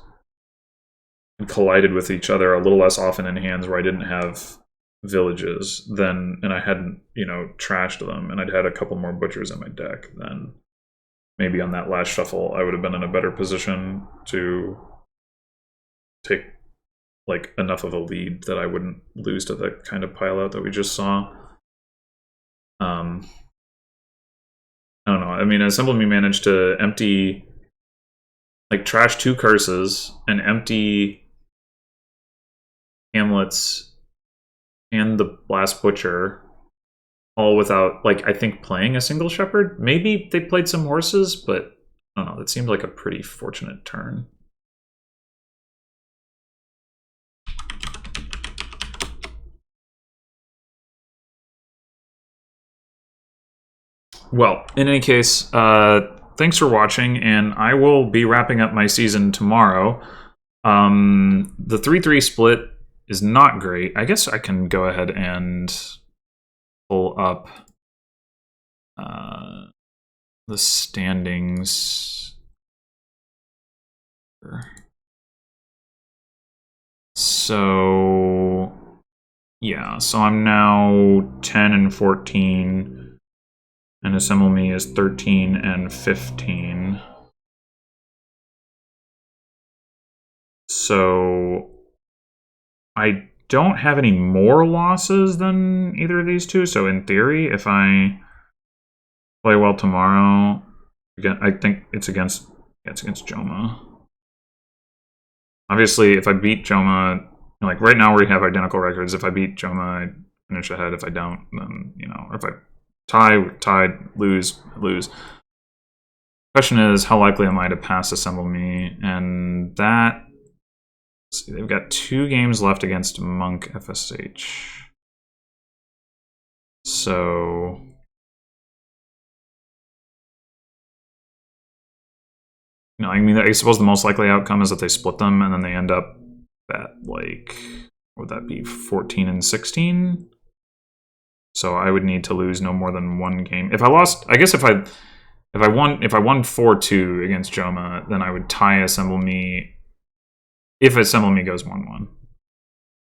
collided with each other a little less often in hands where I didn't have villages, then and I hadn't, trashed them, and I'd had a couple more butchers in my deck, then maybe on that last shuffle I would have been in a better position to take like enough of a lead that I wouldn't lose to the kind of pile out that we just saw. I don't know. I mean, Assemble Me managed to empty, like, trash 2 curses and empty hamlets and the last butcher all without, like, I think playing a single shepherd. Maybe they played some horses, but I don't know. That seemed like a pretty fortunate turn. Well, in any case, thanks for watching, and I will be wrapping up my season tomorrow. The 3-3 split is not great. I guess I can go ahead and pull up the standings. So, yeah, so I'm now 10 and 14, and Assemble Me is 13 and 15. So, I don't have any more losses than either of these two, so in theory, if I play well tomorrow, again, I think it's against Joma. Obviously, if I beat Joma, like right now we have identical records. If I beat Joma, I finish ahead. If I don't, then, you know, if I tied, lose. Question is, how likely am I to pass Assemble Me? And that, let's see, they've got 2 games left against Monk FSH. So, you know, I mean, I suppose the most likely outcome is that they split them and then they end up at, like, what would that be, 14 and 16? So I would need to lose no more than 1 game. If I lost, I guess if I won 4-2 against Joma, then I would tie Assemble Me. If Assemble Me goes 1-1,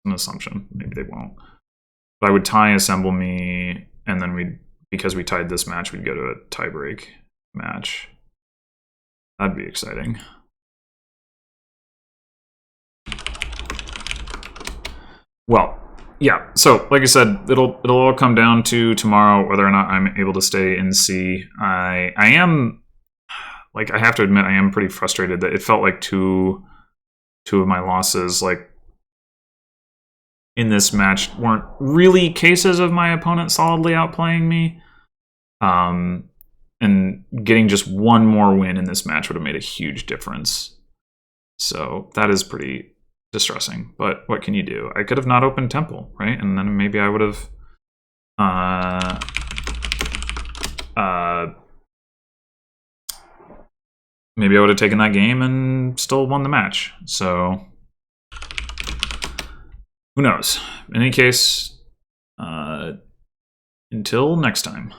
an assumption, maybe they won't. But I would tie Assemble Me, and then because we tied this match, we'd go to a tiebreak match. That'd be exciting. Well, yeah, so like I said, it'll all come down to tomorrow whether or not I'm able to stay in C. I am, like, I have to admit, I am pretty frustrated that it felt like two of my losses, like, in this match weren't really cases of my opponent solidly outplaying me. And getting just 1 more win in this match would have made a huge difference. So that is pretty distressing, but what can you do? I could have not opened Temple, right? And then maybe I would have maybe I would have taken that game and still won the match. So who knows? In any case, until next time.